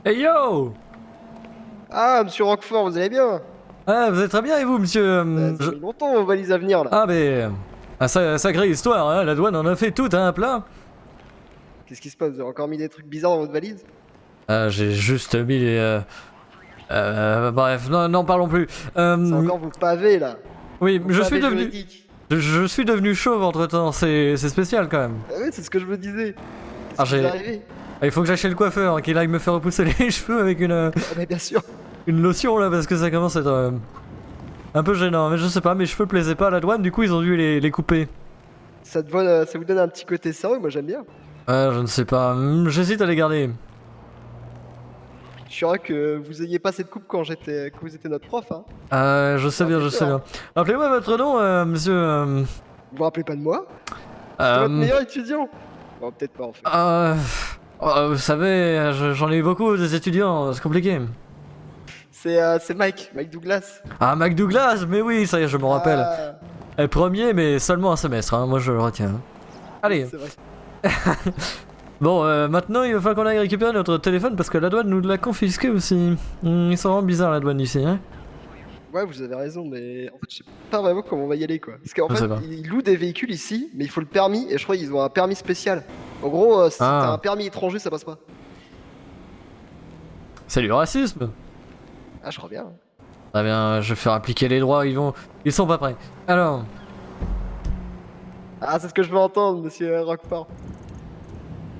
Hey yo! Ah, monsieur Roquefort, vous allez bien? Ah, vous êtes très bien et vous, monsieur Ça fait longtemps vos valises à venir là. Ah, mais... sacrée histoire, hein, la douane en a fait tout un plat. Qu'est-ce qui se passe? Vous avez encore mis des trucs bizarres dans votre valise? Ah, j'ai juste mis les... bref, non, parlons plus. C'est encore vos pavés là. Oui, Vos je suis pavés devenu... juridiques. Je suis devenu chauve entre-temps, c'est spécial quand même. Ah ouais, c'est ce que je me disais. Ah, Qu'est-ce qui vous est j'ai... arrivé? Il faut que j'aille chez le coiffeur, qu'il aille me faire repousser les cheveux avec Ah mais bien sûr. une lotion là, parce que ça commence à être un peu gênant. Mais je sais pas, mes cheveux plaisaient pas à la douane, du coup ils ont dû les couper. Ça vous donne un petit côté sérieux, moi j'aime bien. Ah, je ne sais pas, j'hésite à les garder. Je suis heureux que vous ayez pas cette coupe que vous étiez notre prof, hein. Ah, je sais Ça bien, fait je sais peur. bien. Rappelez-moi votre nom, monsieur... Vous vous rappelez pas de moi? J'étais votre euh, meilleur étudiant. Bon, peut-être pas en fait. vous savez, j'en ai eu beaucoup des étudiants, c'est compliqué. C'est Mike Douglas. Ah, Mac Douglas, mais oui, ça y est, je me rappelle. Ah, Premier, mais seulement un semestre, hein, moi je le retiens. Allez, c'est vrai. bon, maintenant il va falloir qu'on aille récupérer notre téléphone parce que la douane nous l'a confisqué aussi. Ils sont vraiment bizarres la douane ici, hein. Ouais, vous avez raison, mais en fait, je sais pas vraiment comment on va y aller quoi. Parce qu'en Je fait, sais pas. ils louent des véhicules ici, mais il faut le permis, et je crois qu'ils ont un permis spécial. En gros, si t'as un Ah, permis étranger, ça passe pas. c'est du racisme. Ah, je crois bien. Très bien, je vais faire appliquer les droits, ils sont pas prêts. Alors, Ah, c'est ce que je veux entendre, monsieur Roquefort.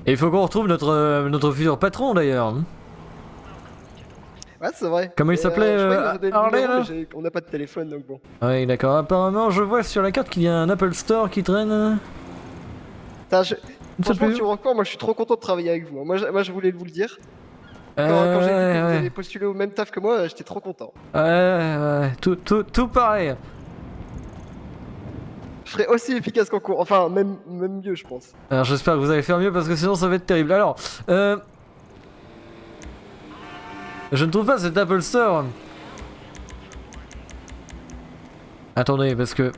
il faut qu'on retrouve notre futur patron d'ailleurs. Ouais, c'est vrai. Comment il Et, s'appelait, je crois qu'il avait le Harley, numéro, là? mais on n'a pas de téléphone, donc bon. Oui, d'accord. Apparemment, je vois sur la carte qu'il y a un Apple Store qui traîne. Putain, Ne sais franchement, plus. monsieur Roquefort, moi, je suis trop content de travailler avec vous, hein. Moi, je voulais vous le dire. Quand j'ai vu que vous Ouais, avez postulé au même taf que moi, j'étais trop content. ouais, tout pareil. Je serais aussi efficace qu'en cours. Enfin, même mieux, je pense. Alors j'espère que vous allez faire mieux parce que sinon ça va être terrible. Alors, je ne trouve pas cet Apple Store. Attendez, parce que...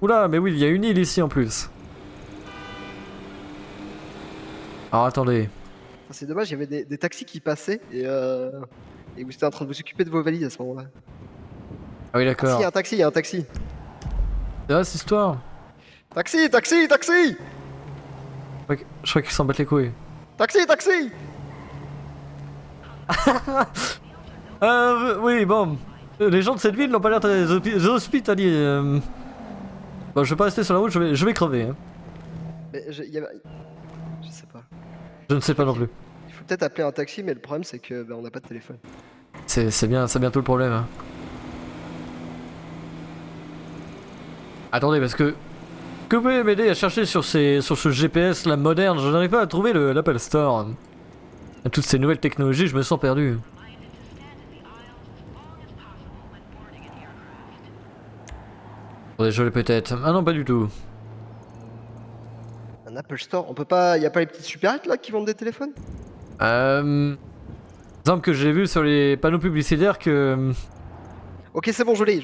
Oula, mais oui, il y a une île ici en plus. Alors attendez. Enfin, c'est dommage, il y avait des taxis qui passaient et vous étiez en train de vous occuper de vos valises à ce moment-là. Ah oui, Ah si, il d'accord. y a un taxi, il y a un taxi. C'est vrai cette histoire? Taxi, taxi, taxi! Je crois qu'ils s'en battent les couilles. Taxi, taxi! Oui, bon. Les gens de cette ville n'ont pas l'air très hospitaliers. Bon, je vais pas rester sur la route, je vais crever. Hein. Mais je sais pas. Je ne sais pas non plus. Il faut peut-être appeler un taxi, mais le problème c'est que on n'a pas de téléphone. C'est bien tout le problème. Hein. Attendez, parce que... Que vous pouvez m'aider à chercher sur ce GPS là moderne? Je n'arrive pas à trouver l'Apple Store. À toutes ces nouvelles technologies, je me sens perdu. Attendez, je l'ai peut-être. Ah non, pas du tout. Un Apple Store, on peut pas. Y a pas les petites supérettes là qui vendent des téléphones? Il me semble que j'ai vu sur les panneaux publicitaires que... Ok, c'est bon, je l'ai.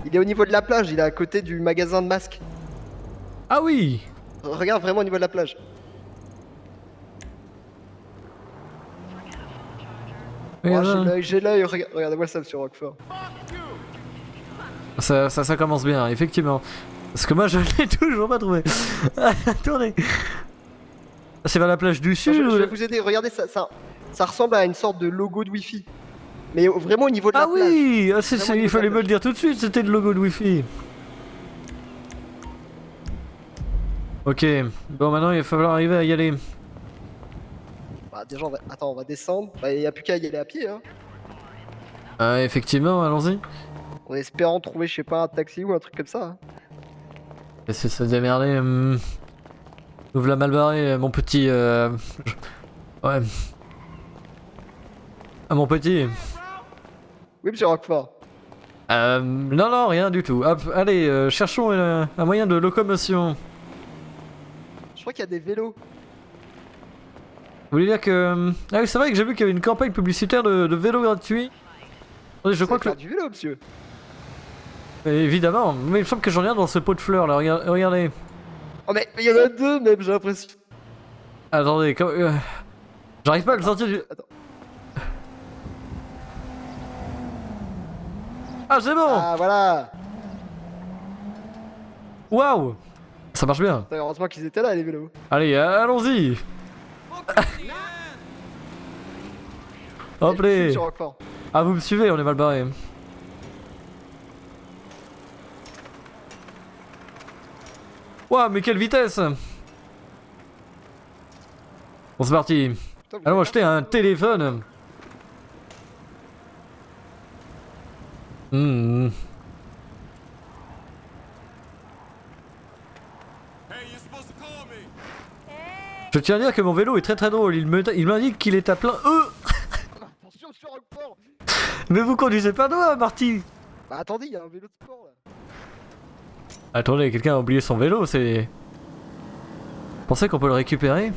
Il est au niveau de la plage, il est à côté du magasin de masques. Ah oui! Regarde vraiment au niveau de la plage. Oh, Regarde, j'ai l'œil, regardez-moi ça, monsieur Roquefort. ça commence bien, effectivement. Parce que moi, je l'ai toujours pas trouvé. Attendez. C'est vers la plage du Non, sud je ou... vais vous aider, regardez, ça ressemble à une sorte de logo de Wi-Fi. Mais vraiment au niveau de Ah la plage. oui! Ah, Vraiment au il niveau de fallait la me le plage. dire tout de suite, c'était le logo de Wi-Fi. Ok, bon maintenant il va falloir arriver à y aller. Bah, déjà, attends, on va descendre. Bah, il n'y a plus qu'à y aller à pied, hein. Ah, effectivement, allons-y. En espérant trouver, je sais pas, un taxi ou un truc comme ça, hein. Laissez se démerder. Ouvre la mal barrée, mon petit... Ouais. Ah, mon petit. Oui, monsieur Roquefort. Non, rien du tout. Hop, allez, cherchons un moyen de locomotion. Je crois qu'il y a des vélos. Vous voulez dire que... Ah oui, c'est vrai que j'ai vu qu'il y avait une campagne publicitaire de vélos gratuits. Attendez, je Vous crois allez que... faire du vélo, monsieur. Évidemment, mais il me semble que j'en ai un dans ce pot de fleurs là, regardez. Oh, mais il y en a deux, même, j'ai l'impression. Attendez, J'arrive pas à le sortir du... Attends. Ah, c'est bon. Ah, voilà. Waouh. Ça marche bien. Putain, heureusement qu'ils étaient là, les vélos. Allez, allons-y. Hop Je me suis les. sur Roquefort. Ah, vous me suivez, on est mal barré. Waouh, mais quelle vitesse. Bon, c'est parti. Putain, vous Allons avez acheter un téléphone. Hmm. Je tiens à dire que mon vélo est très très drôle. Il m'indique qu'il est à plein. Attention sur Roquefort. Mais vous conduisez pas toi, Marty. Bah attendez, il y a un vélo de sport là. Attendez, quelqu'un a oublié son vélo, c'est... Pensez qu'on peut le récupérer?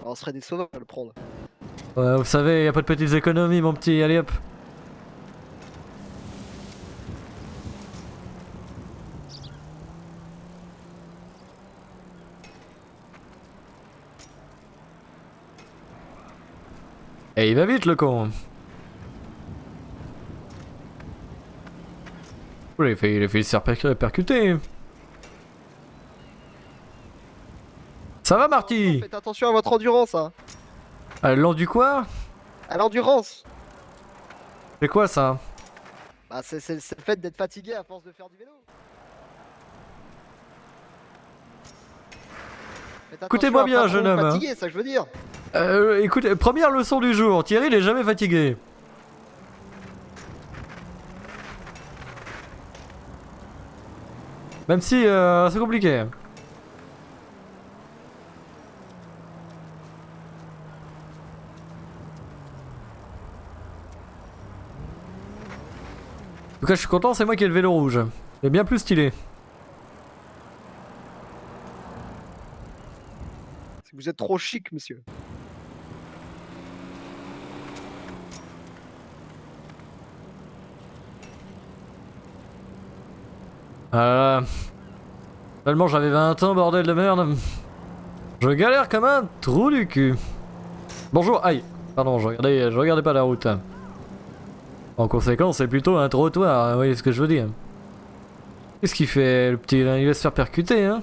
On serait des sauveurs à le prendre. Ouais, vous savez, y a pas de petites économies, mon petit, allez hop. Et il va vite le con. Oh, il a fait se faire percuter. Ça va Marty? Faites attention à votre endurance, hein. L'an du quoi? À l'endurance. C'est quoi ça? Bah c'est le fait d'être fatigué à force de faire du vélo. Faites Écoutez-moi attention à bien, pas jeune trop homme, hein. fatigué, c'est ça que je veux dire. Écoutez, première leçon du jour, Thierry il est jamais fatigué. Même si c'est compliqué. En tout cas, je suis content, c'est moi qui ai le vélo rouge. Il est bien plus stylé. Vous êtes trop chic, monsieur. Tellement j'avais 20 ans, bordel de merde. Je galère comme un trou du cul. Bonjour, aïe. Pardon, je regardais pas la route. En conséquence, c'est plutôt un trottoir, vous voyez ce que je veux dire. Qu'est-ce qu'il fait, le petit? Il va se faire percuter, hein.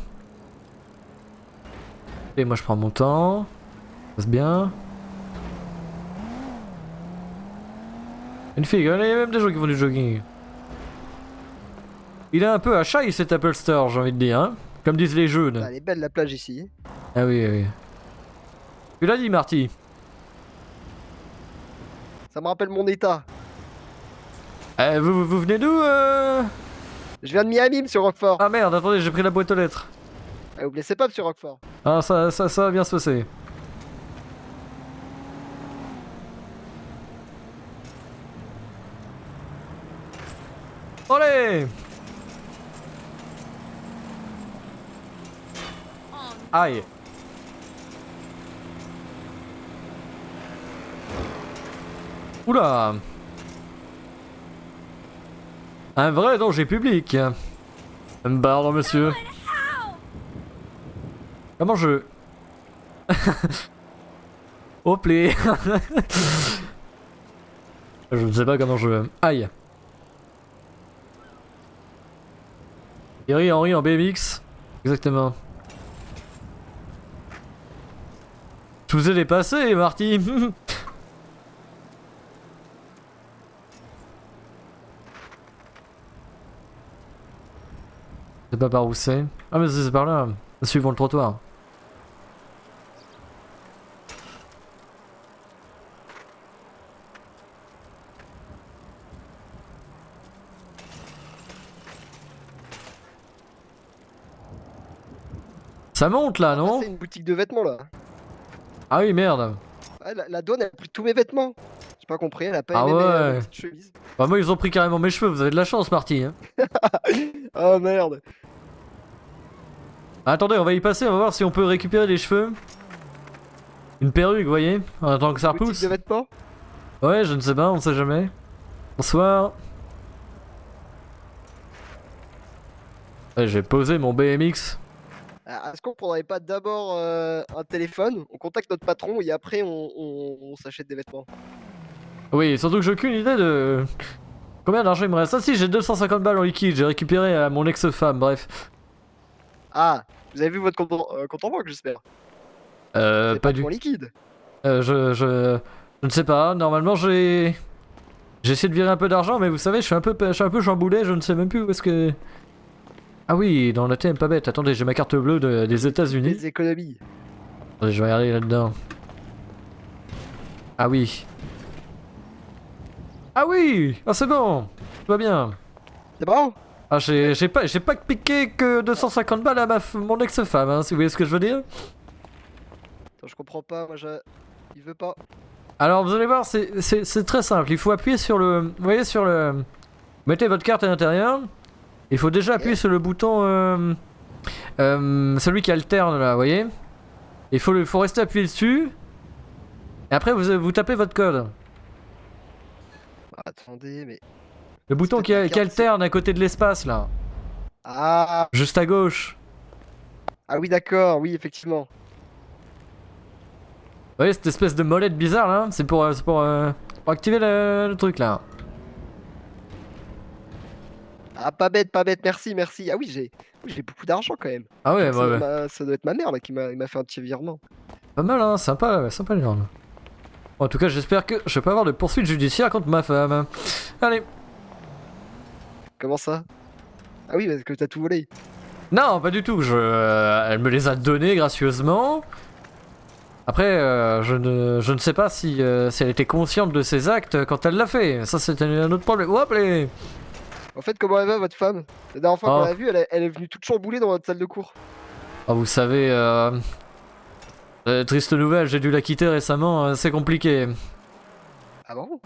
Et moi je prends mon temps. Ça se bien. Une fille, il y a même des gens qui font du jogging. Il est un peu à chaille cet Apple Store, j'ai envie de dire, hein. Comme disent les jeunes. Ah, elle est belle la plage ici. Ah oui, oui. Tu l'as dit, Marty. Ça me rappelle mon état. Vous venez d'où Je viens de Miami, monsieur Roquefort. Ah merde, attendez, j'ai pris la boîte aux lettres. Ah, vous blessez pas, monsieur Roquefort. Ah, ça va bien se passer. Allez! Aïe! Oula! Un vrai danger public. Pardon, monsieur. Comment je... Hop les... Je ne sais pas comment je... Aïe. Thierry Henry en BMX. Exactement. Je vous ai dépassé, Marty. C'est pas par où c'est. Ah mais c'est par là. Suivons le trottoir. Ça monte là, non? C'est une boutique de vêtements là. Ah oui, merde. Ah, la douane elle a pris tous mes vêtements. J'ai pas compris, elle a pas Ah aimé ouais. mes petites chemises. Bah moi ils ont pris carrément mes cheveux, vous avez de la chance Marty. Hein. Oh merde. Attendez, on va y passer, on va voir si on peut récupérer des cheveux. Une perruque, vous voyez, en attendant que ça Boutique repousse. de vêtements. Ouais, je ne sais pas, on sait jamais. Bonsoir. Ouais, j'ai posé mon BMX. Ah, est-ce qu'on prendrait pas d'abord un téléphone, on contacte notre patron et après on s'achète des vêtements? Oui, surtout que j'ai aucune idée de... Combien d'argent il me reste? Ah si, j'ai 250 balles en liquide, j'ai récupéré à mon ex-femme, bref. Ah, vous avez vu votre compte en banque, j'espère. Vous avez Pas de du... fonds liquide. Je ne sais pas, normalement j'ai... J'ai essayé de virer un peu d'argent, mais vous savez, je suis un peu chamboulé, je ne sais même plus où est-ce que... Ah oui, dans l'ATM, pas bête. Attendez, j'ai ma carte bleue des États-Unis. Des économies. Attendez, je vais regarder là-dedans. Ah oui. Ah oui! Ah c'est bon! Tout va bien. C'est bon? Ah j'ai pas piqué que 250 balles à mon ex-femme, hein, si vous voyez ce que je veux dire. Attends, je comprends pas, moi il veut pas. Alors vous allez voir, c'est très simple. Il faut appuyer sur le... Vous voyez sur le... Vous mettez votre carte à l'intérieur. Il faut déjà appuyer sur le bouton... celui qui alterne là, vous voyez. Il faut rester appuyé dessus. Et après vous tapez votre code. Ah, attendez, mais... Le bouton peut-être la qui carte, alterne à côté de l'espace là. Ah, Juste à gauche. ah oui d'accord, oui effectivement. Vous voyez cette espèce de molette bizarre là? C'est pour activer le truc là. Ah pas bête, merci, merci. Ah oui j'ai beaucoup d'argent quand même. Ah ouais, Je crois que ouais. ça doit être ma mère là qui m'a fait un petit virement. Pas mal hein, sympa les gens. Bon, en tout cas j'espère que je vais pas avoir de poursuite judiciaire contre ma femme. Allez. Comment ça? Ah oui parce que t'as tout volé. Non, pas du tout. Elle me les a donnés gracieusement. Après, je ne sais pas si elle était consciente de ses actes quand elle l'a fait. Ça, c'était un autre problème. Hop, les... En fait comment elle va votre femme? La dernière fois qu'on Oh. l'a vue, elle est venue toute chamboulée dans votre salle de cours. Oh, vous savez, triste nouvelle, j'ai dû la quitter récemment. C'est compliqué. Ah bon?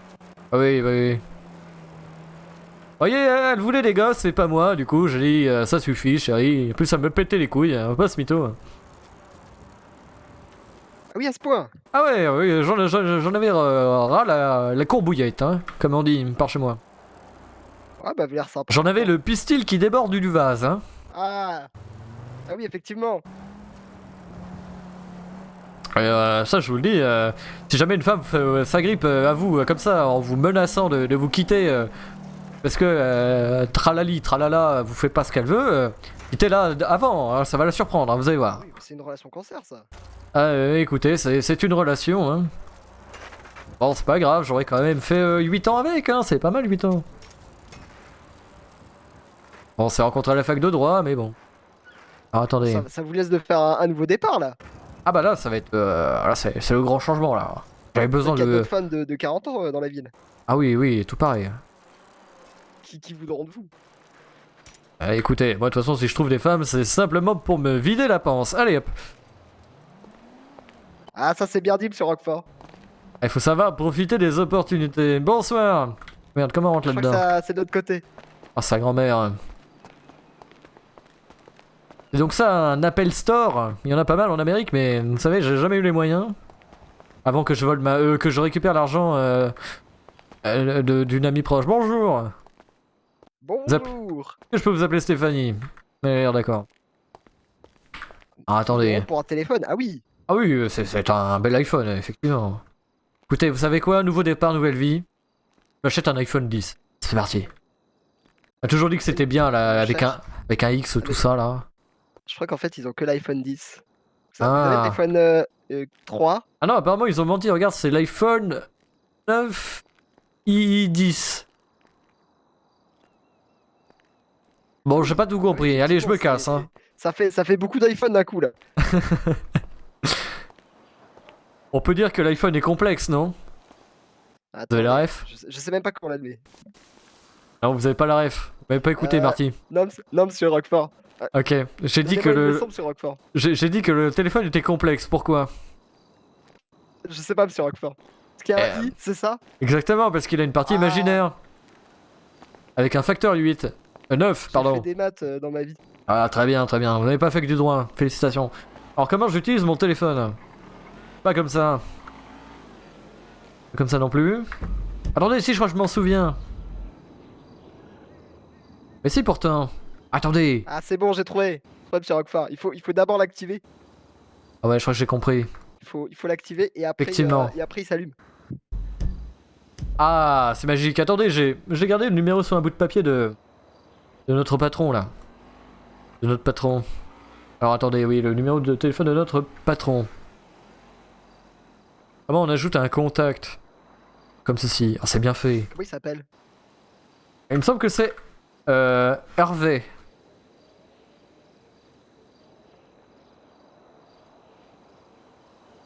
Ah oui, bah oui. Vous voyez, elle voulait des gosses et pas moi. Du coup, j'ai dit, ça suffit, chérie. En plus, ça me pétait les couilles. On va pas se mytho. Ah oui à ce point? Ah ouais, oui, j'en avais ras la courbouillette, hein, comme on dit par chez moi. Ah bah l'air sympa. J'en avais le pistil qui déborde du vase, hein. Ah! Ah oui effectivement. Et ça, je vous le dis, si jamais une femme s'agrippe à vous comme ça, en vous menaçant de vous quitter, parce que tralali, tralala, vous fait pas ce qu'elle veut, quittez-la avant, hein, ça va la surprendre, hein, vous allez voir. Oui, c'est une relation cancer ça. Ah, écoutez, c'est une relation, hein. Bon, c'est pas grave, j'aurais quand même fait 8 ans avec, hein, c'est pas mal 8 ans. Bon, on s'est rencontrés à la fac de droit, mais bon. Alors attendez. Ça vous laisse de faire un nouveau départ là. Ah bah là, ça va être... là, c'est le grand changement, là. J'avais besoin Il y a de... d'autres fans de 40 ans dans la ville. Ah oui, oui, tout pareil. Qui voudront de vous. Écoutez, moi de toute façon, si je trouve des femmes, c'est simplement pour me vider la panse. Allez hop. Ah ça c'est bien dit monsieur Roquefort. Il faut savoir profiter des opportunités. Bonsoir. Merde, comment on rentre Je crois que là-dedans? ça c'est de l'autre côté. Ah, sa grand-mère. Et donc ça, un Apple Store, il y en a pas mal en Amérique, mais vous savez, j'ai jamais eu les moyens. Avant que je vole que je récupère l'argent d'une amie proche. Bonjour. Bonjour. Je peux vous appeler Stéphanie. D'accord. Ah, attendez. Pour un téléphone, ah oui. Ah oui, c'est un bel iPhone, effectivement. Écoutez, vous savez quoi? Nouveau départ, nouvelle vie. J'achète un iPhone 10. C'est parti. On a toujours dit que c'était bien là, avec un X, tout ça là. Je crois qu'en fait ils ont que l'iPhone 10. Vous Ah. avez l'iPhone 3. Ah non, apparemment ils ont menti, regarde, c'est l'iPhone 9 i10. Bon, j'ai pas tout compris. Allez, je me casse. Hein. Ça fait beaucoup d'iPhone d'un coup là. On peut dire que l'iPhone est complexe, non? Attends, Vous avez la ref? je sais même pas comment l'allumer. Non, vous avez pas la ref. Vous m'avez pas écouté, Marty. Non, monsieur Roquefort. Ok, j'ai dit que Donnez-moi une leçon, monsieur Roquefort. j'ai dit que le téléphone était complexe. Pourquoi? Je sais pas, monsieur Roquefort. Parce qu'il y a un i, c'est ça? Exactement, parce qu'il a une partie imaginaire. Avec un facteur 8. 9, pardon. J'ai fait des maths dans ma vie. Ah, très bien, très bien. Vous n'avez pas fait que du droit. Félicitations. Alors, comment j'utilise mon téléphone? Pas comme ça. Pas comme ça non plus. Attendez, si, je crois que je m'en souviens. Mais si, pourtant. Attendez. Ah, c'est bon, j'ai trouvé. pas, monsieur Roquefort. Il faut d'abord l'activer. Ah ouais, je crois que j'ai compris. Il faut l'activer et après, Effectivement. il s'allume. Ah, c'est magique. Attendez, j'ai gardé le numéro sur un bout de papier de notre patron là. De notre patron. Alors attendez, oui, le numéro de téléphone de notre patron. Comment on ajoute un contact? Comme ceci. Ah, c'est bien fait. Comment il s'appelle? Il me semble que c'est Hervé.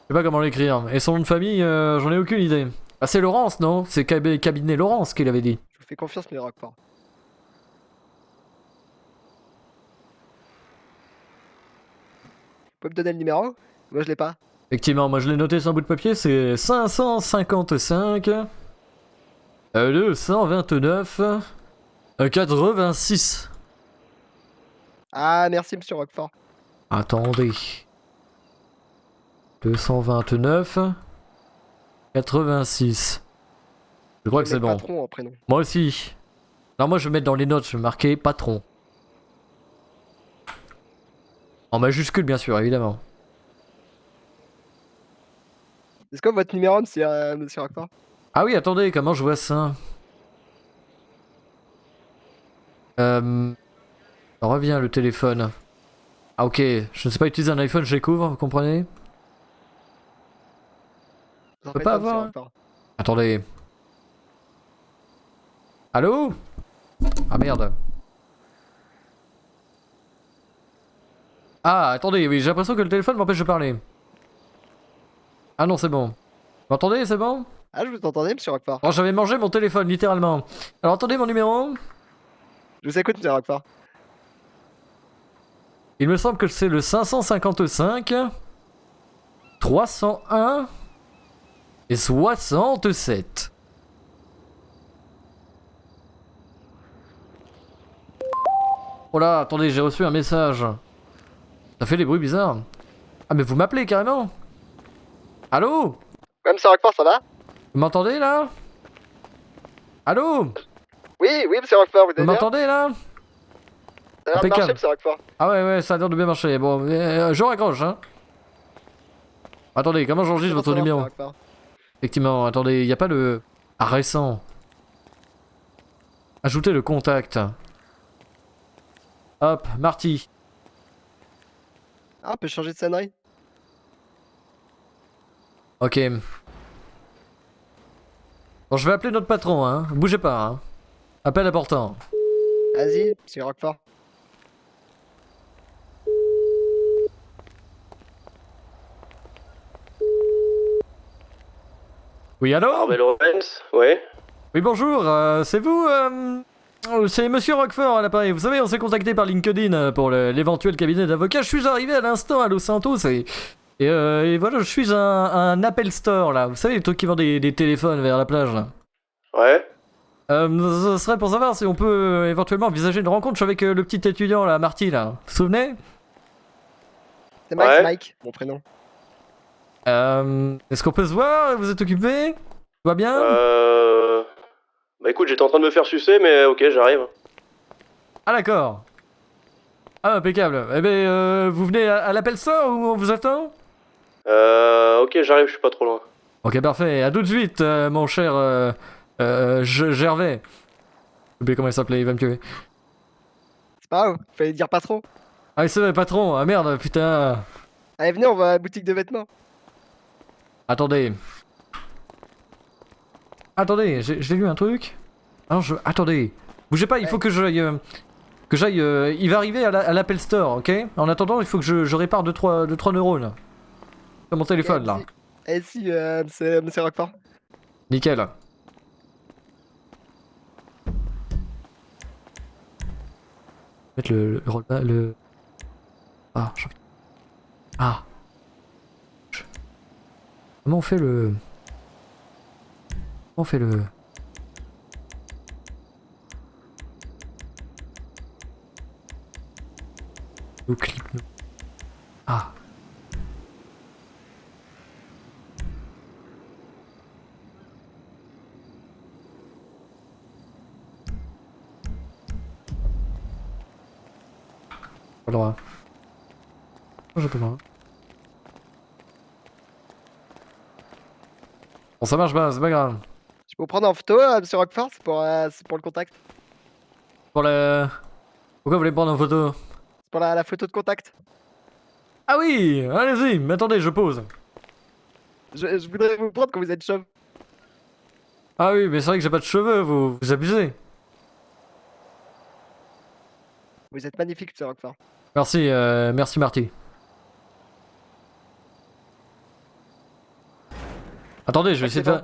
Je sais pas comment l'écrire. Et son nom de famille, j'en ai aucune idée. Ah, c'est Laurence, non? C'est cabinet Laurence qu'il avait dit. Je vous fais confiance, monsieur Roquefort. Vous pouvez me donner le numéro? Moi, je l'ai pas. Effectivement, moi je l'ai noté sur un bout de papier, c'est 555 229 86. Ah, merci, monsieur Roquefort. Attendez. 229 86. Je crois que Je vais c'est mettre bon. patron en prénom. Moi aussi. Non, moi je vais mettre dans les notes, je vais marquer patron. En majuscule, bien sûr, évidemment. Est-ce que votre numéro, monsieur Roquefort? Ah oui, attendez, comment je vois ça? On revient le téléphone. Ah ok, je ne sais pas utiliser un iPhone, je découvre, vous comprenez? Vous en peut faites pas monsieur avoir- Roquefort. Attendez. Allô? Ah merde. Ah, attendez, oui, j'ai l'impression que le téléphone m'empêche de parler. Ah non, c'est bon. Vous m'entendez, c'est bon? Ah, je vous entendais, monsieur Roquefort. Bon, j'avais mangé mon téléphone, littéralement. Alors, attendez mon numéro. Je vous écoute, monsieur Roquefort. Il me semble que c'est le 555 301 et 67. Oh là, attendez, j'ai reçu un message. Ça fait des bruits bizarres. Ah, mais vous m'appelez carrément? Allô? Ouais, monsieur Roquefort, ça va? Vous m'entendez là? Allô? Oui, oui, monsieur Roquefort, vous Vous allez bien? m'entendez là? Ça a l'air de impeccable. marcher, monsieur Roquefort. Ah ouais, ouais, ça a l'air de bien marcher. Bon, je raccroche, hein. Attendez, comment j'enregistre Comment votre ça va, numéro? monsieur Roquefort? Effectivement, attendez, y a pas le... Ah, récent. Ajoutez le contact. Hop, Marty. Ah, on peut changer de sonnerie. Ok. Bon, je vais appeler notre patron, hein. Bougez pas, hein. Appel important. Vas-y, monsieur Roquefort. Oui, allô? Arbel Owens, ouais. Oui, bonjour, c'est vous, c'est Monsieur Roquefort à l'appareil. Vous savez, on s'est contacté par LinkedIn l'éventuel cabinet d'avocats. Je suis arrivé à l'instant à Los Santos et voilà, je suis un Apple Store, là. Vous savez, les trucs qui vendent des téléphones vers la plage, là. Ouais. Ce serait pour savoir si on peut éventuellement envisager une rencontre avec le petit étudiant, là, Marty, là. Vous vous souvenez? C'est Mike, Ouais. c'est Mike, mon prénom. Est-ce qu'on peut se voir? Vous êtes occupé? Tout va bien? Bah écoute, j'étais en train de me faire sucer, mais ok, j'arrive. Ah d'accord. Ah impeccable. Eh ben vous venez à l'Apple Store ou on vous attend? Ok, j'arrive, je suis pas trop loin. Ok parfait, à tout de suite mon cher Gervais. J'ai oublié comment il s'appelait, il va me tuer. C'est pas grave, fallait dire patron. Ah c'est vrai patron, ah merde putain. Allez, venez, on va à la boutique de vêtements. Attendez. Attendez, j'ai lu un truc. Alors Attendez. Bougez pas, il faut que j'aille... il va arriver à l'Apple Store, ok? En attendant, il faut que je répare 2-3 neurones. Sur mon téléphone là. Eh si, monsieur Roquefort. Nickel. Mettre le rollback, le... Ah, Ah. Comment on fait le... Comment on fait le... Le clip. Ah. Pas le droit. Oh, j'ai pas mal. Bon, ça marche pas, c'est pas grave. Je peux vous prendre en photo, monsieur Roquefort, c'est pour le contact. Pour le... Pourquoi vous voulez me prendre en photo? C'est pour la photo de contact. Ah oui, allez-y, mais attendez, je pose. Je voudrais vous prendre quand vous êtes chauve. Ah oui, mais c'est vrai que j'ai pas de cheveux, vous abusez. Vous êtes magnifique, monsieur Roquefort. Merci, merci Marty. Attendez, je vais essayer de faire...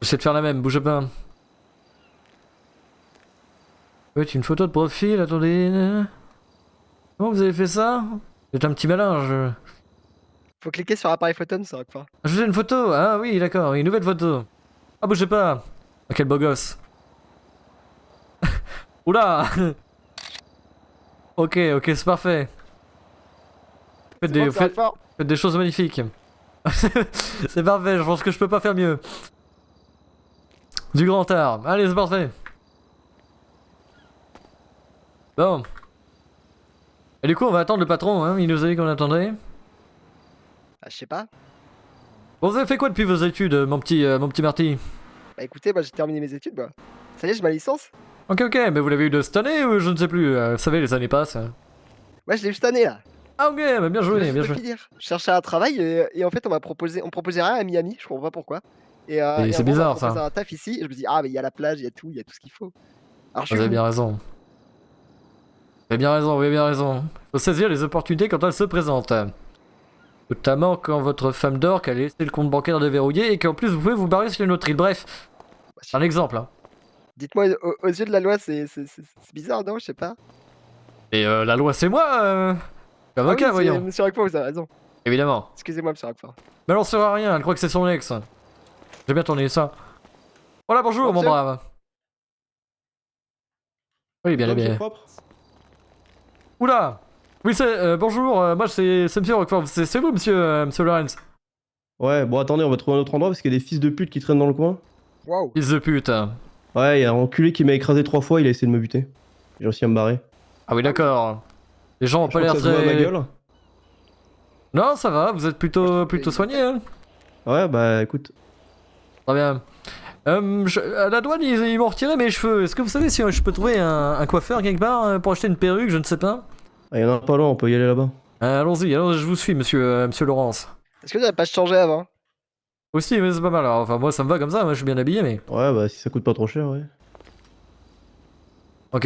Je vais essayer de faire la même, bougez pas. Oui, une photo de profil, attendez. Comment vous avez fait ça? C'est un petit mélange. Faut cliquer sur appareil photo, monsieur Roquefort. Je vous ai une photo, ah oui, d'accord, une nouvelle photo. Ah, bougez pas. Ah, quel beau gosse. Oula. Ok, ok, c'est parfait. C'est bon, monsieur Roquefort. Faites des choses magnifiques. C'est parfait, je pense que je peux pas faire mieux. Du grand art. Allez, c'est parfait. Bon. Et du coup, on va attendre le patron, hein. Il nous a dit qu'on attendrait. Ah, je sais pas. Bon, vous avez fait quoi depuis vos études, mon petit Marty? Bah écoutez, moi j'ai terminé mes études, bah. Ça y est, j'ai ma licence. Ok, ok, mais vous l'avez eu de cette année ou je ne sais plus. Vous savez, les années passent. Ouais, je l'ai eu cette année là. Ah ok, bah bien Je joué, viens bien juste de joué. finir. Je cherchais un travail et en fait on me proposait rien à Miami, je comprends pas pourquoi. Et Et c'est en gros, on m'a bizarre proposé ça. un taf ici et je me dis ah mais il y a la plage, il y a tout, il y a tout ce qu'il faut. Alors je Vous suis avez vous. bien raison. Vous avez bien raison, vous avez bien raison. Faut saisir les opportunités quand elles se présentent. Notamment quand votre femme dort, qu'elle a laissé le compte bancaire déverrouillé et qu'en plus vous pouvez vous barrer sur une autre île. Bref, c'est un exemple. Hein. Dites-moi, aux yeux de la loi, c'est bizarre, non? Je sais pas. Et la loi c'est moi, Ah oui, avocat, voyons. monsieur Roquefort, vous avez raison. Évidemment. Excusez-moi, monsieur Roquefort. Mais elle en sert à rien, elle croit que c'est son ex. J'ai bien tourné ça. Voilà, bonjour Bon, mon monsieur. brave. Oui, bien, Toi, monsieur bien. propre? Oula. Oui, c'est... bonjour, moi c'est monsieur Roquefort. C'est vous, monsieur Lawrence. Ouais, bon, attendez, on va trouver un autre endroit parce qu'il y a des fils de pute qui traînent dans le coin. Waouh. Fils de pute. Ouais, il y a un enculé qui m'a écrasé 3 fois, il a essayé de me buter. J'ai réussi à me barrer. Ah oui, d'accord. Les gens ont Je pas crois l'air que ça se voit à ma très... gueule. Non, ça va, vous êtes Moi, je trouve plutôt qu'il- soigné, hein. Ouais, bah écoute. Très bien. À la douane, ils m'ont retiré mes cheveux. Est-ce que vous savez si je peux trouver un coiffeur quelque part pour acheter une perruque, je ne sais pas. Ah, il y en a un pas loin, on peut y aller là-bas. Allons-y, alors je vous suis, monsieur Laurence. Est-ce que vous n'avez pas changé avant? Aussi, mais c'est pas mal. Alors, enfin, moi, ça me va comme ça, moi, je suis bien habillé, mais... Ouais, bah si ça coûte pas trop cher, ouais. Ok.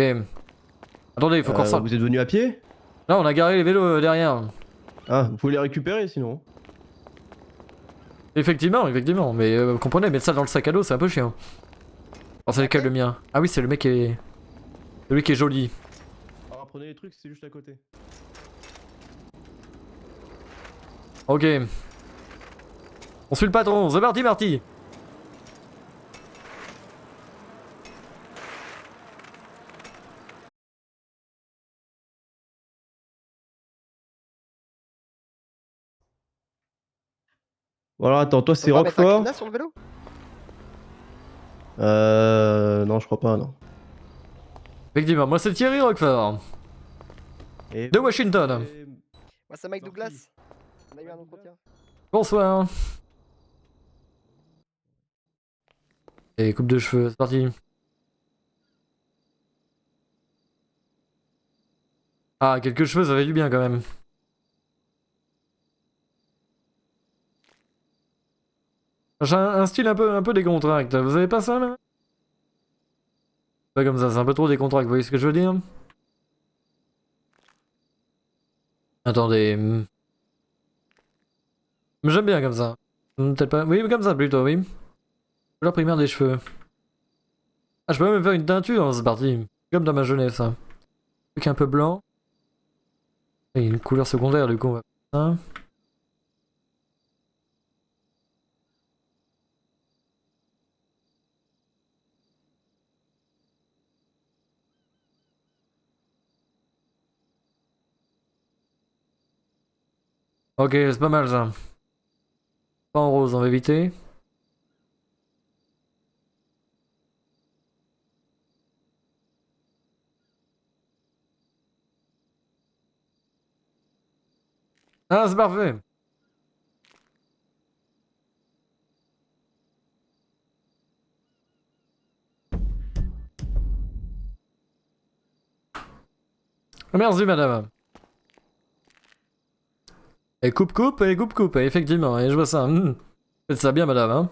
Attendez, il faut qu'on sorte. Vous êtes venu à pied? Là, on a garé les vélos derrière. Ah, vous pouvez les récupérer sinon. Effectivement, effectivement. Mais vous comprenez, mettre ça dans le sac à dos, c'est un peu chiant. Alors, c'est lequel le mien? Ah oui, c'est le mec qui est... Celui qui est joli. Alors prenez les trucs, c'est juste à côté. Ok. On suit le patron, c'est parti, Marty. Bon alors attends, toi On c'est va mettre un Roquefort? clina sur le vélo? Non, je crois pas, non. Effectivement, moi c'est Thierry Roquefort. Et De vous, Washington. c'est- Moi, c'est Mike Marty. Douglas. On a eu un entretien. Bonsoir. Et coupe de cheveux, c'est parti. Ah, quelques cheveux, ça fait du bien quand même. J'ai un style un peu décontracté. Vous avez pas ça là? Pas comme ça, c'est un peu trop décontracté, vous voyez ce que je veux dire? Attendez. Mais j'aime bien comme ça. Peut-être pas. Oui, mais comme ça plutôt, oui. Couleur primaire des cheveux. Ah, je peux même faire une teinture dans cette partie. Comme dans ma jeunesse. Hein. Truc un peu blanc. Et une couleur secondaire, du coup, on va faire ça. Ok, c'est pas mal ça. Pas en rose, on va éviter. Ah, c'est parfait. Merci, madame. Et coupe-coupe, et coupe-coupe, effectivement, et je vois ça. Faites ça bien, madame, hein.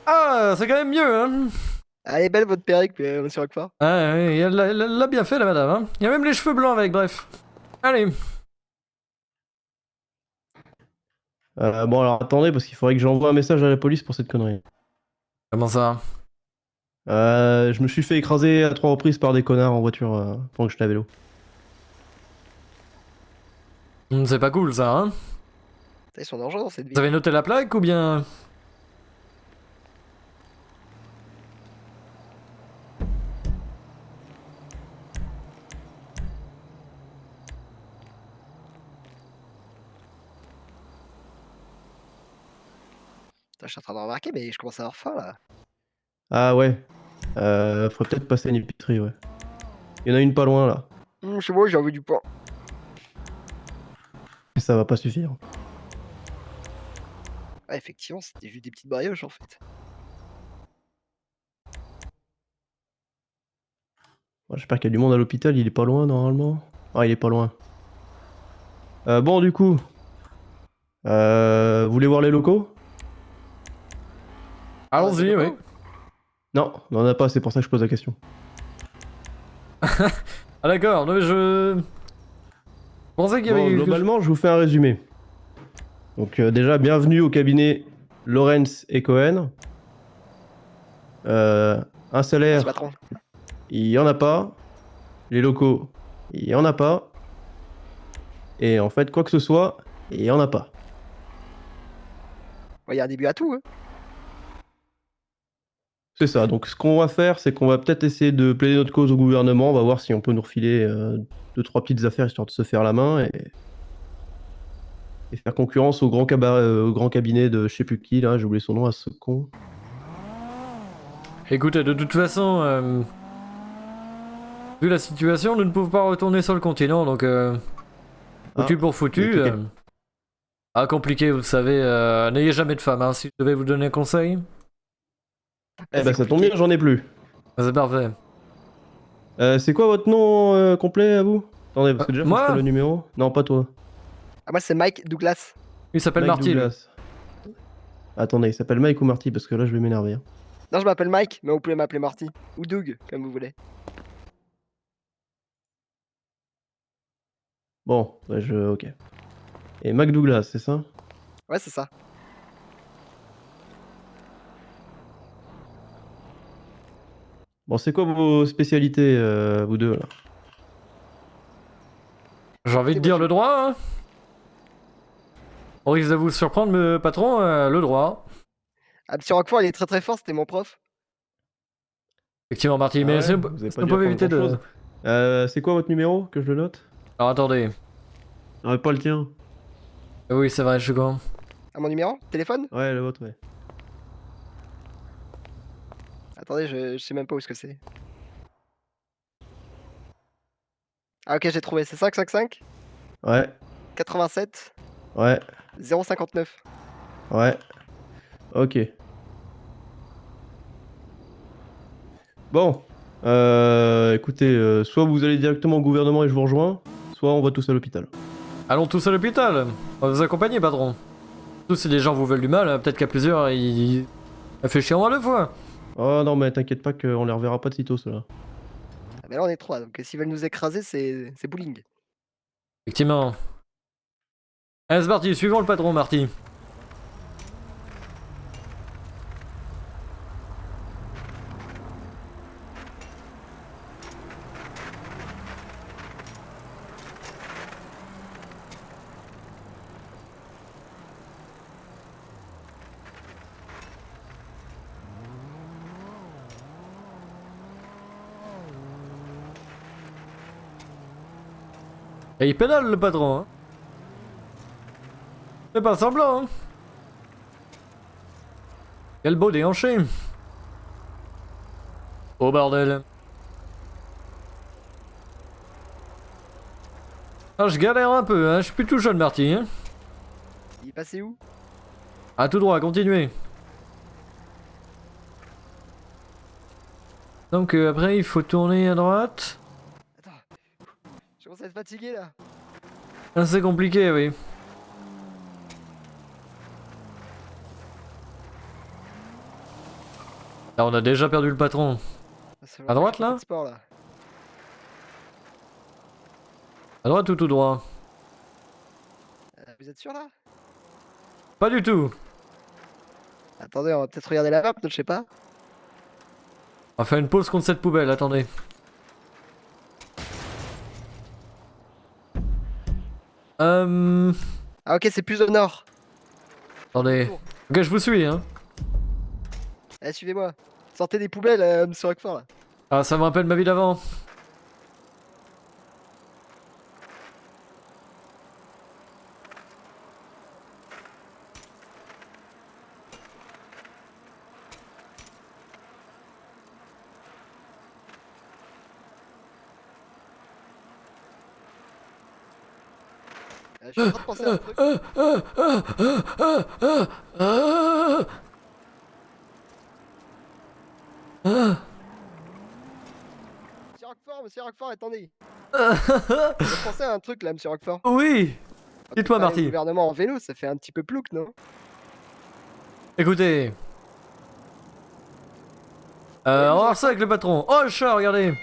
Ah, c'est quand même mieux, hein. Elle est belle votre perruque, mais on sur pas. Ah, oui, elle l'a bien fait, la madame, hein. Il y a même les cheveux blancs avec, bref. Allez. Bon, alors attendez, parce qu'il faudrait que j'envoie un message à la police pour cette connerie. Comment ça? Je me suis fait écraser à 3 reprises par des connards en voiture pendant que j'étais à vélo. C'est pas cool, ça, hein. Ils sont dangereux dans cette Vous ville. avez noté la plaque ou bien... Putain, je suis en train de remarquer, mais je commence à avoir faim là. Ah ouais. Faudrait peut-être passer une épicerie, ouais. Il y en a une pas loin là. C'est moi, j'ai envie du pain. Mais ça va pas suffire. Ah, effectivement, c'était juste des petites brioches en fait. Bon, j'espère qu'il y a du monde à l'hôpital, il est pas loin normalement. Ah, il est pas loin. Bon, du coup. Vous voulez voir les locaux? Allons-y, oui. Non, on en a pas, c'est pour ça que je pose la question. Ah d'accord, non mais je pensais qu'il y avait... Bon, globalement, je vous fais un résumé. Donc déjà, bienvenue au cabinet Lawrence et Cohen. Un Merci salaire, patron. il y en a pas. Les locaux, il y en a pas. Et en fait, quoi que ce soit, il y en a pas. Il y a un début à tout. Hein. C'est ça. Donc ce qu'on va faire, c'est qu'on va peut-être essayer de plaider notre cause au gouvernement. On va voir si on peut nous refiler 2-3 petites affaires histoire de se faire la main et faire concurrence au au grand cabinet de je sais plus qui là. J'ai oublié son nom à ce con. Écoutez, de toute façon, vu la situation, nous ne pouvons pas retourner sur le continent, donc foutu Ah, pour foutu. mais Ah, compliqué, vous le savez, n'ayez jamais de femme, hein, si je devais vous donner un conseil. Eh ben ça tombe bien, j'en ai plus. Ah, c'est parfait. C'est quoi votre nom complet à vous? Attendez, parce que déjà, faut que je moi prenne le numéro. Non, pas toi. Ah, moi, c'est Mike Douglas. Il s'appelle Mike Marty, lui. Douglas. Attendez, il s'appelle Mike ou Marty? Parce que là, je vais m'énerver. Hein. Non, je m'appelle Mike, mais vous pouvez m'appeler Marty. Ou Doug, comme vous voulez. Bon, bah, ok. Et Mike Douglas, c'est ça? Ouais, c'est ça. Bon, c'est quoi vos spécialités, vous deux, là? J'ai envie de Écoutez, dire moi, le droit, hein. On risque de vous surprendre, mais patron, le droit. Ah, Monsieur Roquefort, il est très très fort, c'était mon prof. Effectivement, Marty, Ah mais ouais, si vous avez si pas on dû peut apprendre éviter de... grand-chose. C'est quoi votre numéro, que je le note? Alors attendez. Ah, pas le tien. Oui, c'est vrai, je suis con. À mon numéro? Téléphone? Ouais, le vôtre, ouais. Attendez, je sais même pas où est-ce que c'est. Ah, ok, j'ai trouvé. C'est 555 Ouais, 87 ouais, 059. ouais. Ok. Bon. Écoutez, soit vous allez directement au gouvernement et je vous rejoins, soit on va tous à l'hôpital. Allons tous à l'hôpital. On va vous accompagner, patron. Surtout si les gens vous veulent du mal, peut-être qu'à plusieurs, ils réfléchiront à deux fois. Oh non, mais t'inquiète pas qu'on les reverra pas de sitôt, ceux-là. Ah, mais là, on est trois, donc s'ils veulent nous écraser, c'est bowling. Effectivement. Allez, c'est parti, suivons le patron, Marty. Et il pédale, le patron, hein. C'est pas semblant, hein. Quel beau déhanché. Oh bordel. Ah, je galère un peu, hein. Je suis plus tout jeune, Marty. Hein. Il est passé où? Ah, tout droit, continuez. Donc après, il faut tourner à droite. Attends. Je commence à être fatigué là. Ah, c'est compliqué, oui. Là, on a déjà perdu le patron. Ça À va droite, faire un peu là de sport, là. À droite ou tout droit? Vous êtes sûr là? Pas du tout. Attendez, on va peut-être regarder la map, je sais pas. On va faire une pause contre cette poubelle, attendez. Ah ok, c'est plus au nord. Attendez. Ok, je vous suis, hein. Eh, suivez-moi. Sortez des poubelles, monsieur Roquefort là. Ah, ça me rappelle ma vie d'avant. Je suis en train de penser à un truc. Monsieur Roquefort, attendez. Je pensais à un truc là, monsieur Roquefort. Oui. Dites-moi, Le Marty. gouvernement en vélo, ça fait un petit peu plouc, non? Écoutez. On va voir ça avec le patron. Oh, le chat, regardez.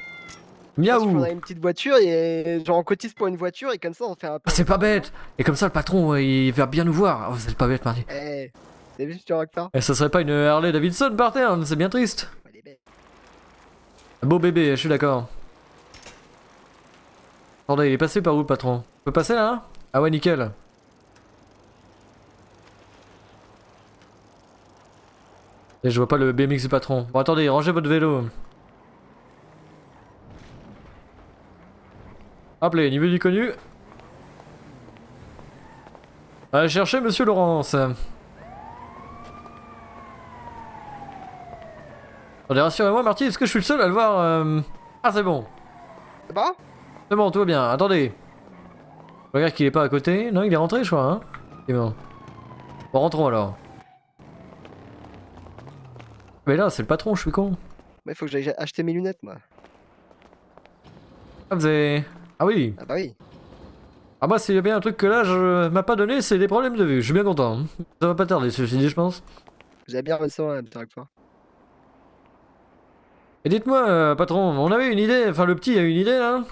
Parce qu'on Miaou. a une petite voiture et genre on cotise pour une voiture et comme ça on fait un peu. Ah, c'est pas bête. Et comme ça, le patron, il va bien nous voir. Oh, c'est pas bête, Marty. Eh, t'as vu monsieur Roquefort? Et ça serait pas une Harley Davidson par terre, c'est bien triste. Elle est belle. Beau bébé, je suis d'accord. Attendez, il est passé par où le patron? On peut passer là? Ah ouais, nickel. Et je vois pas le BMX du patron. Bon, attendez, rangez votre vélo. Appelez, niveau du connu. Allez chercher monsieur Laurence. Attendez, rassurez-moi, Marty, est-ce que je suis le seul à le voir Ah, c'est bon. C'est bon? C'est bon, tout va bien. Attendez. Je regarde qu'il est pas à côté. Non, il est rentré, je crois. Hein. C'est bon. Bon, rentrons alors. Mais là, c'est le patron, je suis con. Mais il faut que j'aille acheter mes lunettes, moi. Ah, vous avez... Ah oui. Ah bah oui. Ah, moi, s'il y a bien un truc que là, je m'a pas donné, c'est des problèmes de vue. Je suis bien content. Hein. Ça va pas tarder, ceci dit, je pense. Vous avez bien raison, hein, monsieur Roquefort. Et dites-moi, patron, on avait une idée. Enfin, le petit a une idée, là.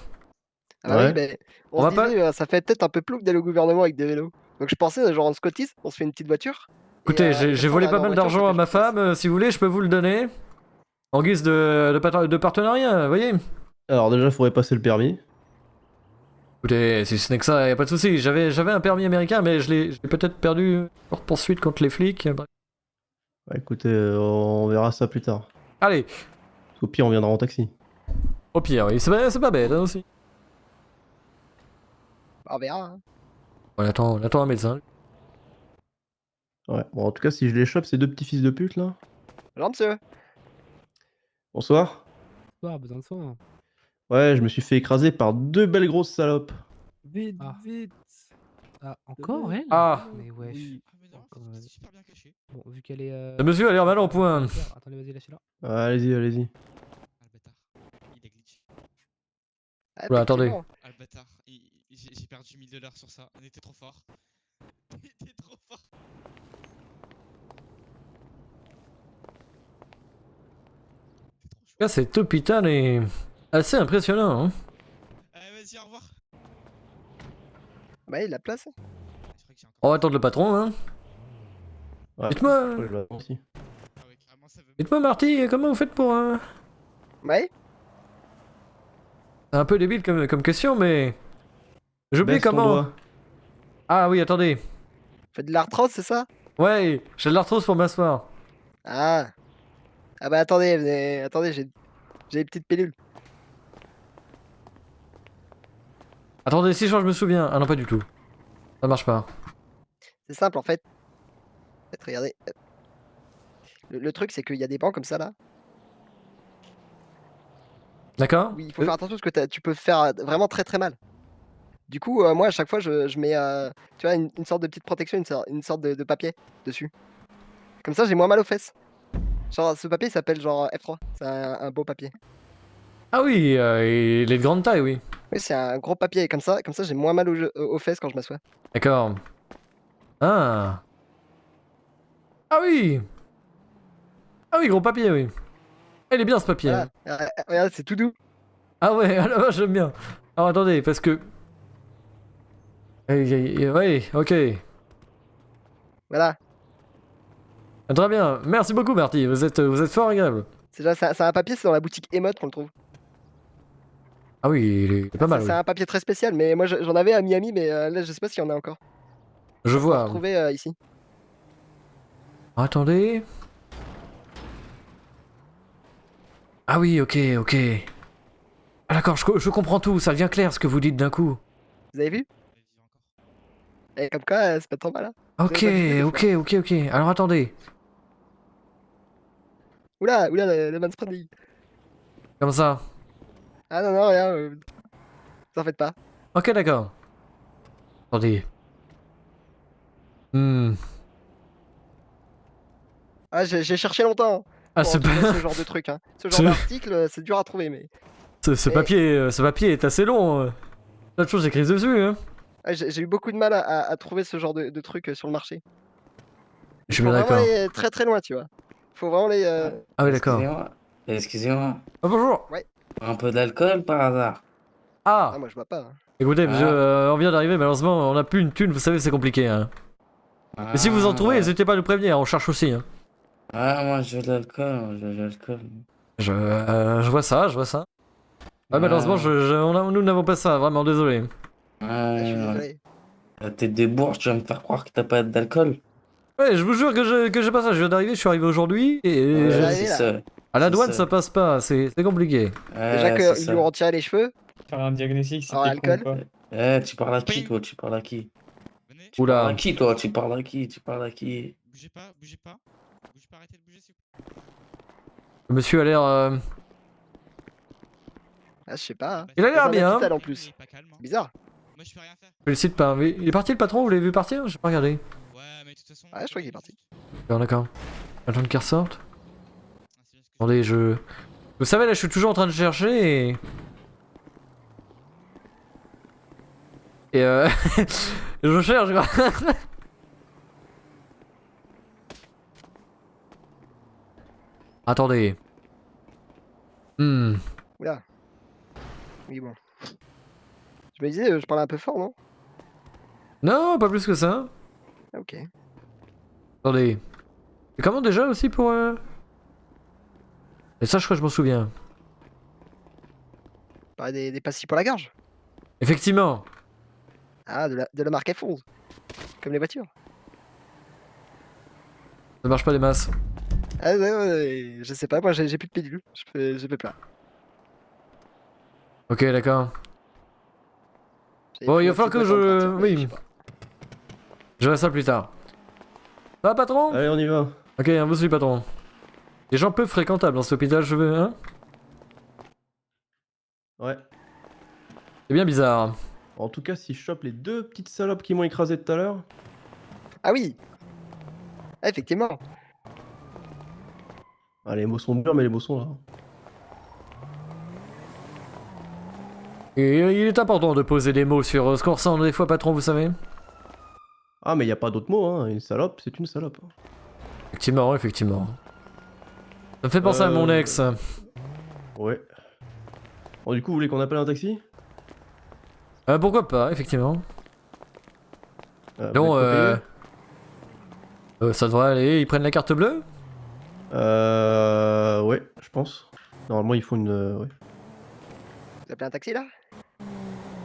Ah bah Ouais. oui, mais On on va se pas- disait, ça fait peut-être un peu plouc d'aller au gouvernement avec des vélos. Donc je pensais, genre on se cotise, on se fait une petite voiture. Écoutez, et j'ai comme ça, on volé arrive pas en mal voiture, d'argent ça à fait ma juste place. femme. Si vous voulez, je peux vous le donner. En guise de partenariat, vous voyez. Alors déjà, faudrait passer le permis. Écoutez, si ce n'est que ça, y a pas de souci. J'avais un permis américain, mais je l'ai peut-être perdu pour poursuite contre les flics. Bref. Bah, écoutez, on verra ça plus tard. Allez, Au pire, on viendra en taxi. au pire, oui, c'est pas bête hein, aussi. On verra. Hein. On attend un médecin. Ouais. Bon, en tout cas, si je les chope, ces deux petits fils de pute là. Bonjour monsieur. Bonsoir. Pas besoin de soin. Ouais, je me suis fait écraser par deux belles grosses salopes. Vite, vite. Ah, encore elle? Ah. Mais wesh. Oui. Ah mais non, Encore, c'était vas-y. super bien caché. Bon, vu qu'elle est. Le monsieur a l'air mal en point. Attendez, vas-y, lâchez-la. Allez-y, allez-y. Ah le bâtard, il a glitch. Ah, Oula, attendez. effectivement. Ah le bâtard, j'ai perdu 1000 $ sur ça, on était trop fort. On était trop fort. En tout cas, cet hôpital est assez impressionnant. Hein. Vas-y, au revoir. Bah il a la place. Je crois que j'ai encore... On va attendre le patron. Hein. Ouais, Dites-moi, je l'attends aussi. Ah ouais, carrément ça veut... dites-moi, Marty, comment vous faites pour Ouais. C'est un peu débile comme question, mais j'oublie Baisse ton comment. doigt. Ah oui, attendez. Faites de l'arthrose, c'est ça? Ouais, j'ai de l'arthrose pour m'asseoir. Ah. Ah bah attendez, attendez, j'ai des petites pilules. Attendez, si je me souviens. Ah non, pas du tout. Ça marche pas. C'est simple en fait. Regardez. Le truc c'est qu'il y a des bancs comme ça là. D'accord. Oui, il faut faire attention parce que tu peux faire vraiment très très mal. Du coup, moi, à chaque fois, je mets tu vois, une sorte de petite protection, une sorte de papier dessus. Comme ça, j'ai moins mal aux fesses. Genre, ce papier il s'appelle genre F3. C'est un beau papier. Ah oui, il est de grande taille, oui. Oui, c'est un gros papier. Comme ça j'ai moins mal aux fesses quand je m'assois. D'accord. Ah. Ah oui. Ah oui, gros papier, oui. Il est bien ce papier. Voilà. Regarde, c'est tout doux. Ah ouais, ah la vache, j'aime bien. Alors attendez, parce que... Ouais, ok. Voilà. Très bien. Merci beaucoup, Marty. Vous êtes fort agréable. C'est un papier, c'est dans la boutique Emote qu'on le trouve. Ah oui, il est pas mal, oui. C'est un papier très spécial, mais moi j'en avais à Miami, mais là je sais pas s'il y en a encore. Je On peut vois. retrouver ici. Attendez. Ah oui, ok, ok. Ah d'accord, je comprends tout, ça devient clair ce que vous dites d'un coup. Vous avez vu? Vas-y, encore. Et comme quoi, c'est pas trop mal. Hein. Ok, Vous avez pas vu, ok. Alors attendez. Oula, le manspreading. Comme ça. Ah non, non, rien. Vous en faites pas. Ok, d'accord. Attendez. Hmm. Ah, j'ai cherché longtemps Ah, pour ce, trouver ce genre de truc. Hein. Ce genre Ce- d'article, c'est dur à trouver, mais. ce Mais- papier est assez long. Plein de choses écrites dessus, hein. Ah, j'ai eu beaucoup de mal à trouver ce genre de truc sur le marché. Je suis Faut bien vraiment d'accord. aller très très loin, tu vois. Faut vraiment les. Ah oui, d'accord. Excusez-moi. Ah, bonjour. Un peu d'alcool par hasard? Ah, Ah, moi je vois pas. Hein. écoutez, monsieur, Ah. on vient d'arriver, malheureusement, on n'a plus une thune, vous savez, c'est compliqué, hein. Mais si vous en trouvez, ouais. n'hésitez pas à nous prévenir, on cherche aussi, hein. Ah, moi je veux de l'alcool. Je vois ça, je vois ça. Ouais, malheureusement, nous n'avons pas ça, vraiment, désolé. Ah, je suis désolé. La tête des bourges, tu vas me faire croire que t'as pas d'alcool? Ouais, je vous jure que j'ai pas ça, je viens d'arriver, je suis arrivé aujourd'hui, et Ouais, je- arrivé, c'est là. ça. à la c'est douane ça. ça passe pas, c'est compliqué. Déjà Ouais, qu'ils c'est lui ça. ont retiré les cheveux. Faire un diagnostic, Alors, c'était con alcool. ou pas? Tu parles à qui, Ping. toi? Tu parles à qui? Venez. Tu parles Oula. à qui, toi? Tu parles à qui? Tu parles à qui? Bougez pas, bougez pas. Bougez pas, arrêtez de bouger, s'il vous plaît. Le monsieur a l'air... Ah, je sais pas. Hein. Il a l'air Dans un bien. hôpital en plus. Il est pas calme, hein. Bizarre. Moi, je peux rien faire. Je félicite pas, mais il est parti le patron, vous l'avez vu partir? J'ai pas regardé. Ouais, mais de toute façon. Ouais, je crois qu'il est parti. D'accord. Attends qu'il ressorte. Ah, c'est bien ce que Attendez, Vous savez, là, je suis toujours en train de chercher et... Et je cherche, quoi. Attendez. Hmm. Oula. Oui, bon. Je me disais, je parlais un peu fort, non? Non, pas plus que ça. Ah, ok. Attendez. Et comment déjà aussi pour... Et ça, je crois que je m'en souviens. Parlais des pastilles pour la gorge. Effectivement. Ah, de la marque F11. Comme les voitures. Ça marche pas des masses. Ah, ouais, je sais pas, moi j'ai plus de pilule. Je peux pas. Ok, d'accord. J'ai Bon, pris il va un falloir petit que peu avant de je... partir, mais Oui. je sais pas. Je verrai ça plus tard. Ça va, patron? Allez, on y va. Ok, un vous suit, patron. Des gens peu fréquentables dans cet hôpital, je veux, hein? Ouais. C'est bien bizarre. En tout cas, si je chope les deux petites salopes qui m'ont écrasé tout à l'heure. Ah oui. Ah, effectivement. Ah, les mots sont durs, mais les mots sont là. Et il est important de poser des mots sur ce qu'on ressent des fois, patron, vous savez? Ah, mais y a pas d'autre mot, hein. Une salope, c'est une salope. Effectivement, effectivement. Ça me fait penser à mon ex. Ouais. Bon, du coup, vous voulez qu'on appelle un taxi? Pourquoi pas, effectivement. Vous Non, êtes pas payé ça devrait aller, ils prennent la carte bleue? Ouais, je pense. Normalement, il faut une. Ouais. Vous appelez un taxi là?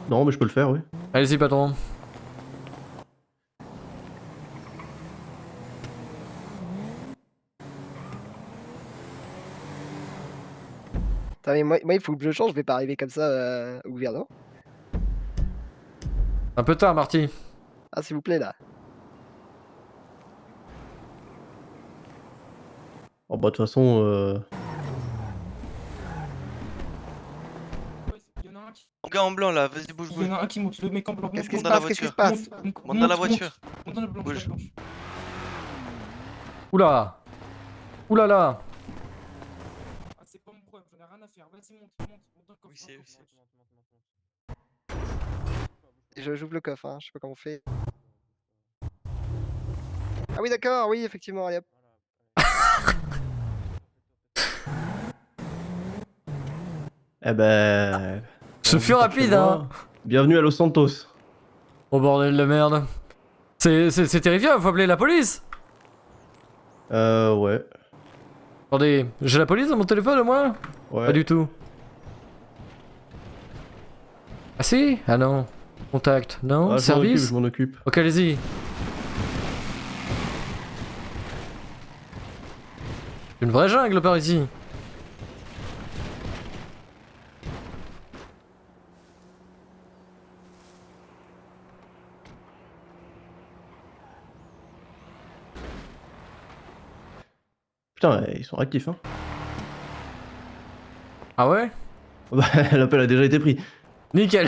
Non, mais je peux le faire, oui. Allez-y, patron. Attends, mais moi il faut que je change, je vais pas arriver comme ça au gouvernement. Un peu tard, Marty. Ah, s'il vous plaît là. Oh, bah, de toute façon. Il y en a Mon gars en blanc là, vas-y bouge, Il bouge. y en a un qui monte, le mec en blanc. Qu'est-ce qui monte se dans la passe? Qu'est-ce qui se voiture. passe? Monte dans la voiture. Monte dans la blanche, Bouge. la blanche. Oula. Oula là. Ah, c'est pas mon problème, j'en ai rien à faire. Vas-y, monte dans le coffre. Oui, c'est- J'ouvre le coffre, hein. Je sais pas comment on fait. Ah oui, d'accord, oui, effectivement, allez hop. Eh ben. Ce fut rapide, hein. Bienvenue à Los Santos. Oh bordel de merde. C'est terrifiant, faut appeler la police. Ouais. Attendez, j'ai la police dans mon téléphone au moins? Ouais. Pas du tout. Ah si? Ah non. Contact, non? Ah, Service? je m'en occupe. Ok, allez-y. Une vraie jungle par ici. Putain, ils sont actifs, hein. Ah ouais? Bah, l'appel a déjà été pris. Nickel.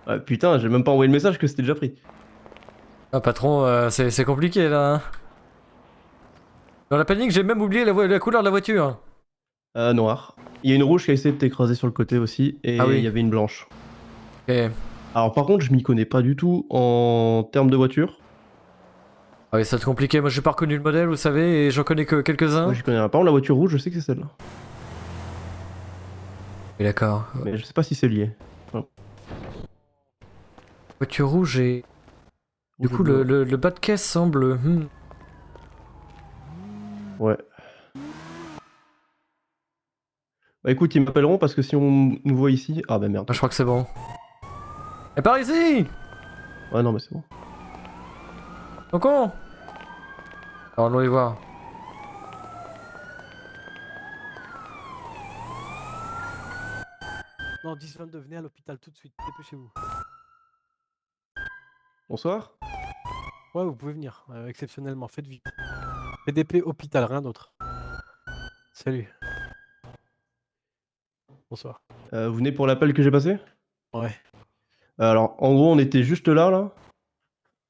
Ouais, putain, j'ai même pas envoyé le message que c'était déjà pris. Ah patron, c'est compliqué là. Hein. Dans la panique, j'ai même oublié la couleur de la voiture. Noir. Il y a une rouge qui a essayé de t'écraser sur le côté aussi, et Ah oui. il y avait une blanche. Ok. Alors par contre, je m'y connais pas du tout en termes de voiture. Ah oui, ça va être compliqué. Moi, j'ai pas reconnu le modèle, vous savez, et j'en connais que quelques-uns. Moi, je connais pas. Par contre, la voiture rouge, je sais que c'est celle-là. Oui, d'accord. Mais je sais pas si c'est lié. Voiture rouge et... Du Rouge coup, et bleu. le bas de caisse semble... Ouais. Bah écoute, ils m'appelleront parce que si on nous voit ici... Ah bah merde. Ah, je crois que c'est bon. Et par ici! Ouais, non, mais c'est bon. Donc on... Alors, allons les voir. Non, 10-22, venez à l'hôpital tout de suite, dépêchez-vous. Bonsoir. Ouais, vous pouvez venir, exceptionnellement, faites vite. PDP, hôpital, rien d'autre. Salut. Bonsoir. Vous venez pour l'appel que j'ai passé? Ouais. Alors, en gros, on était juste là.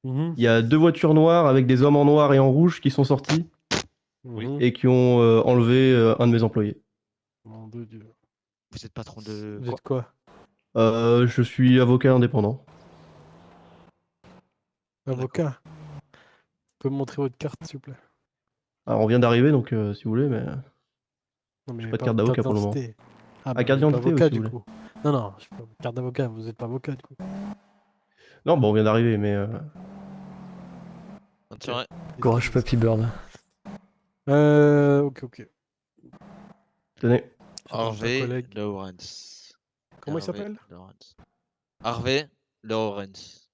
Mhm. Il y a deux voitures noires avec des hommes en noir et en rouge qui sont sortis Mhm. et qui ont enlevé un de mes employés. Mon Dieu. Vous êtes patron de Vous quoi? êtes quoi? Je suis avocat indépendant. Avocat. Vous pouvez me montrer votre carte, s'il vous plaît? Alors, on vient d'arriver, donc si vous voulez, mais... Non, mais J'ai pas de pas carte votre d'avocat pour le moment. d'identité. Ah, Ah, carte vous êtes pas d'identité avocat, aussi, du vous coup. Non, non, je sais pas, carte d'avocat, vous êtes pas avocat, du coup. Non, bon, on vient d'arriver, mais... Bonne soirée. Courage, Papy Bird. Ok. Tenez. J'attends juste un Harvey collègue. Lawrence. Comment il Harvey s'appelle? Lawrence. Harvey Lawrence.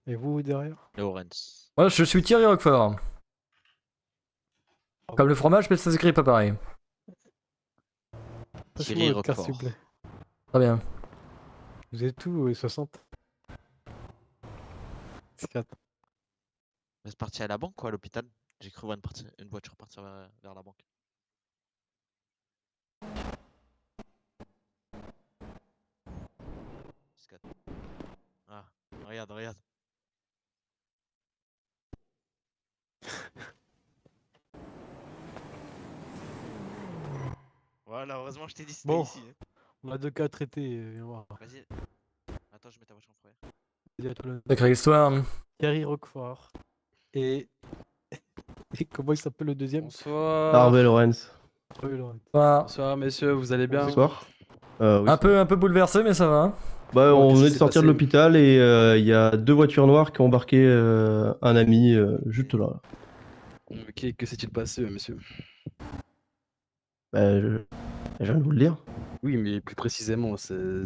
Et vous, derrière? Lawrence. Moi, je suis Thierry Roquefort. Comme le fromage, mais ça s'écrit pas pareil. Passez-moi Thierry votre carte, s'il vous Roquefort. plaît. Très bien. Vous êtes où, 60? C'est 4. Vous êtes parti à la banque ou à l'hôpital? J'ai cru voir une voiture partir vers la banque. Ah, regarde. Voilà, heureusement je t'ai dit c'était Bon. ici. Hein. On a 2 cas à traiter, viens voir. Vas-y. Attends, je mets ta voiture en foyer. Vas-y, à tout l'heure. Sacrée histoire. Thierry Roquefort. Et... Et comment il s'appelle le deuxième? Bonsoir. Harvey Lawrence. Oui, Laurent. Bonsoir messieurs, vous allez bien? Bonsoir. Oui, Un peu bouleversé, mais ça va. Bah, Bon, on qu'est-ce venait qui de s'est sortir de passé? l'hôpital et il y a deux voitures noires qui ont embarqué un ami juste là. Ok, que s'est-il passé, monsieur? Bah, je viens de vous le dire. Oui, mais plus précisément, c'est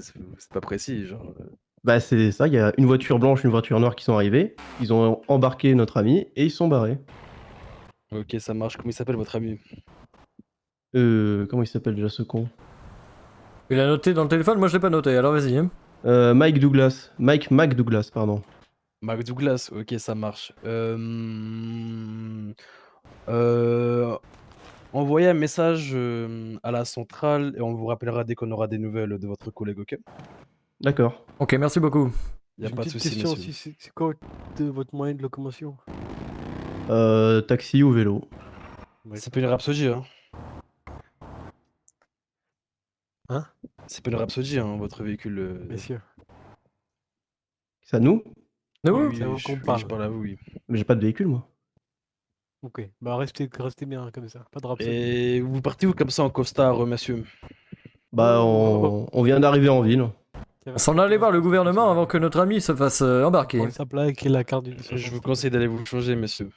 pas précis, genre. Bah, c'est ça, il y a une voiture blanche, une voiture noire qui sont arrivées. Ils ont embarqué notre ami et ils sont barrés. Ok, ça marche. Comment il s'appelle votre ami? Comment il s'appelle déjà ce con? Il a noté dans le téléphone, moi je l'ai pas noté, alors vas-y. Hein. Mike Douglas. Mike McDouglas, pardon. Mark Douglas, ok, ça marche. Envoyez un message à la centrale et on vous rappellera dès qu'on aura des nouvelles de votre collègue, ok? D'accord. Ok, merci beaucoup. Y a J'ai une pas de petite souci, question monsieur. aussi, c'est quoi votre moyen de locomotion? Taxi ou vélo? C'est pas une Rhapsody, hein. Hein? C'est pas une Rhapsody, hein, votre véhicule. Messieurs. C'est à nous? De Oui, vous oui, C'est à vous oui, qu'on je parle. parle à vous, oui. Mais j'ai pas de véhicule, moi. Ok, bah restez bien comme ça, pas de Rhapsody. Et vous partez où comme ça en costard, monsieur? Bah, Oh, on vient d'arriver en ville. On s'en allait voir le gouvernement avant que notre ami se fasse embarquer. Prendre sa plaque et la carte du Je vous conseille d'aller vous changer, monsieur.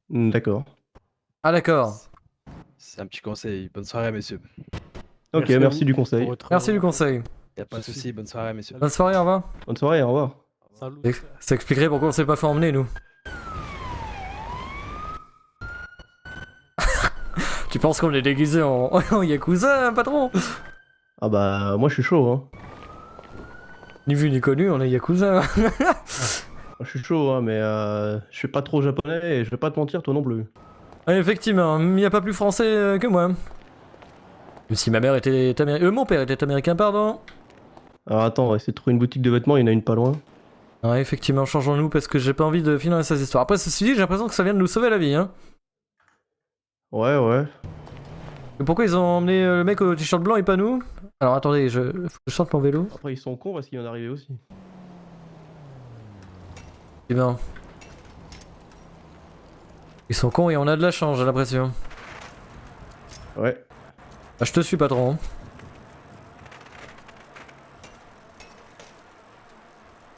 D'accord. Ah d'accord. C'est un petit conseil. Bonne soirée, monsieur. Ok, à merci vous du pour conseil. votre Merci du intervention. conseil. Y a pas de Ceci. souci. Bonne soirée, monsieur. Bonne soirée, au revoir. Bonne soirée, au revoir. Salut. Ça expliquerait pourquoi on s'est pas fait emmener, nous. Tu penses qu'on est déguisé en Yakuza, hein, patron? Ah bah, moi je suis chaud, hein. Ni vu ni connu, on est Yakuza. Je suis chaud, hein, mais je suis pas trop japonais et je vais pas te mentir, toi non plus. Ah, effectivement, il n'y a pas plus français que moi. Même si ma mère était américaine. Mon père était américain, pardon. Alors attends, on va essayer de trouver une boutique de vêtements, il y en a une pas loin. Ouais, effectivement, changeons-nous parce que j'ai pas envie de finir ces histoires. Après, ceci dit, j'ai l'impression que ça vient de nous sauver la vie, hein. Ouais, ouais. Et pourquoi ils ont emmené le mec au t-shirt blanc et pas nous? Alors attendez, faut que je sorte mon vélo. Après, ils sont cons parce qu'il vient d'arriver aussi. Eh bien. Ils sont cons et on a de la chance, j'ai l'impression. Ouais. Bah, je te suis, patron.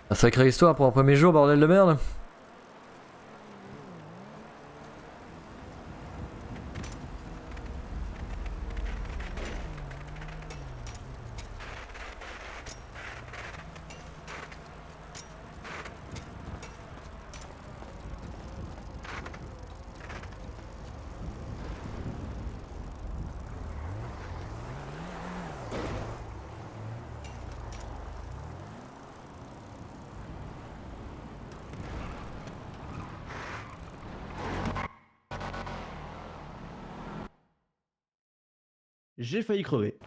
Un sacrée histoire pour un premier jour, bordel de merde. J'ai failli crever.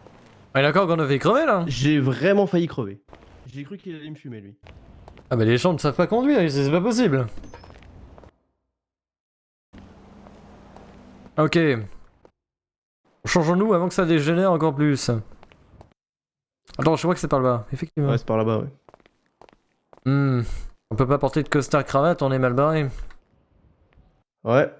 On est d'accord qu'on a fait crever là? J'ai vraiment failli crever. J'ai cru qu'il allait me fumer, lui. Ah bah les gens ne savent pas conduire, c'est pas possible. Ok. Changeons-nous avant que ça dégénère encore plus. Attends, je crois que c'est par là-bas, effectivement. Ouais, c'est par là-bas, ouais. On peut pas porter de costard cravate, on est mal barré. Ouais.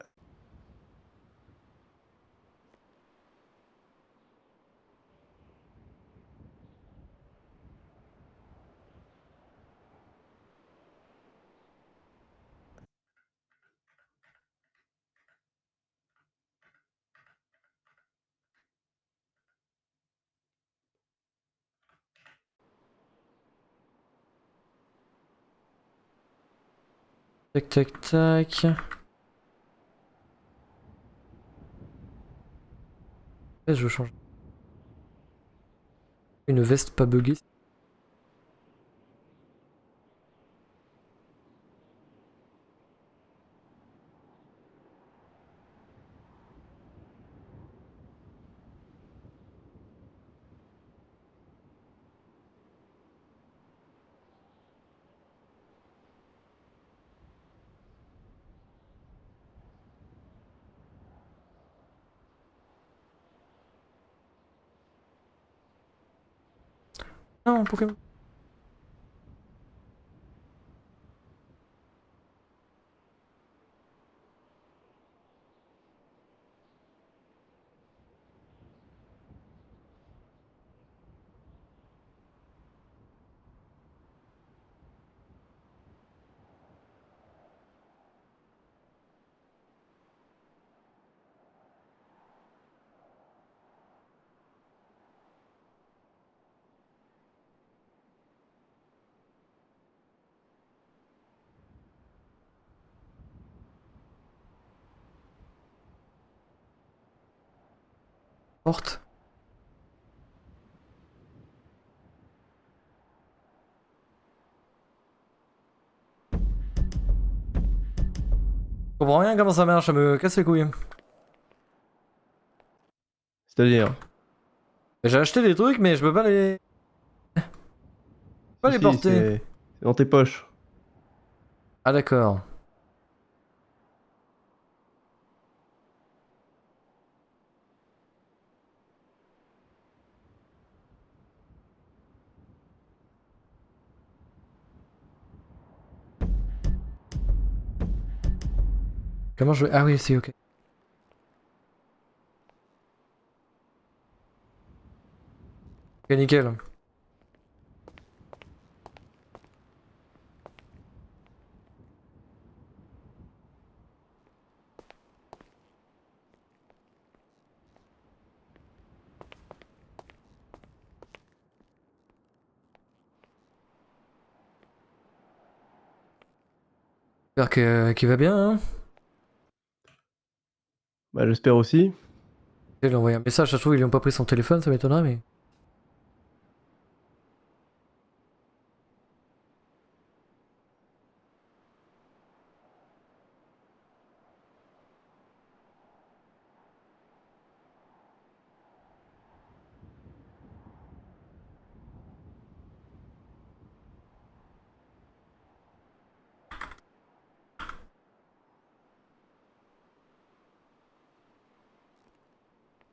Tac tac tac. Je change. Une veste pas buggée. Non, Pokémon. Porte. Je comprends rien comment ça marche, ça me casse les couilles. C'est-à-dire. J'ai acheté des trucs mais je peux pas les Pas Si, les si, porter. c'est dans tes poches. Ah d'accord. Comment je vais... Ah oui, c'est ok. Ok, nickel. J'espère qu'il va bien, hein. Bah, j'espère aussi. Il a envoyé un message, ça se trouve, ils lui ont pas pris son téléphone, ça m'étonnerait, mais...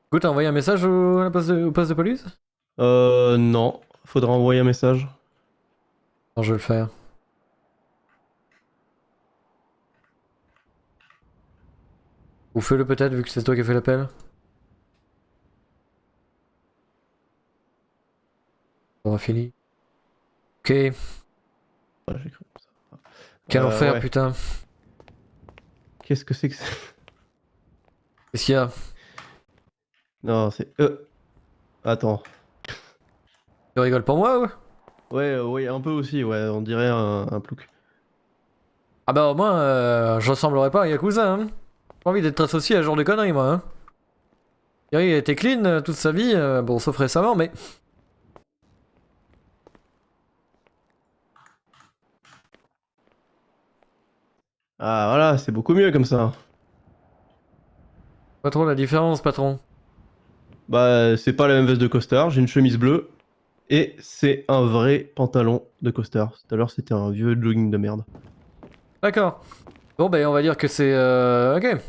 Écoute, t'as envoyé un message au poste de police? Non. Faudra envoyer un message. Non, je vais le faire. Ou fais-le peut-être, vu que c'est toi qui as fait l'appel. On aura fini. Ok. Voilà, j'ai cru ça. Quel enfer, Ouais. putain. Qu'est-ce que c'est que ça? Qu'est-ce qu'il y a? Non, c'est... Attends. Tu rigoles pour moi, ou? Ouais, ouais, un peu aussi, ouais. On dirait un plouc. Ah bah au moins, je ressemblerais pas à un Yakuza, hein. J'ai pas envie d'être associé à ce genre de conneries, moi, hein. Thierry a été clean toute sa vie, bon, sauf récemment, mais... Ah, voilà, c'est beaucoup mieux comme ça. Pas trop la différence, patron. Bah, c'est pas la même veste de costard, j'ai une chemise bleue. Et c'est un vrai pantalon de costard. Tout à l'heure, c'était un vieux jogging de merde. D'accord. Bon, ben, on va dire que c'est... ok.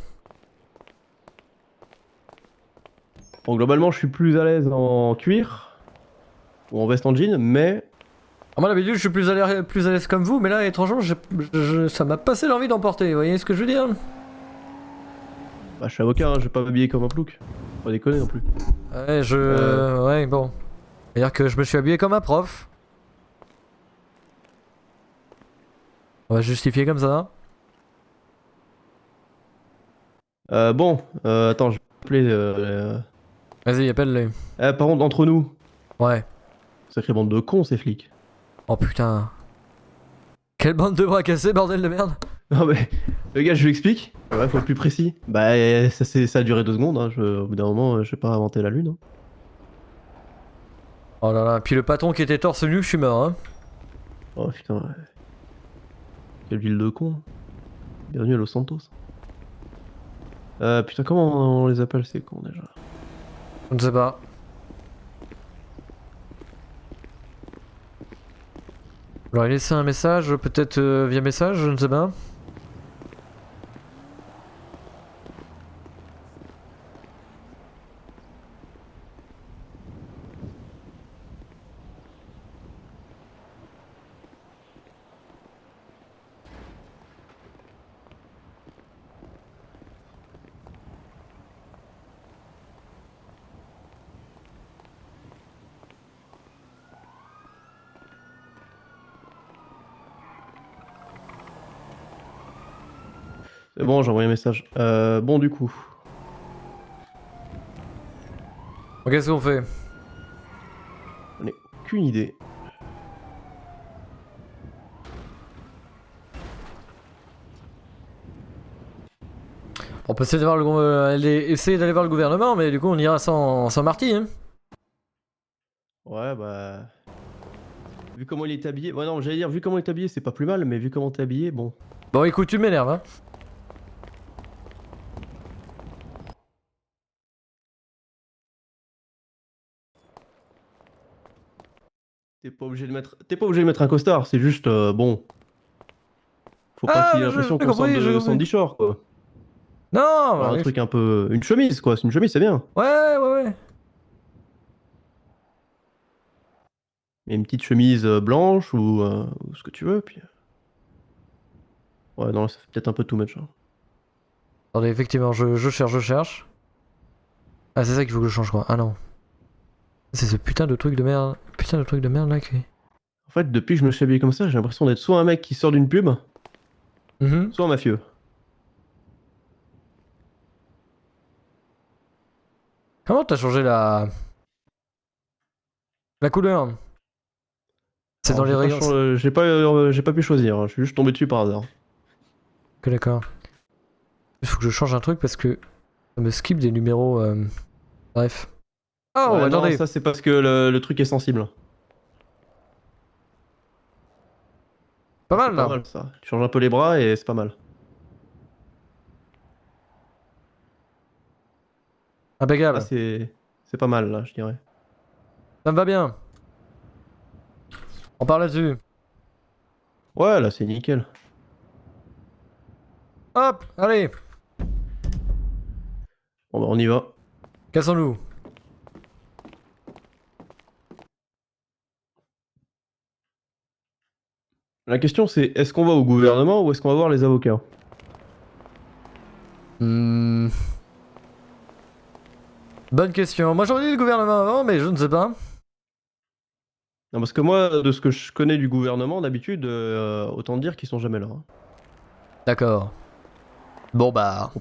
Bon, globalement, je suis plus à l'aise en cuir ou en veste en jean, mais À mon habitude, je suis plus à l'aise comme vous, mais là, étrangement, ça m'a passé l'envie d'en porter, vous voyez ce que je veux dire? bah, je suis avocat, hein, je vais pas m'habiller comme un plouc. Pas déconner non plus. Ouais, ouais, bon. C'est-à-dire que je me suis habillé comme un prof. On va justifier comme ça. Bon, attends, je vais appeler. Vas-y, appelle-les. Par contre, entre nous, Ouais. sacrée bande de cons, ces flics. Oh putain. Quelle bande de bras cassés, bordel de merde. Non, mais le gars, je lui explique. Ouais, faut être plus précis. Bah, ça a duré 2 secondes. Hein. Au bout d'un moment, je vais pas inventer la lune. Hein. Oh là là, puis le patron qui était torse nu, je suis mort, hein. Oh putain, ouais. Quelle ville de cons. Bienvenue à Los Santos. Putain, comment on les appelle ces cons déjà? Je ne sais pas. Je leur ai laissé un message, peut-être via message, je ne sais pas. C'est bon, j'ai envoyé un message. Bon, du coup. Bon, qu'est-ce qu'on fait? J'en ai aucune idée. On peut essayer d'aller voir le gouvernement, mais du coup on ira sans Marty, hein. Ouais, bah. Vu comment il est habillé. Ouais, non, j'allais dire, vu comment il est habillé, c'est pas plus mal, mais vu comment t'es habillé, bon. Bon écoute, tu m'énerves, hein. T'es pas obligé de mettre un costard, c'est juste bon. Faut pas Ah, qu'il y ait j'ai l'impression qu'on compris, sorte j'ai de compris. Sandy Shore quoi. Non, Alors, bah, un truc un peu. Une chemise quoi, une chemise c'est bien. ouais. Mais une petite chemise blanche ou ce que tu veux, puis. Ouais, non, ça fait peut-être un peu too much. Hein. Attendez, effectivement, je cherche. Ah, c'est ça qu'il faut que je change, quoi. Ah non. C'est ce putain de truc de merde. Putain de truc de merde là qui. En fait, depuis que je me suis habillé comme ça, j'ai l'impression d'être soit un mec qui sort d'une pub, Mhm. soit un mafieux. Comment t'as changé la couleur? C'est dans Alors, les j'ai pas rayons. j'ai pas pu choisir, hein, je suis juste tombé dessus par hasard. Ok, d'accord. Il faut que je change un truc parce que ça me skip des numéros. Bref. Oh, Ouais, non, attendez. ça c'est parce que le truc est sensible. Pas C'est mal pas là. mal ça. Tu changes un peu les bras et c'est pas mal. Impeccable. Là c'est pas mal là, je dirais. Ça me va bien. On parle là-dessus. Ouais, là c'est nickel. Hop, allez. Bon bah on y va. Cassons-nous. La question c'est est-ce qu'on va au gouvernement ou est-ce qu'on va voir les avocats? Hmm. Bonne question. Moi j'aurais dit le gouvernement avant, mais je ne sais pas. Non, parce que moi, de ce que je connais du gouvernement, d'habitude, autant dire qu'ils sont jamais là. Hein. D'accord. Bon bah.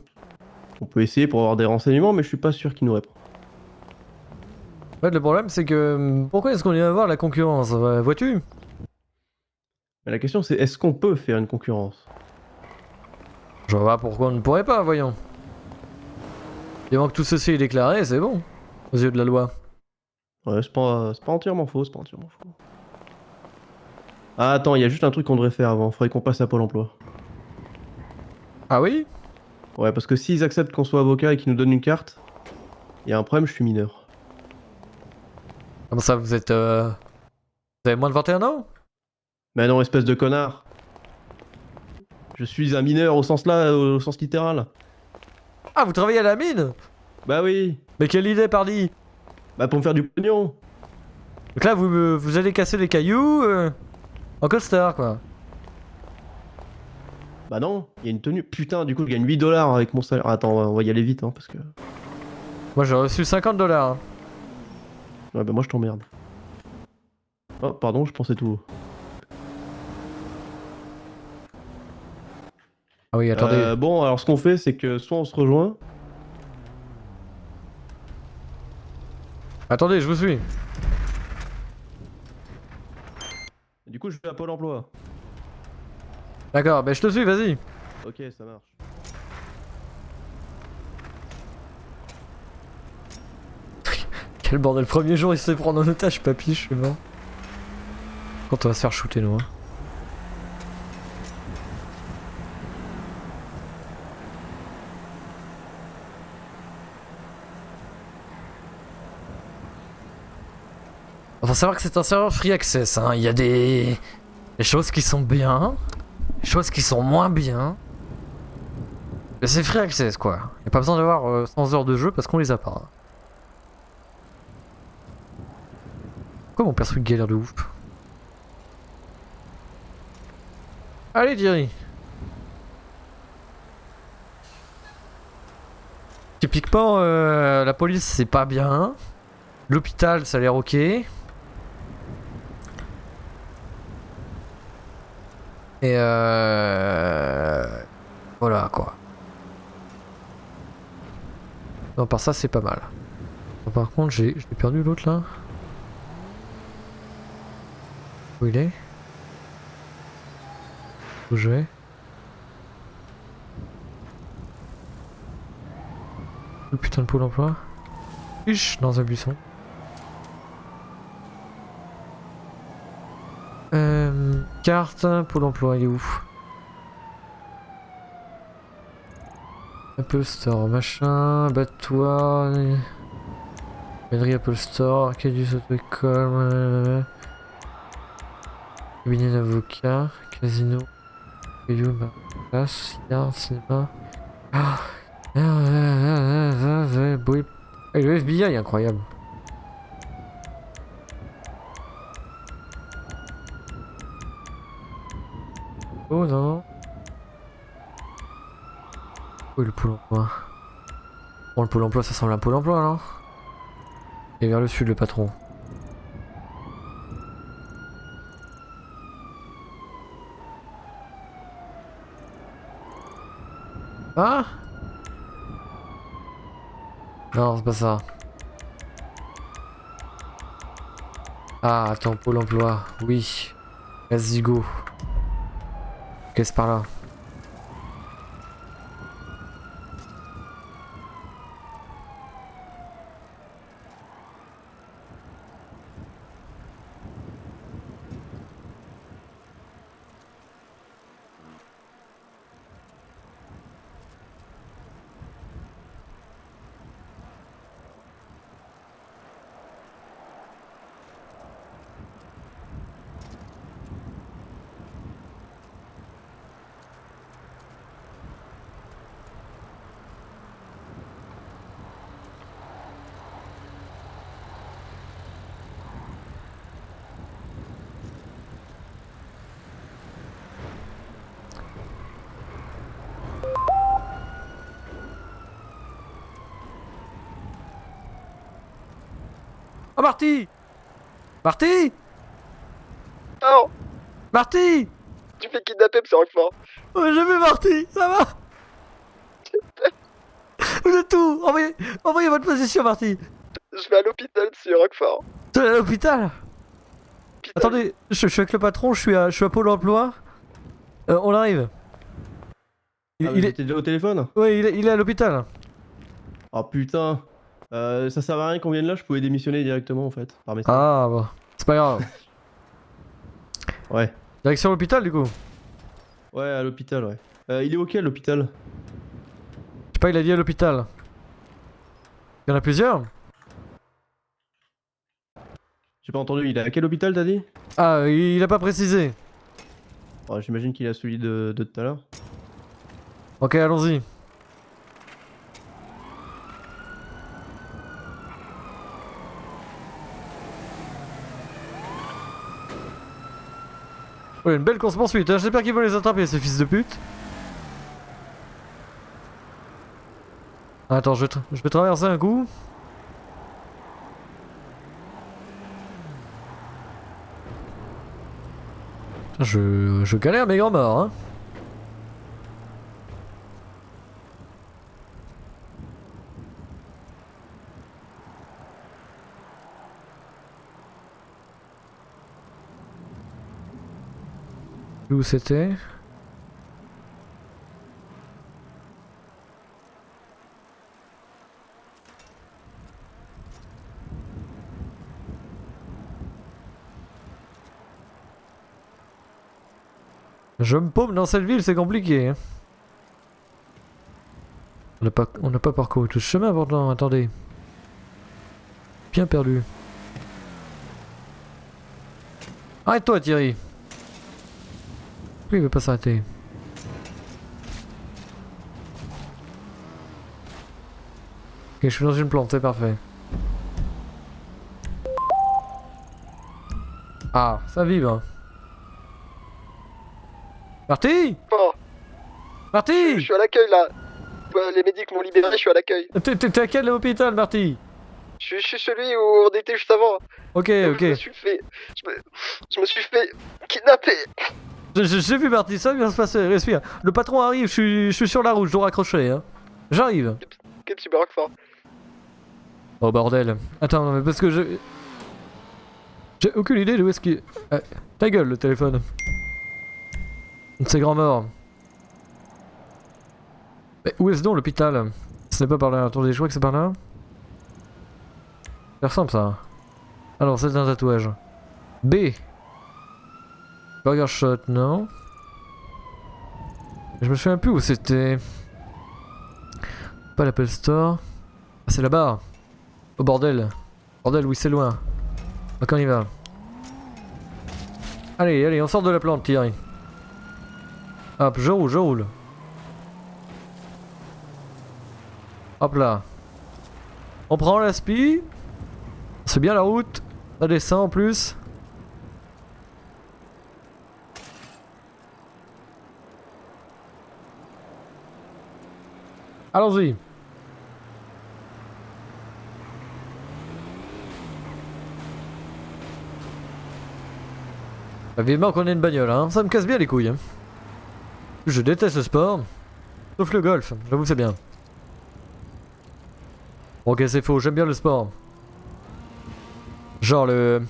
On peut essayer pour avoir des renseignements, mais je suis pas sûr qu'ils nous répondent. En fait, le problème c'est que. Pourquoi est-ce qu'on irait voir la concurrence? Vois-tu? Mais la question c'est est-ce qu'on peut faire une concurrence? Je vois pas pourquoi on ne pourrait pas, voyons. Du moment que tout ceci est déclaré, c'est bon. Aux yeux de la loi. Ouais, c'est pas entièrement faux, c'est pas entièrement faux. Ah, attends, il y a juste un truc qu'on devrait faire avant, faudrait qu'on passe à Pôle emploi. Ah oui? Ouais, parce que s'ils acceptent qu'on soit avocat et qu'ils nous donnent une carte, il y a un problème, je suis mineur. Comment ça, vous êtes. Vous avez moins de 21 ans? Mais non, espèce de connard. Je suis un mineur au sens là, au sens littéral. Ah, vous travaillez à la mine? Bah oui, Mais quelle idée, pardi! bah pour me faire du pognon. Donc là, vous allez casser les cailloux en costard, quoi. Bah non, il y a une tenue. Putain, du coup, je gagne 8 $ avec mon salaire. Attends, on va y aller vite, hein, parce que. Moi, j'ai reçu 50 $. Ouais, bah moi, je t'emmerde. Oh, pardon, je pensais tout. Ah oui, attendez. Bon, alors ce qu'on fait, c'est que soit on se rejoint. Attendez, je vous suis. Du coup, je vais à Pôle emploi. D'accord, ben je te suis, vas-y. Ok, ça marche. Quel bordel, le premier jour il se fait prendre en otage, papy, je suis mort. Quand on va se faire shooter, nous, hein. Faut savoir que c'est un serveur free access, hein. Il y a des choses qui sont bien, des choses qui sont moins bien. Mais c'est free access, quoi. Y a pas besoin d'avoir 100 heures de jeu parce qu'on les a pas. Hein. Pourquoi mon perso il galère de ouf? Allez, Thierry. Typiquement, la police c'est pas bien. L'hôpital ça a l'air ok. Et voilà quoi. Non, par ça c'est pas mal. Bon, par contre j'ai perdu l'autre là. Où il est? Où je vais? Le putain de Pôle emploi. Ish, dans un buisson. Carte, Pôle emploi, il est où? Apple Store, machin, abattoir, mairie Apple Store, arcade du auto-école, Cabinet d'avocat, casino, yoga, place, cinéma. Ah, oui. Et le FBI, incroyable. Oh non. Où est le pôle emploi? Bon, le pôle emploi, ça semble un pôle emploi alors. Et vers le sud, le patron. Ah? Non, c'est pas ça. Ah, attends, pôle emploi. Oui. Vas-y, go. Qu'est-ce par là? Oh, Marty! Marty! Oh, Marty! tu fais kidnapper, c'est Roquefort. Oh, j'ai vu Marty! Ça va? Vous êtes où? Envoyez votre position, Marty! Je vais à l'hôpital, monsieur Roquefort. Tu es à l'hôpital? Attendez, je suis avec le patron, je suis à Pôle emploi. On arrive. Il était déjà au téléphone? Ouais, il est à l'hôpital. Oh putain. Ça servait à rien qu'on vienne là, je pouvais démissionner directement en fait, par message. Ah, bon. C'est pas grave. Ouais. Direction l'hôpital, du coup. Ouais, à l'hôpital, ouais. Il est auquel l'hôpital? Je sais pas, il a dit à l'hôpital. Il y en a plusieurs? J'ai pas entendu, il est à quel hôpital t'as dit? Ah, il a pas précisé. Oh, j'imagine qu'il est à celui de tout à l'heure. Ok, allons-y. Ouais, une belle course poursuite, hein. J'espère qu'ils vont les attraper, ces fils de pute. Attends, je vais traverser un coup. Je galère mes grands morts, hein. Où c'était? Je me paume dans cette ville, c'est compliqué. Hein. On n'a pas parcouru tout ce chemin pourtant, attendez. Bien perdu. Arrête-toi Thierry. Pourquoi il veut pas s'arrêter? Ok, je suis dans une plante, c'est parfait. Ah, ça vibre. Marty! Oh, Marty! je suis à l'accueil là. Les médics m'ont libéré, je suis à l'accueil. T'es à quel hôpital, Marty? Je suis celui où on était juste avant. Ok, Je me ok. suis fait. Je me suis fait kidnapper. J'ai vu Marty, ça vient de se passer, respire. Le patron arrive, je suis sur la route, je dois raccrocher. Hein. J'arrive. Quel super Roquefort. Oh bordel. Attends, non, mais parce que je... J'ai aucune idée de où est-ce qu'il... ta gueule le téléphone. C'est grand mort. Mais où est-ce donc l'hôpital? Ce n'est pas par là. Attendez, je crois que c'est par là. Ça ressemble ça. Alors, c'est un tatouage. B. Burger Shot, non. Je me souviens plus où c'était. Pas l'Apple Store. Ah, c'est là-bas. Oh bordel. Bordel, oui, c'est loin. Donc on y va. Allez, allez, on sort de la plante, Thierry. Hop, je roule, je roule. Hop là. On prend l'aspi. C'est bien la route. Ça descend en plus. Allons-y. Vivement qu'on ait une bagnole, hein. Ça me casse bien les couilles. Hein. Je déteste le sport. Sauf le golf, j'avoue c'est bien. Ok, c'est faux, j'aime bien le sport. Genre le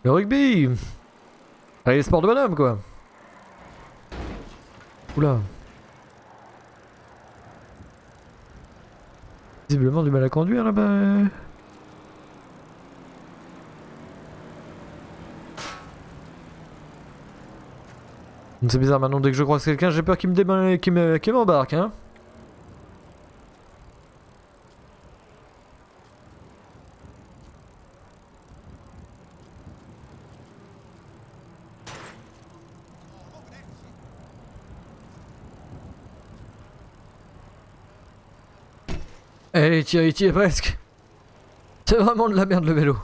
rugby. Allez, les sports de bonhomme quoi. Oula. Visiblement du mal à conduire là-bas. C'est bizarre maintenant, dès que je croise quelqu'un, j'ai peur qu'il qu'il m'embarque, hein. Allez, tiens, il y est presque. C'est vraiment de la merde le vélo.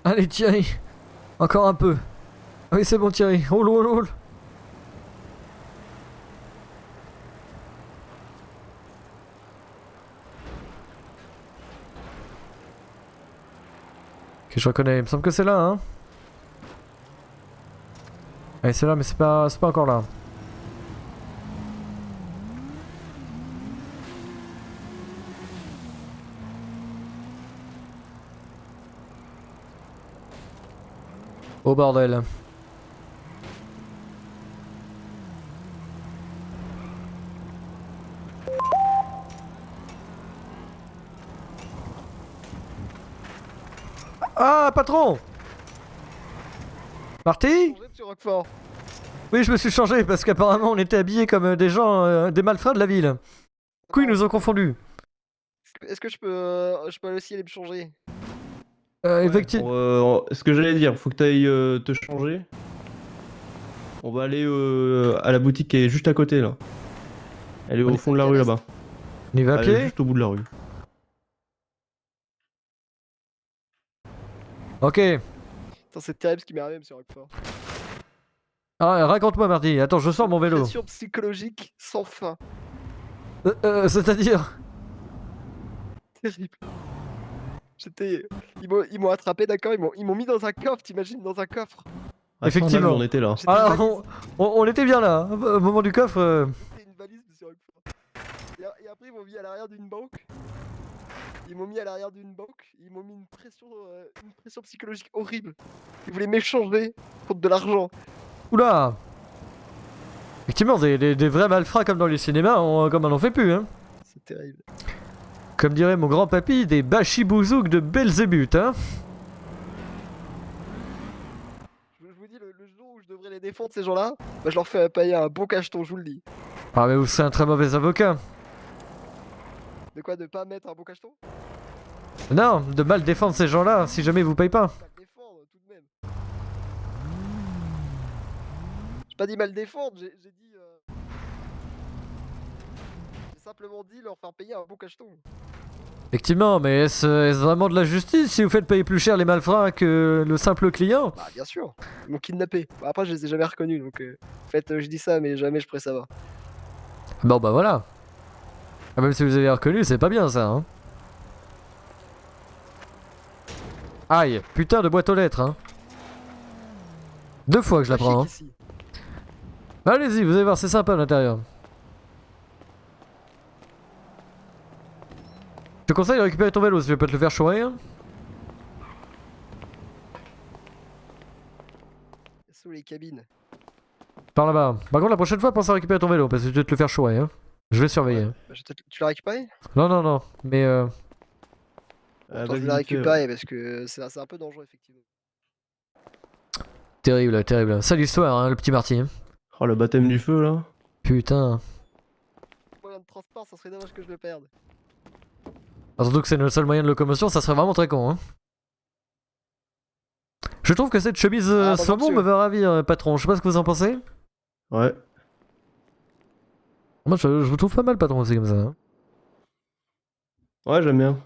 Allez Thierry, encore un peu. Oui c'est bon Thierry, roule, roule, roule. Ok, je reconnais, il me semble que c'est là, hein. Allez c'est là mais c'est pas encore là. Oh bordel. Ah patron. Parti? Monsieur Roquefort. Oui je me suis changé parce qu'apparemment on était habillés comme des gens, des malfrats de la ville. Du coup ils nous ont confondus. Est-ce que je peux aussi aller me changer? Effectivement. Ce que j'allais dire, faut que tu ailles te changer. On va aller à la boutique qui est juste à côté là. Elle est au fond de la rue là-bas. On y va à Elle est pied? juste au bout de la rue. Ok. Attends, c'est terrible ce qui m'est arrivé, monsieur Roquefort. Ah, raconte-moi mardi, attends je sors mon vélo. Pression psychologique sans fin. C'est-à-dire? Terrible. Ils m'ont attrapé, d'accord, ils m'ont mis dans un coffre, t'imagines, dans un coffre. Effectivement. On était là. J'étais Ah, une valise. on était bien là, hein, au moment du coffre. C'était une valise, monsieur Roquefort. Et après, ils m'ont mis à l'arrière d'une banque. Ils m'ont mis une pression psychologique horrible. Ils voulaient m'échanger contre de l'argent. Oula. Effectivement, des vrais malfrats comme dans les cinémas, comme on en fait plus, hein. C'est terrible. Comme dirait mon grand papy, des bachibouzouk de Belzébuth, hein. Je vous dis, le jour où je devrais les défendre, ces gens-là, bah, je leur fais payer un bon cacheton, je vous le dis. Ah mais vous serez un très mauvais avocat. De quoi, de pas mettre un bon cacheton? Non, de mal défendre ces gens-là si jamais ils vous payent pas. Pas le défendre, tout de même. J'ai pas dit mal défendre, j'ai dit... J'ai simplement dit leur faire payer un bon cacheton. Effectivement, mais est-ce vraiment de la justice si vous faites payer plus cher les malfrats que le simple client? Bah bien sûr, ils m'ont kidnappé. Bah, après je les ai jamais reconnus, donc en fait je dis ça mais jamais je pourrais savoir. Bon bah voilà. Ah, même si vous avez reconnu, c'est pas bien ça, hein. Aïe, putain de boîte aux lettres, hein. 2 fois que je la prends, hein. Ici. Allez-y, vous allez voir, c'est sympa à l'intérieur. Je te conseille de récupérer ton vélo si tu veux pas te le faire chourer. Hein. Sous les cabines. Par là-bas. Par contre, la prochaine fois, pense à récupérer ton vélo parce que tu vas te le faire chourer. Hein. Je vais surveiller. Bah, tu l'as récupéré? Non, non, non. Mais Attends, je vais la récupérer parce que c'est un peu dangereux, effectivement. terrible, terrible. Sale histoire, hein, le petit Marty. Hein. Oh, le baptême du feu là. Putain. Moyen de transport, ça serait dommage que je le perde. Ah, surtout que c'est le seul moyen de locomotion, ça serait vraiment très con. Hein. Je trouve que cette chemise Ah, bah, saumon monsieur. me va ravir, patron. Je sais pas ce que vous en pensez. Ouais. Moi, je vous trouve pas mal, patron, aussi comme ça. Hein. Ouais, j'aime bien.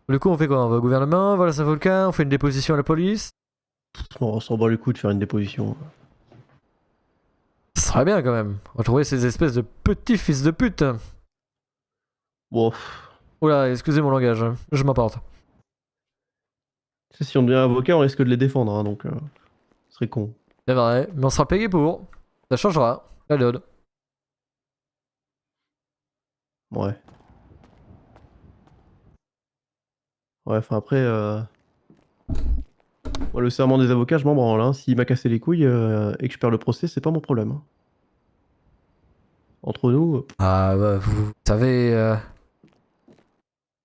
Du coup, on fait quoi? On va au gouvernement, voilà sa volcan, on fait une déposition à la police. On s'en bat les coups de faire une déposition. Ça serait bien quand même. Retrouver ces espèces de petits fils de pute. Bon, Oula, excusez mon langage, hein. Je m'emporte. tu sais, si on devient avocat, on risque de les défendre, hein, donc ce serait con. C'est vrai, mais on sera payé pour. Ça changera. La donne. Ouais. Ouais, enfin après, moi, le serment des avocats, je m'en branle. Hein. S'il m'a cassé les couilles et que je perds le procès, c'est pas mon problème. Hein. Entre nous, Ah, bah, vous savez.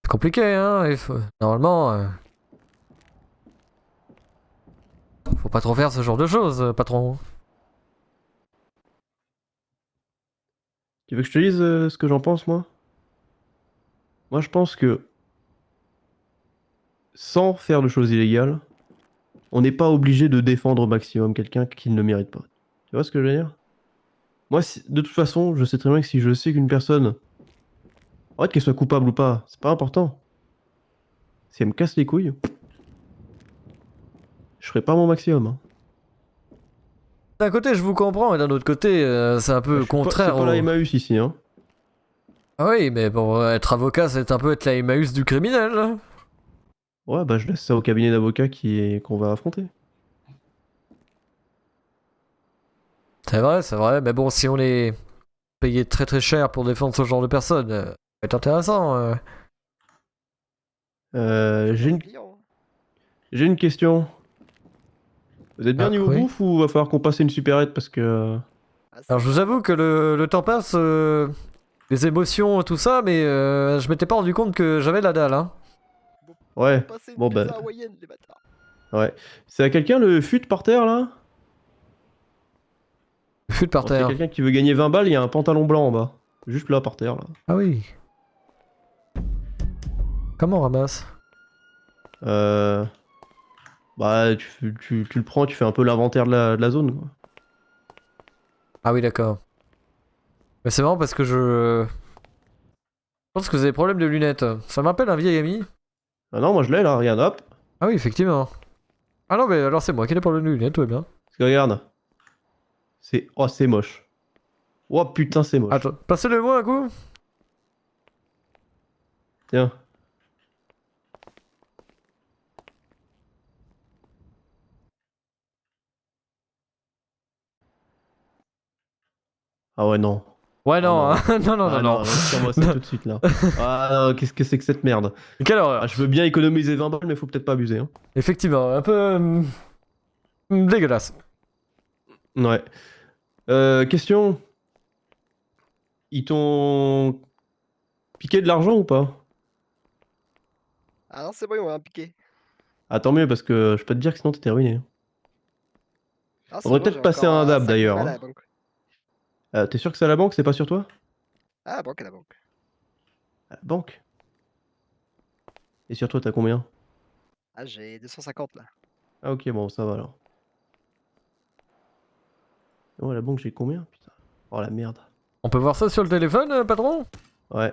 C'est compliqué, hein. Normalement. Faut pas trop faire ce genre de choses, patron. tu veux que je te dise ce que j'en pense, moi? Moi, je pense que sans faire de choses illégales, on n'est pas obligé de défendre au maximum quelqu'un qui ne le mérite pas. Tu vois ce que je veux dire? Moi, de toute façon, je sais très bien que si je sais qu'une personne, en fait, qu'elle soit coupable ou pas, c'est pas important. Si elle me casse les couilles, je ferai pas mon maximum. Hein. D'un côté, je vous comprends, et d'un autre côté, c'est un peu Je suis pas- contraire. C'est pas la au- Emmaüs ici, hein. Ah oui, mais bon, être avocat, c'est un peu être la Emmaüs du criminel. Hein. Ouais, bah je laisse ça au cabinet d'avocats qu'on va affronter. C'est vrai, mais bon, si on est payé très très cher pour défendre ce genre de personnes, ça va être intéressant. J'ai une... Client, hein. j'ai une question. Vous êtes bien Ah, niveau oui. bouffe ou va falloir qu'on passe une supérette parce que... Ah, c'est Alors je vous bon. avoue que le temps passe, les émotions, tout ça, mais je m'étais pas rendu compte que j'avais la dalle. Hein. Ouais, Passer une bon pizza bah... hawaïenne, les bâtards. Ouais. C'est à quelqu'un le fut par terre là? Fut par Quand il y a terre. quelqu'un qui veut gagner 20 balles, il y a un pantalon blanc en bas. Juste là par terre là. Ah oui. Comment on ramasse? Euh... Bah tu le prends, tu fais un peu l'inventaire de la zone quoi. Ah oui, d'accord. Mais c'est marrant parce que je pense que vous avez des problèmes de lunettes. Ça m'appelle un vieil ami. Ah non, moi je l'ai là, regarde, hop. Ah oui, effectivement. Ah non, mais alors c'est moi qui ai des problèmes de lunettes, tout va bien. Parce que regarde. C'est... Oh, c'est moche. Oh putain, c'est moche. Attends, passez-le moi un coup. Tiens. Ah ouais, non. Ouais, non, non. hein. Non, non, Ah non, non. retire-moi ça tout de suite là. Ah non, qu'est-ce que c'est que cette merde? Quelle horreur. Ah, je veux bien économiser 20 balles, mais faut peut-être pas abuser. Hein. Effectivement, un peu dégueulasse. Ouais. Question. Ils t'ont piqué de l'argent ou pas? Ah non, c'est bon, ils m'ont un piqué. Ah, tant mieux, parce que je peux te dire que sinon t'étais ruiné. Ah, On va bon, peut-être j'ai passer encore un DAB 50 d'ailleurs. balles à Hein. la banque. T'es sûr que c'est à la banque, c'est pas sur toi? Ah, à la banque. À la banque? Et sur toi, t'as combien? Ah, j'ai 250 là. Ah, ok, bon, ça va alors. Oh, à la banque, j'ai combien? Putain. Oh la merde. On peut voir ça sur le téléphone, patron? Ouais.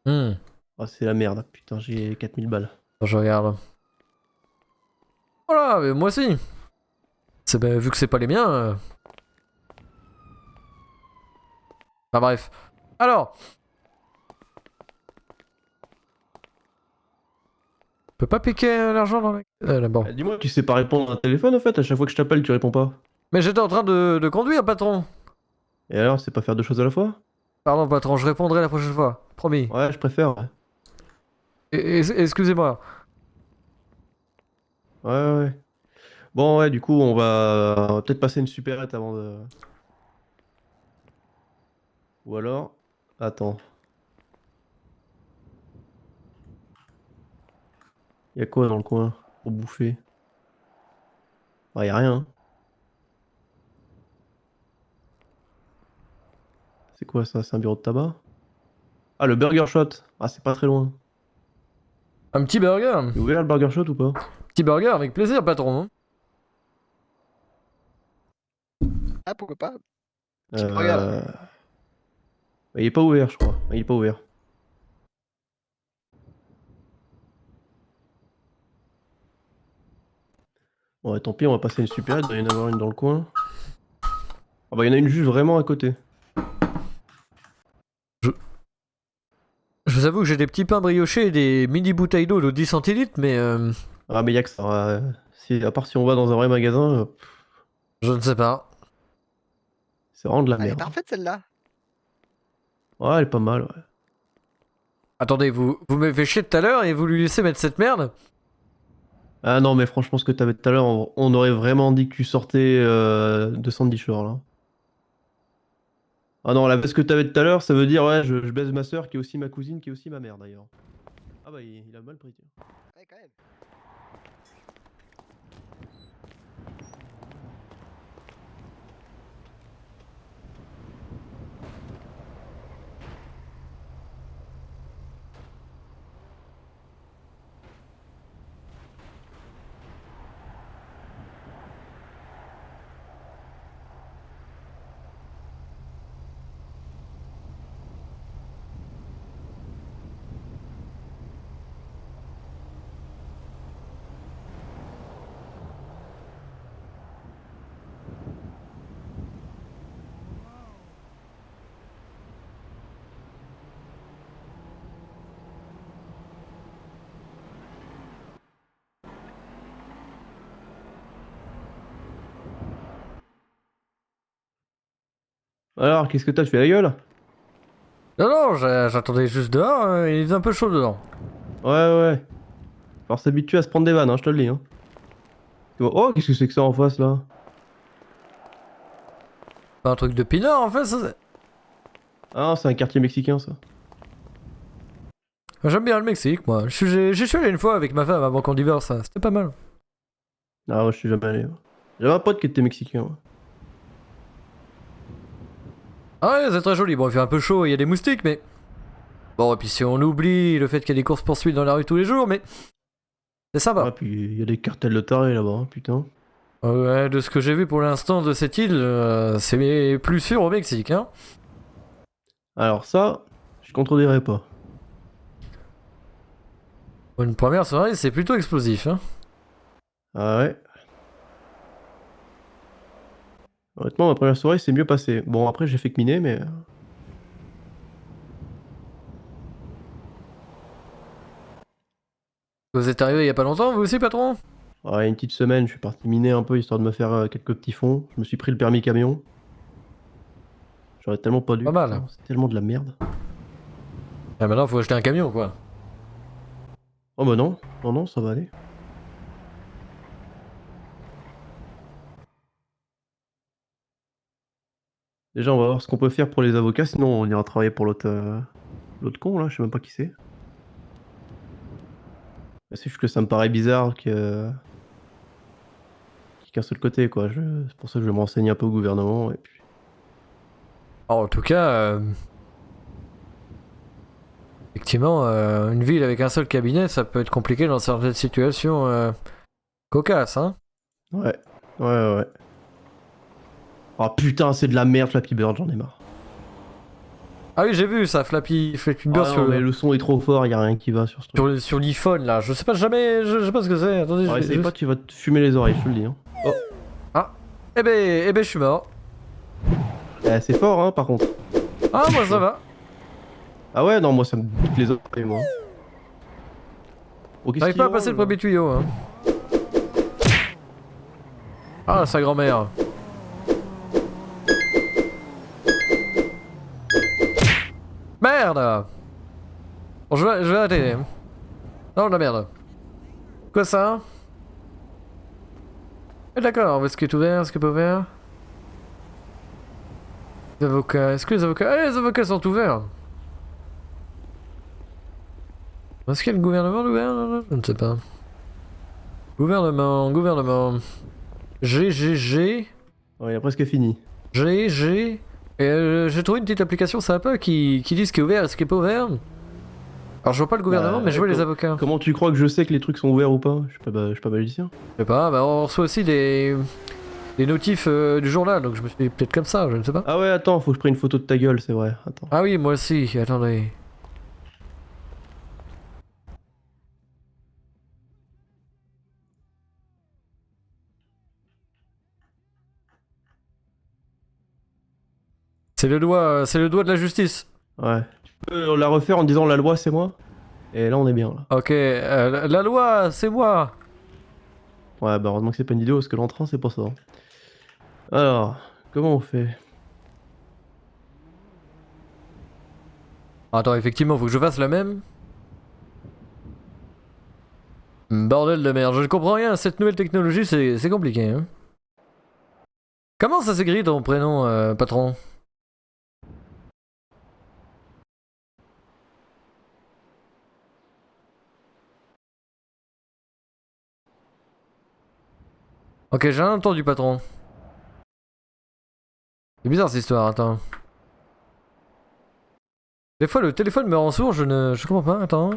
Oh, c'est la merde. Putain, j'ai 4000 balles. Je regarde. Voilà, mais moi aussi. Vu que c'est pas les miens. Enfin bref. Alors. On peut pas piquer l'argent dans la... bon. Dis-moi, tu sais pas répondre à un téléphone en fait? À chaque fois que je t'appelle, tu réponds pas. Mais j'étais en train de conduire, patron. Et alors, c'est pas faire deux choses à la fois? Pardon patron, je répondrai la prochaine fois. Promis. Ouais, je préfère. Ouais, Excusez-moi. ouais. Bon, ouais, du coup, on va peut-être passer une supérette avant de... Ou alors... Attends. Y'a quoi dans le coin pour bouffer? Ah, y'a rien. Hein. C'est quoi ça? C'est un bureau de tabac? Ah, le Burger Shot. Ah, c'est pas très loin. Un petit burger. C'est ouvert le Burger Shot ou pas? Petit burger avec plaisir patron. Hein. Ah, pourquoi pas? Petit burger. Il est pas ouvert, je crois. Il est pas ouvert. Bon, ouais, tant pis, on va passer une supérette. Il doit y en avoir une dans le coin. Ah bah, il y en a une juste vraiment à côté. Je vous avoue que j'ai des petits pains briochés et des mini bouteilles d'eau de 10 centilitres, mais Ah, mais y'a que ça. À part si on va dans un vrai magasin, je ne sais pas. c'est vraiment de la Elle est merde. parfaite celle-là. Ouais, elle est pas mal, ouais. Attendez, vous m'avez fait chier tout à l'heure et vous lui laissez mettre cette merde? Ah non, mais franchement, ce que t'avais tout à l'heure, on aurait vraiment dit que tu sortais de Sandy Shore, là. Ah non, là, ce que t'avais tout à l'heure, ça veut dire, ouais, je baise ma soeur, qui est aussi ma cousine, qui est aussi ma mère, d'ailleurs. Ah bah, il a mal pris, tiens. Ouais, quand même. Alors, qu'est-ce que t'as, tu fais la gueule? Non, non, j'attendais juste dehors, il faisait un peu chaud dedans. Ouais. Alors, s'habituer à se prendre des vannes, hein, je te le dis, hein. Oh, qu'est-ce que c'est que ça en face, là? Pas un truc de pinard en fait, ça. Ah non, c'est un quartier mexicain, ça. J'aime bien le Mexique, moi. J'y suis allé une fois avec ma femme avant qu'on divorce, ça. C'était pas mal. Ah, moi, je suis jamais allé. Moi. J'avais un pote qui était mexicain. Ouais. Ah ouais, c'est très joli. Bon, il fait un peu chaud, il y a des moustiques, mais... Bon, et puis si on oublie le fait qu'il y a des courses-poursuites dans la rue tous les jours, mais... C'est sympa. Ah, puis il y a des cartels de tarés là-bas, hein, putain. Ouais, de ce que j'ai vu pour l'instant de cette île, c'est plus sûr au Mexique, hein. Alors ça, je contredirais pas. Pour une première soirée, c'est plutôt explosif, hein. Ah ouais. Honnêtement, ma première soirée s'est mieux passée. Bon, après, j'ai fait que miner, mais... Vous êtes arrivé il y a pas longtemps, vous aussi, patron? Ouais, une petite semaine, je suis parti miner un peu, histoire de me faire quelques petits fonds. Je me suis pris le permis camion. J'aurais tellement pas dû. Pas mal. putain, c'est tellement de la merde. Ah, maintenant, faut acheter un camion, quoi. Oh bah non. Non, ça va aller. Déjà, on va voir ce qu'on peut faire pour les avocats, sinon on ira travailler pour l'autre con, là, je sais même pas qui c'est. C'est juste que ça me paraît bizarre que... qu'un seul côté, quoi. C'est pour ça que je vais me renseigner un peu au gouvernement, et puis... Alors, en tout cas, effectivement, une ville avec un seul cabinet, ça peut être compliqué dans certaines situations cocasses, hein. Ouais. Oh putain, c'est de la merde, Flappy Bird, j'en ai marre. Ah oui, j'ai vu ça, Flappy Bird Ah non, mais le son est trop fort, y a rien qui va sur ce truc. sur l'iPhone, là. Je sais pas jamais, je sais pas ce que c'est. Attendez, Ouais, je essaye pas, tu vas te fumer les oreilles, je te le dis. Hein. Eh ben, je suis mort. C'est fort, hein, par contre. Ah, moi, ça va. Ah ouais, non, moi ça me pique les oreilles, moi. Oh, qu'est-ce J'arrive qu'il pas à branle, passer le là premier tuyau, hein. Ah, sa grand-mère. merde! Bon, je vais arrêter. Non, la merde. Quoi ça? Eh, d'accord, est-ce qu'il est ouvert, est-ce qu'il est pas ouvert? Les avocats, est-ce que les avocats... Ah, les avocats sont ouverts! Est-ce qu'il y a le gouvernement ouvert? Je ne sais pas. Gouvernement. G. Ouais, il a presque fini. J'ai trouvé une petite application sympa qui dit ce qui est ouvert et ce qui est pas ouvert. Alors je vois pas le gouvernement, Bah, mais je vois les avocats. Comment tu crois que je sais que les trucs sont ouverts ou pas? Je suis pas magicien. Je sais pas, bah on reçoit aussi des notifs du journal, donc je me suis dit peut-être comme ça, je ne sais pas. Ah ouais, attends, faut que je prenne une photo de ta gueule, c'est vrai. Attends. Ah oui, moi aussi, attendez. C'est le doigt de la justice. Ouais. Tu peux la refaire en disant la loi c'est moi? Et là on est bien là. Ok, la loi, c'est moi. Ouais, bah heureusement que c'est pas une vidéo parce que l'entrain c'est pas ça. Alors, comment on fait? Attends, effectivement, faut que je fasse la même. Bordel de merde, je ne comprends rien à cette nouvelle technologie, c'est compliqué. Hein. Comment ça s'écrit ton prénom, patron? Ok, j'ai rien entendu, patron. C'est bizarre cette histoire, attends. Des fois, le téléphone me rend sourd, je comprends pas, attends.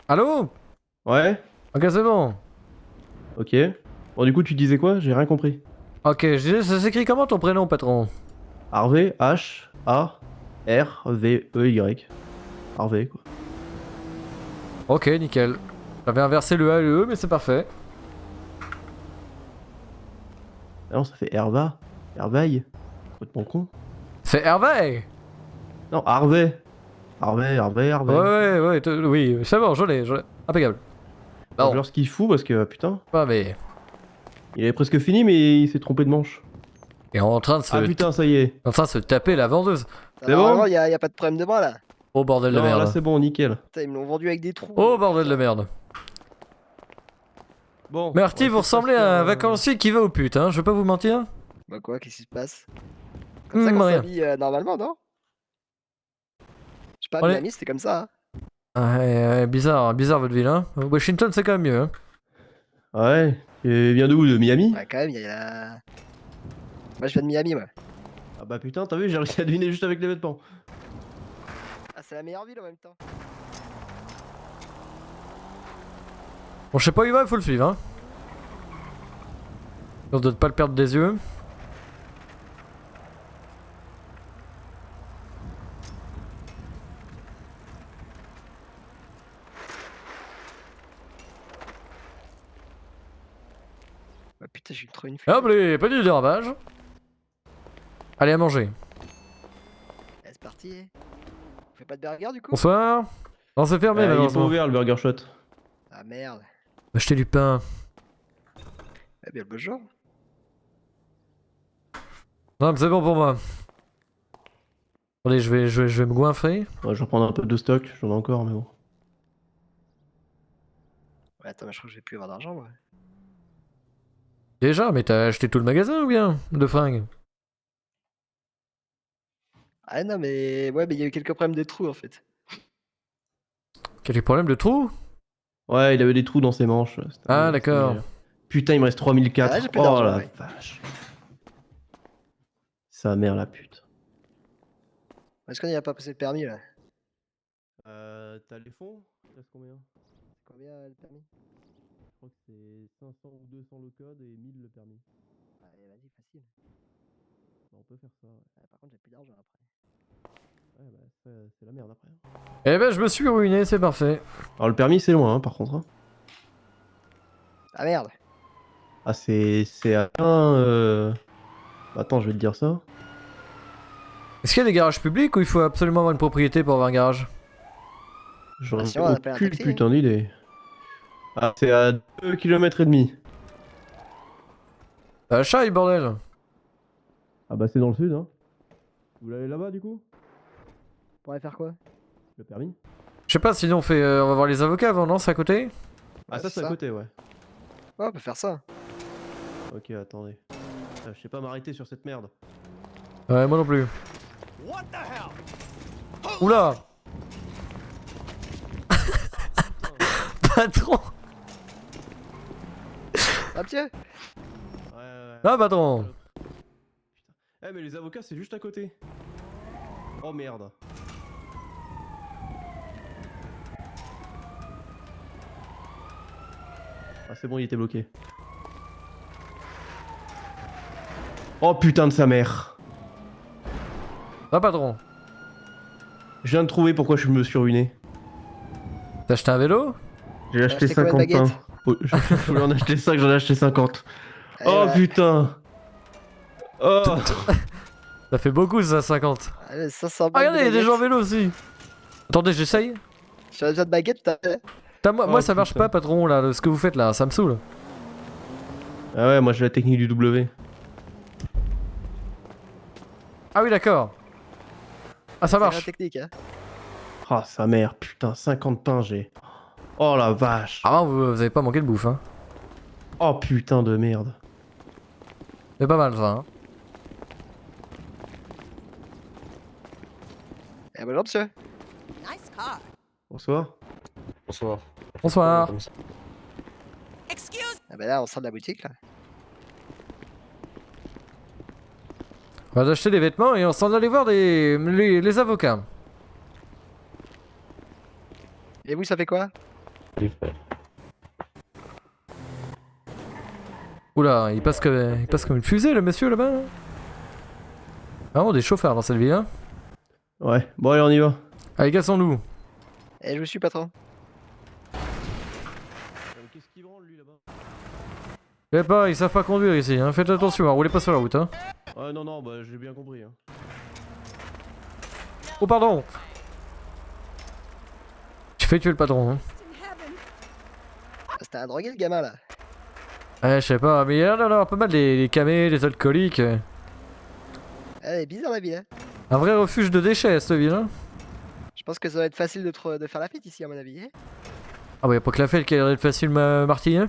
Allô? Ouais? Ok, c'est bon. Ok. Bon du coup tu disais quoi? J'ai rien compris. Ok, je disais, ça s'écrit comment ton prénom, patron? Harvey, H-A-R-V-E-Y. Harvey quoi. Ok, nickel. J'avais inversé le A et le E, mais c'est parfait. Ah non, ça fait Herva. Herveille. Complètement con. C'est Hervé! Non, Harvey. Harvey. Ouais, oui, c'est bon, je l'ai. Impeccable. Alors, Bon, lorsqu'il fout parce que putain, pas mais... il avait presque fini mais il s'est trompé de manche. Et en train de se... Ah putain, ça y est. en train de se taper la vendeuse. C'est bon? Normalement, y a pas de problème de bras là. Oh bordel de Non, merde. là c'est bon, nickel. Putain, ils me l'ont vendu avec des trous. Oh bordel de merde. Bon. Marty, on va vous essayer de ressemblez faire, à un vacancier qui va aux putes, hein, je vais pas vous mentir. Bah quoi, qu'est-ce qui se passe? Comme ça qu'on Rien. s'habille normalement, non? Je sais pas, On est- Miami c'était comme ça. Hein. Ouais, bizarre votre ville, hein. Washington, c'est quand même mieux, hein. Ouais. Et vient d'où? De Miami? Ouais, quand même, y a... Moi je viens de Miami, moi. Ah bah putain, t'as vu, j'ai réussi à deviner juste avec les vêtements. Ah, c'est la meilleure ville en même temps. Bon, je sais pas où il va, il faut le suivre, hein. On doit pas le perdre des yeux. Bah putain, j'ai eu trop une Hop, les petits dérapage. Allez, à manger. Allez, c'est parti. On fait pas de burger du coup? Bonsoir. Non, c'est fermé, Il est pas malheureusement. ouvert le Burger Shot. Ah merde. Acheter du pain. Eh bien, le beau jour. Non, mais c'est bon pour moi. Allez, je vais me goinfrer. Ouais, je vais reprendre un peu de stock, j'en ai encore mais bon. Ouais, attends, mais je crois que je vais plus avoir d'argent, moi. Déjà, mais t'as acheté tout le magasin ou bien? De fringues? Ah non, mais... Ouais, mais il y a eu quelques problèmes de trous, en fait. Quel est le problème de trous? Ouais, il avait des trous dans ses manches. Ah, d'accord. Putain, il me reste 3004. Ah, j'ai plus oh d'argent, la ouais. vache. Sa mère la pute. Est-ce qu'on y a pas passé le permis, là? T'as les fonds? Il reste combien? Combien, le permis? Je crois que c'est 500 ou 200 le code et 1000 le permis. Allez, vas-y, facile. On peut faire ça, ouais. Par contre, j'ai plus d'argent, après. Ouais, bah c'est la merde après. Eh ben, je me suis ruiné, c'est parfait. Alors le permis c'est loin, hein, par contre. Hein. Ah merde. Ah c'est à un... Attends, je vais te dire ça. Est-ce qu'il y a des garages publics ou il faut absolument avoir une propriété pour avoir un garage? J'en ai sinon, on appelle un aucune taxi, putain d'idée. Ah, c'est à 2 km et demi. Chaille, bordel. Ah bah c'est dans le sud, hein. Vous l'avez là-bas du coup? Pourrait faire quoi? Le permis. Je sais pas, sinon on va voir les avocats avant, non? C'est à côté? Ah, Ouais, ça, c'est à côté, ouais. Ouais, on peut faire ça. Ok, attendez. Ah, je sais pas m'arrêter sur cette merde. Ouais, moi non plus. Oula! Patron! Ah, tiens! Ouais. Ah, patron! Putain. Eh, mais les avocats, c'est juste à côté. Oh merde. Ah, c'est bon, il était bloqué. Oh putain de sa mère. Ah, patron! Je viens de trouver pourquoi je me suis ruiné. T'as acheté un vélo? J'ai acheté acheté combien de 50 pains. baguettes Oh, je voulais en acheter 5, j'en ai acheté 50. Allez, Oh voilà. putain. Oh. Ça fait beaucoup ça, 50. Allez, 500 Ah, balles de regardez, il y a des baguettes. gens en vélo aussi. Attendez, j'essaye. J'aurais besoin de baguettes, t'as fait. Moi Oh, ça marche putain. pas, patron, là, ce que vous faites là, ça me saoule. Ah ouais, moi j'ai la technique du W. Ah oui, d'accord. Ah, ça C'est la marche. technique, hein. Ah sa mère, putain, 50 pains j'ai. Oh la vache. Ah, vous avez pas manqué de bouffe, hein. Oh putain de merde. C'est pas mal ça, hein. Eh, bonjour, monsieur. Bonsoir. Bonsoir. Bonsoir. Ah, bah là, on sort de la boutique, là. On va acheter des vêtements et on s'en allait voir les avocats. Et vous, ça fait quoi? Oula, il passe comme une fusée le monsieur là-bas. Vraiment des chauffards dans cette ville, hein. Ouais, bon allez on y va. Allez, cassons-nous. Eh, je vous suis, patron. Qu'est-ce qu'il branle lui là-bas? Je sais pas, ils savent pas conduire ici, hein. Faites attention, hein. Roulez pas sur la route, hein. Ouais non non, bah j'ai bien compris. Hein. Oh, pardon. Tu fais tuer le patron, hein. Ah, c'était un drogué, le gamin, là. Ouais, je sais pas, mais il y a l'air d'avoir pas mal les camés, les alcooliques. Elle est bizarre, la ville, hein. Un vrai refuge de déchets, cette ville, hein. Je pense que ça va être facile de faire la fête ici, à mon avis, hein. Ah bah y'a pas que la fête qui a l'air d'être facile, Marty, hein.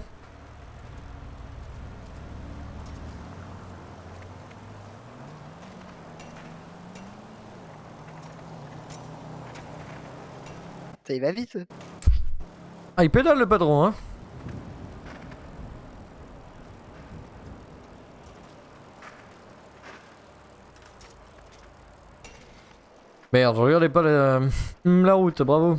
Ça, il va vite. Ah, il pédale le patron, hein. Merde, je regardais pas la route, bravo.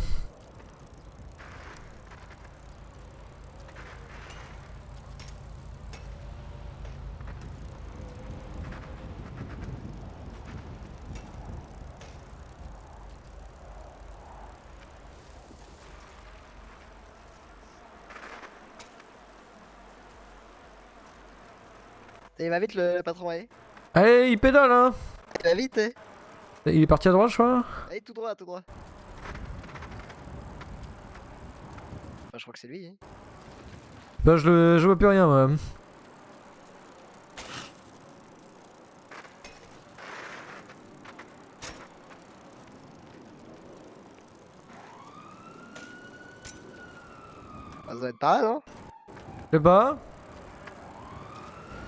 Ça, il va vite, le patron, allez. Allez, il pédale, hein. Il va vite, hein. Il est parti à droite, je crois. Allez, tout droit, tout droit. Enfin, je crois que c'est lui, hein. Bah, je vois plus rien, moi. Ah, ça doit être pas mal, non? Je sais pas.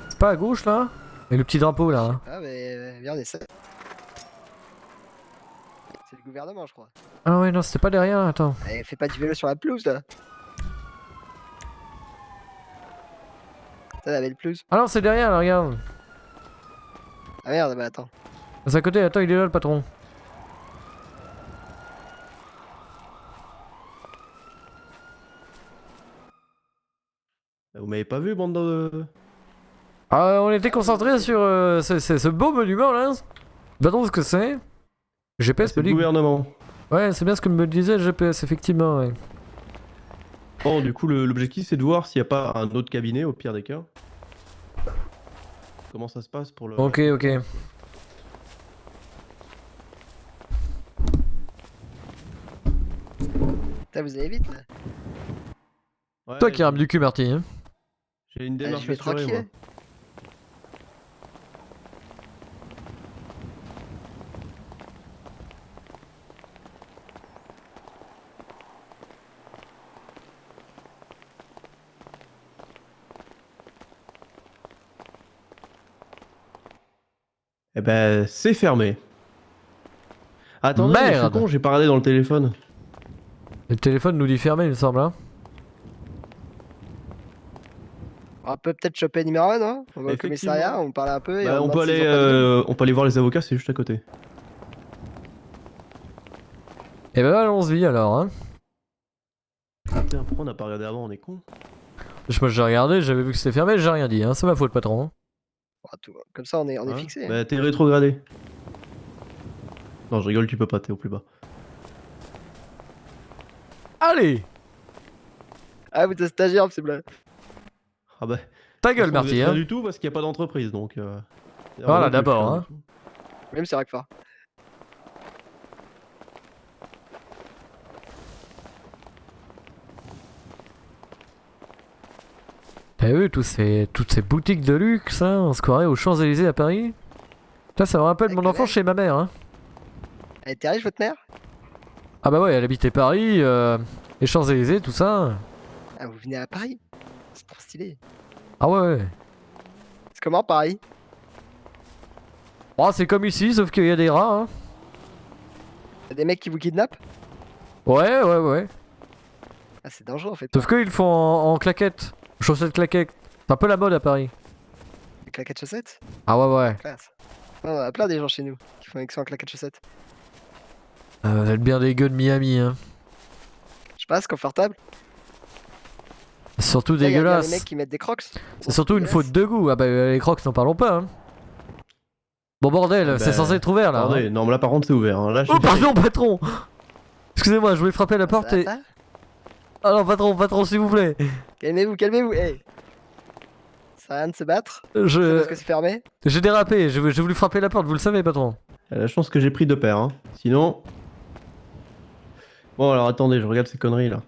C'est pas à gauche, là. Et le petit drapeau, là, hein. Ah, mais viens, on essaie. C'est le gouvernement, je crois. Ah ouais, non, c'était pas derrière, attends. Allez, fais pas du vélo sur la pelouse, là. Ça, la belle pelouse. Ah non, c'est derrière, là, regarde. Ah merde, bah attends. C'est à côté, attends, il est là, le patron. Vous m'avez pas vu bande de... Ah, on était concentrés sur ce beau monument, là. Pas trop ce que c'est. GPS C'est me le dit... gouvernement. Ouais, c'est bien ce que me disait le GPS, effectivement, ouais. Bon du coup l'objectif c'est de voir s'il n'y a pas un autre cabinet au pire des cas. Comment ça se passe pour le... Ok, ok. Putain, vous allez vite, là. Ouais, Toi qui rame du cul, Marty, hein. J'ai une Allez, démarche je vais assurée, tranquille. moi. Eh ben, c'est fermé. Attendez, mais je suis Merde. con, j'ai pas regardé dans le téléphone. Le téléphone nous dit fermé, il me semble. Hein. On peut peut-être choper numéro 1, non? On va au commissariat, Effectivement. on parle un peu et Bah, on on demande peut s'ils ont pas de nouvelles. on peut aller voir les avocats, c'est juste à côté. Et ben allons-y alors. Hein. Ah putain, pourquoi on n'a pas regardé avant, on est con. Moi j'ai regardé, j'avais vu que c'était fermé, j'ai rien dit. Hein. C'est ma faute, patron. Hein. Comme ça, on est Hein fixé. Bah, t'es rétrogradé. Non, je rigole, tu peux pas, t'es au plus bas. Allez. Ah, vous êtes stagiaire, c'est blague. Ah bah. Ta gueule, Vous êtes Marty. rien Hein. du tout parce qu'il n'y a pas d'entreprise donc. Voilà, d'abord. Hein. Même c'est Rockfort. T'as vu toutes ces boutiques de luxe, hein, on se croirait aux Champs-Élysées à Paris. Ça me rappelle Avec mon la enfance mère. chez ma mère. Hein. Elle était riche, votre mère? Ah bah ouais, elle habitait Paris, les Champs-Élysées, tout ça. Ah, vous venez à Paris? C'est trop stylé. Ah ouais. C'est comment Paris? Oh, c'est comme ici, sauf qu'il y a des rats. Hein. Y'a des mecs qui vous kidnappent? Ouais. Ah, c'est dangereux en fait. Sauf qu'ils le font en claquettes, chaussettes claquettes. C'est un peu la mode à Paris. Des claquettes chaussettes? Ah ouais. Classe. Non, on a plein des gens chez nous qui font excellent claquettes chaussettes. Vous êtes bien des gueux de Miami, hein. Je passe, confortable. Surtout Là, y a bien dégueulasse. les mecs qui mettent des crocs. C'est surtout une faute de goût. Ah bah les crocs, n'en parlons pas. Hein. Bon bordel, Ah c'est bah, censé être ouvert là. Attendez, Hein. non mais là par contre c'est ouvert. Hein. Là, Oh pardon patron. Excusez-moi, je voulais frapper à la porte et... Ça va pas? Ah non patron s'il vous plaît. Calmez-vous, hey. Ça a rien de se battre. C'est parce que c'est fermé. J'ai dérapé, j'ai voulu frapper la porte, vous le savez patron. Il y a la chance que j'ai pris deux paires. Hein. Sinon. Bon alors attendez, je regarde ces conneries là.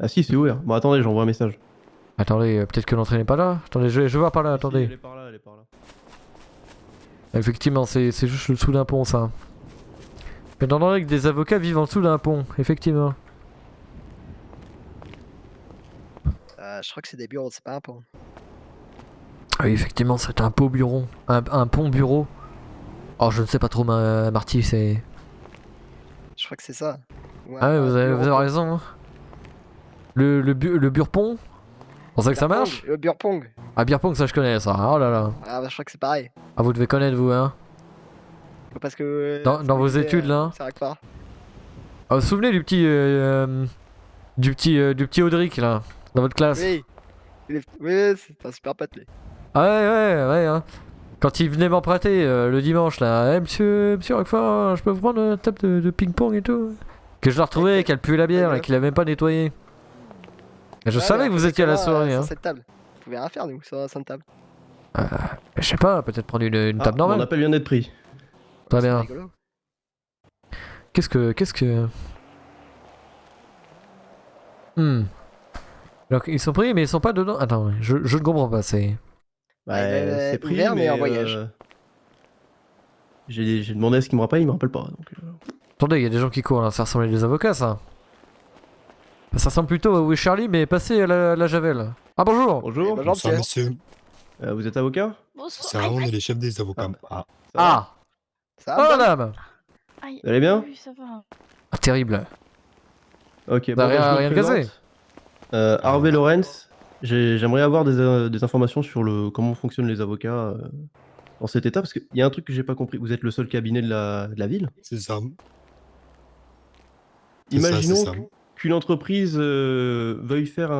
Ah si c'est ouvert. Bon attendez, j'envoie un message. Attendez, peut-être que l'entrée n'est pas là. Attendez, je vais voir par là, Si, attendez. elle est par là, elle est par là. Effectivement, c'est juste le dessous d'un pont ça. Étant donné que des avocats vivent en dessous d'un pont, effectivement. Je crois que c'est des bureaux, c'est pas un pont. Ah oui, effectivement, c'est un pont bureau. Un pont bureau. Oh, je ne sais pas trop, Marty, c'est... Je crois que c'est ça. Ouais, Ah ouais, vous avez bureau. raison. Hein. Le burpont. C'est pour ça que ça Beer marche. pong, le beer pong. Ah, beer pong, ça je connais ça. Oh là là. Ah bah je crois que c'est pareil. Ah, vous devez connaître vous, hein. Parce que... Dans vos études, là. Ça pas. Ah, vous vous souvenez du petit... du petit Audric, là, dans votre classe. Oui. Oui, c'est un super pote lui. Ah ouais, hein. Quand il venait m'emprunter le dimanche, là. Eh, monsieur Roquefort, je peux vous prendre une table de ping-pong et tout. Que je l'ai retrouvé, qu'elle puait la bière et qu'il avait même pas nettoyé. Et je savais que vous étiez à la soirée, hein. Sur cette table. Vous pouvez rien faire, nous, sur une table. Je sais pas, peut-être prendre une table Mon normale. appel vient d'être pris. Très C'est bien. rigolo. Qu'est-ce que... Donc ils sont pris mais ils sont pas dedans. Attends, je ne comprends pas, c'est... Bah, il est c'est pris, ouvert, mais mais en voyage. J'ai demandé à ce qu'il me rappelle, il me rappelle pas. Donc, Attendez, il y a des gens qui courent là, ça ressemble à des avocats ça. Ça ressemble plutôt à Où est Charlie mais passé à la Javel. Ah bonjour. Bonjour. Bonjour, Bonsoir, monsieur. monsieur. Vous êtes avocat? C'est vrai, on est les chefs des avocats. Ah. Ça va Ah. Ça Oh va, madame madame. Vous allez bien? Oui, ça va. Ah terrible. Ok, T'as bon, bah, je me rien casé? présente. Harvey Lawrence, j'aimerais avoir des informations sur comment fonctionnent les avocats dans cet état, parce qu'il y a un truc que j'ai pas compris. Vous êtes le seul cabinet de la ville? C'est ça. Imaginons c'est ça. qu'une entreprise veuille faire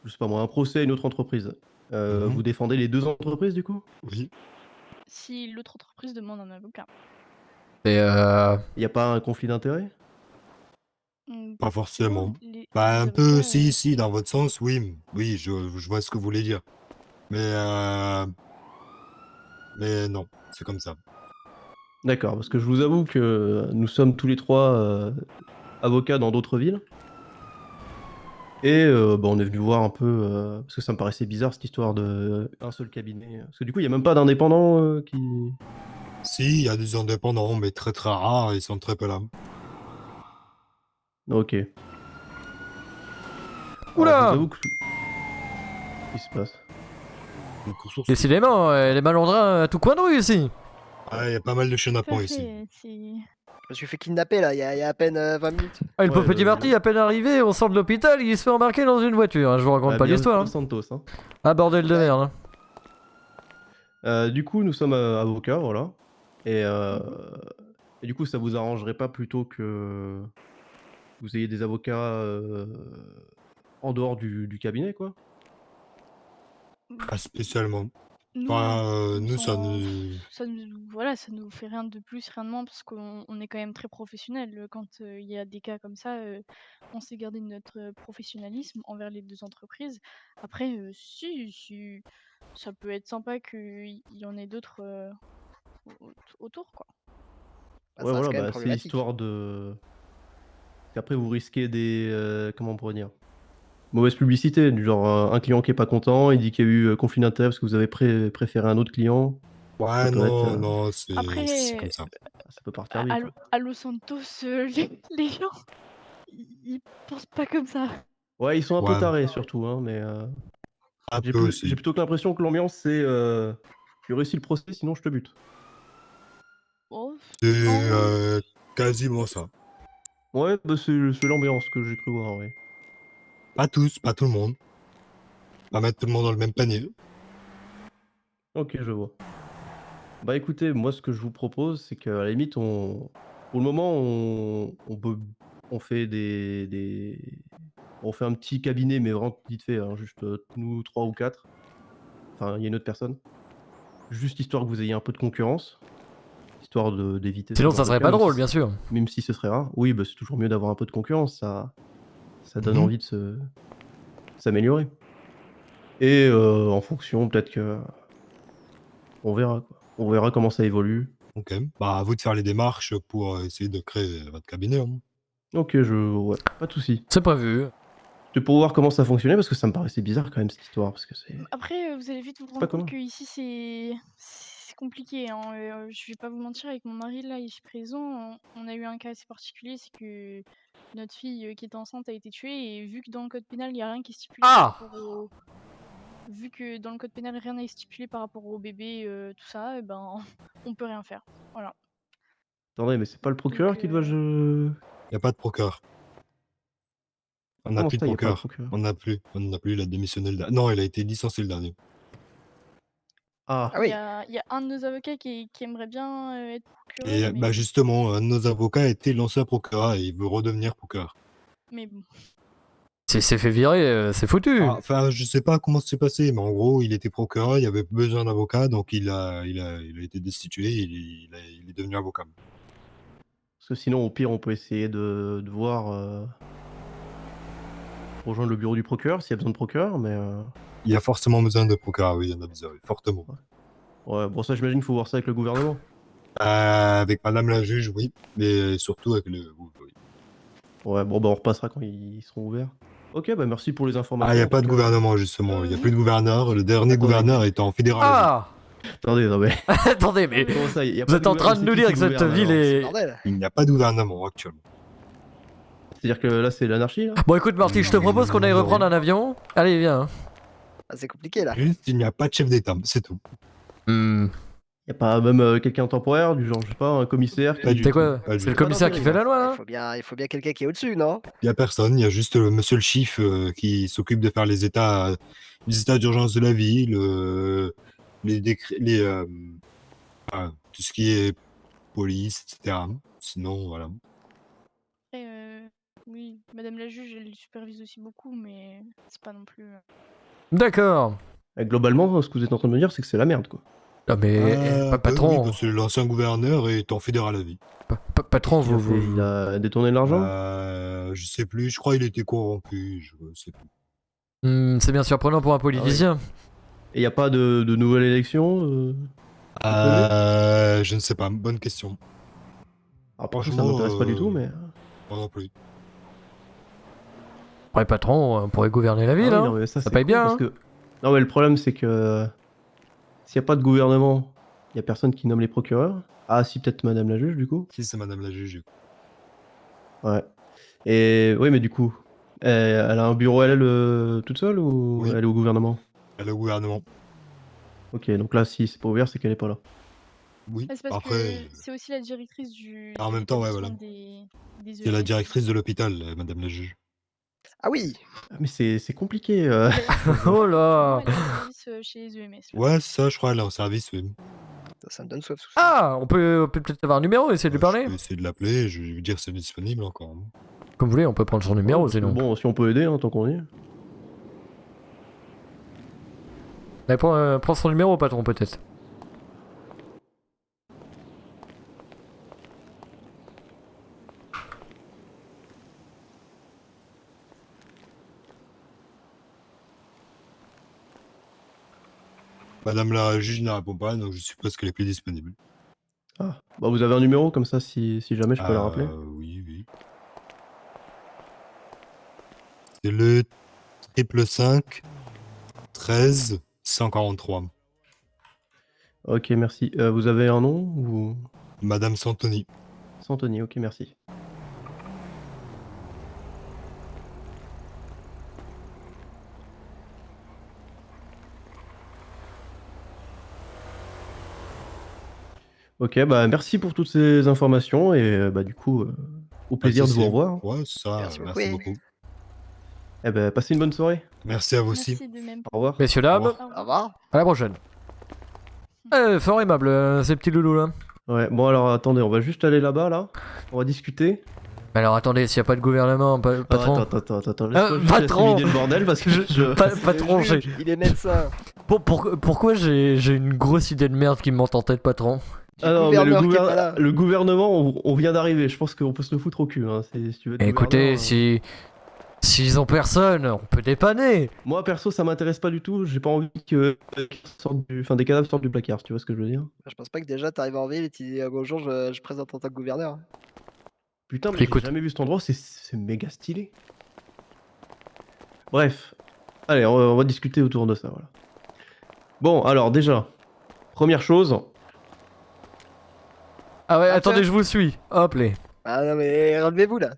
je sais pas moi, un procès à une autre entreprise. Vous défendez les deux entreprises du coup? Oui. Si l'autre entreprise demande un avocat. Et Il n'y a pas un conflit d'intérêt? Pas forcément. Les Bah, un avocats, peu, si, dans votre sens, oui. Oui, je vois ce que vous voulez dire. Mais non, c'est comme ça. D'accord, parce que je vous avoue que nous sommes tous les trois avocats dans d'autres villes. Et bah, on est venu voir un peu, parce que ça me paraissait bizarre cette histoire de un seul cabinet. Parce que du coup, il n'y a même pas d'indépendants qui... Si, il y a des indépendants, mais très très rares, ils sont très peu là. Ok. Oula! Alors, je vous avoue que... Qu'est-ce qui se passe? Une course-poursuite. Décidément, les malandrins à tout coin de rue ici. Ah, il y a pas mal de chiens Tout à d'appoint ici. fait, c'est- Je me suis fait kidnapper là, il y a à peine 20 minutes. Ah, le Ouais, pauvre petit Marty, à peine arrivé, on sort de l'hôpital, il se fait embarquer dans une voiture. Hein, je vous raconte Bah, pas bien l'histoire. Dos Hein. Santos, hein. Ah, bordel de merde. Hein. Du coup, nous sommes avocats, voilà. Et du coup, ça vous arrangerait pas plutôt que vous ayez des avocats en dehors du cabinet, quoi? Pas spécialement. Nous, Enfin, on nous, ça s'en- nous... voilà, ça nous fait rien de plus, rien de moins, parce qu'on est quand même très professionnel. Quand il y a des cas comme ça, on sait garder notre professionnalisme envers les deux entreprises. Après, si, ça peut être sympa qu'il y en ait d'autres autour, quoi. Bah, Ouais, ça reste voilà, quand même bah, c'est problématique. histoire de... Qu'après, vous risquez des... comment on pourrait dire? Mauvaise publicité, du genre un client qui est pas content, il dit qu'il y a eu conflit d'intérêt parce que vous avez préféré un autre client. Ouais, Ça peut être, non, non, c'est Après, comme ça. ça peut partir vite. Hein. à Los Santos, les gens, ils pensent pas comme ça. Ouais, ils sont un peu Ouais, tarés surtout, hein, mais un j'ai peu aussi. plutôt que l'impression que l'ambiance c'est tu réussis le procès, sinon je te bute. Oh, C'est en- quasiment ça. Ouais, bah c'est l'ambiance que j'ai cru voir, oui. Pas tous, pas tout le monde. Pas mettre tout le monde dans le même panier. Ok, je vois. Bah écoutez, moi ce que je vous propose, c'est qu'à la limite, pour le moment, on fait on fait un petit cabinet, mais vraiment vite fait, hein, juste nous 3 ou 4. Enfin, il y a une autre personne. Juste histoire que vous ayez un peu de concurrence, histoire d'éviter ce Sinon, genre ça de serait cas, pas même drôle, si bien sûr. même si ce serait rare. Oui, bah c'est toujours mieux d'avoir un peu de concurrence, ça donne Mhm. envie de s'améliorer. Et en fonction, peut-être que on verra, quoi. On verra comment ça évolue. Ok. Bah, à vous de faire les démarches pour essayer de créer votre cabinet. Hein. Ok, ouais, pas de souci. C'est prévu. C'était pour voir comment ça fonctionnait parce que ça me paraissait bizarre quand même cette histoire parce que c'est Après, vous allez vite vous pas rendre compte commun. que ici c'est compliqué, hein. Je vais pas vous mentir, avec mon mari là ici présent, on a eu un cas assez particulier, c'est que notre fille qui était enceinte a été tuée, et vu que dans le code pénal il y a rien qui est stipulé par Ah rapport au vu que dans le code pénal rien n'est stipulé par rapport au bébé, tout ça, et ben on peut rien faire. Voilà. Attendez, mais c'est pas le procureur Donc qui doit Y a pas de procureur. On n'a Comment plus de ça, il y a pas le procureur. procureur? On n'a plus. On n'a plus. Il a démissionné le dernier. Non, il a été licencié le dernier. Ah, Ah oui. il y a un de nos avocats qui aimerait bien être procureur, Et bah justement, un de nos avocats était l'ancien procureur et il veut redevenir procureur. mais bon. S'il s'est fait virer, c'est foutu. Ah, enfin, je sais pas comment ça s'est passé, mais en gros, il était procureur, il y avait besoin d'avocat, donc il a été destitué, il est devenu avocat. parce que sinon au pire on peut essayer de voir rejoindre le bureau du procureur s'il y a besoin de procureur, mais Il y a forcément besoin de procureur, oui, il y en a besoin, oui, fortement. ouais, bon ça j'imagine qu'il faut voir ça avec le gouvernement. Avec madame la juge, oui, mais surtout avec le... oui. Ouais, bon bah on repassera quand ils seront ouverts. Ok, bah merci pour les informations. Ah, il n'y a en pas tout de cas. gouvernement, justement, il n'y a plus de gouverneur, le dernier Attendez. gouverneur étant fédéral. Ah Attendez, non mais... Attendez, mais Comment ça, y a vous pas êtes en train de c'est nous qui dire qui que cette gouverne, ville alors est... Bordel. Il n'y a pas de gouvernement actuellement. C'est-à-dire que là c'est l'anarchie là? Bon écoute Marty, je te propose qu'on aille Non. reprendre un avion. Allez, viens. Ah, c'est compliqué là. Juste, il n'y a pas de chef d'État, c'est tout. Hmm. Y a pas même quelqu'un temporaire, du genre, je sais pas, un commissaire Pas qui... du C'est tout, quoi pas du C'est le tout. commissaire qui fait la loi, hein. Il faut bien quelqu'un qui est au-dessus, non? Il n'y a personne, il y a juste monsieur le chief qui s'occupe de faire les états d'urgence de la ville, les décrets, tout ce qui est police, etc. Sinon, voilà. Après, oui, madame la juge, elle supervise aussi beaucoup, mais c'est pas non plus. D'accord. Globalement, ce que vous êtes en train de me dire, c'est que c'est la merde, quoi. Non mais, Oui, patron, parce que l'ancien gouverneur est en fédéral à vie. patron, Qu'est-ce qu'il a fait vous... Il a détourné de l'argent Je sais plus, je crois qu'il était corrompu, je sais plus. C'est bien surprenant pour un politicien. Et y a pas de nouvelle élection Je ne sais pas, bonne question. Alors pour ça m'intéresse pas du tout, mais... Moi non plus. Ouais, patron, on pourrait gouverner la ville, Ah oui, hein. non, mais ça Ça c'est paye cool, bien, parce hein. que... Non mais le problème c'est que... S'il y a pas de gouvernement, y a personne qui nomme les procureurs. Ah si, peut-être madame la juge, du coup. Si, c'est madame la juge. Ouais. Et... Oui, mais du coup... elle a un bureau, elle, toute seule, ou Oui. elle est au gouvernement? Elle est au gouvernement. Ok, donc là, si c'est pas ouvert, c'est qu'elle est pas là. Oui, Ah, c'est parce après, que c'est aussi la directrice du en de même temps, ouais, voilà. l'établissement des C'est la EMS. directrice de l'hôpital, madame la juge. Ah oui. Ah, mais c'est compliqué. Oh là. Elle est en service chez les EMS. Là. Ouais, ça, je crois, elle est en service, oui. Ça me donne soif. tout ça. Ah, on peut peut-être avoir un numéro et essayer de lui Ouais, parler. je peux essayer de l'appeler, je vais lui dire si c'est disponible encore. Hein. Comme vous voulez, on peut prendre son numéro Ouais, parce que sinon. bon, si on peut aider, hein, tant qu'on y est. Mais prends son numéro, patron, peut-être. Madame la juge ne répond pas, donc je suppose qu'elle est plus disponible. Ah, bah vous avez un numéro comme ça, si jamais je peux la rappeler. Oui, oui. C'est le 555 13 143. Ok, merci. Vous avez un nom ou... Madame Santoni. Santoni, ok, merci. Ok, bah merci pour toutes ces informations et bah du coup, au plaisir de vous revoir. Ouais, ça, merci beaucoup. Eh ben, passez une bonne soirée. Merci à vous aussi. Merci de même. Au revoir. Messieurs, dames, Au revoir. à la prochaine. Fort aimable, ces petits loulous là. Ouais, bon alors attendez, on va juste aller là-bas, là. On va discuter. Mais alors attendez, s'il n'y a pas de gouvernement, patron. Attends, laisse-moi juste patron. terminer le bordel parce que Patron, j'ai... Il est médecin. Pourquoi j'ai une grosse idée de merde qui me monte en tête, patron? Ah non, mais gouverneur qui est pas là. le gouvernement, on vient d'arriver. Je pense qu'on peut se le foutre au cul. Hein. Si tu veux être Écoutez, gouverneur, s'ils ont personne, on peut dépanner. Moi perso, ça m'intéresse pas du tout. J'ai pas envie que des cadavres sortent du placard. Si tu vois ce que je veux dire. Je pense pas que déjà t'arrives en ville et tu dis bonjour, je présente en tant que gouverneur. Putain, mais j'ai Écoute. jamais vu cet endroit. C'est méga stylé. Bref, allez, on va discuter autour de ça. Voilà. Bon, alors déjà, première chose. Ah ouais, Ah, attendez, tiens. je vous suis. Hop, les. Ah non mais relevez-vous là.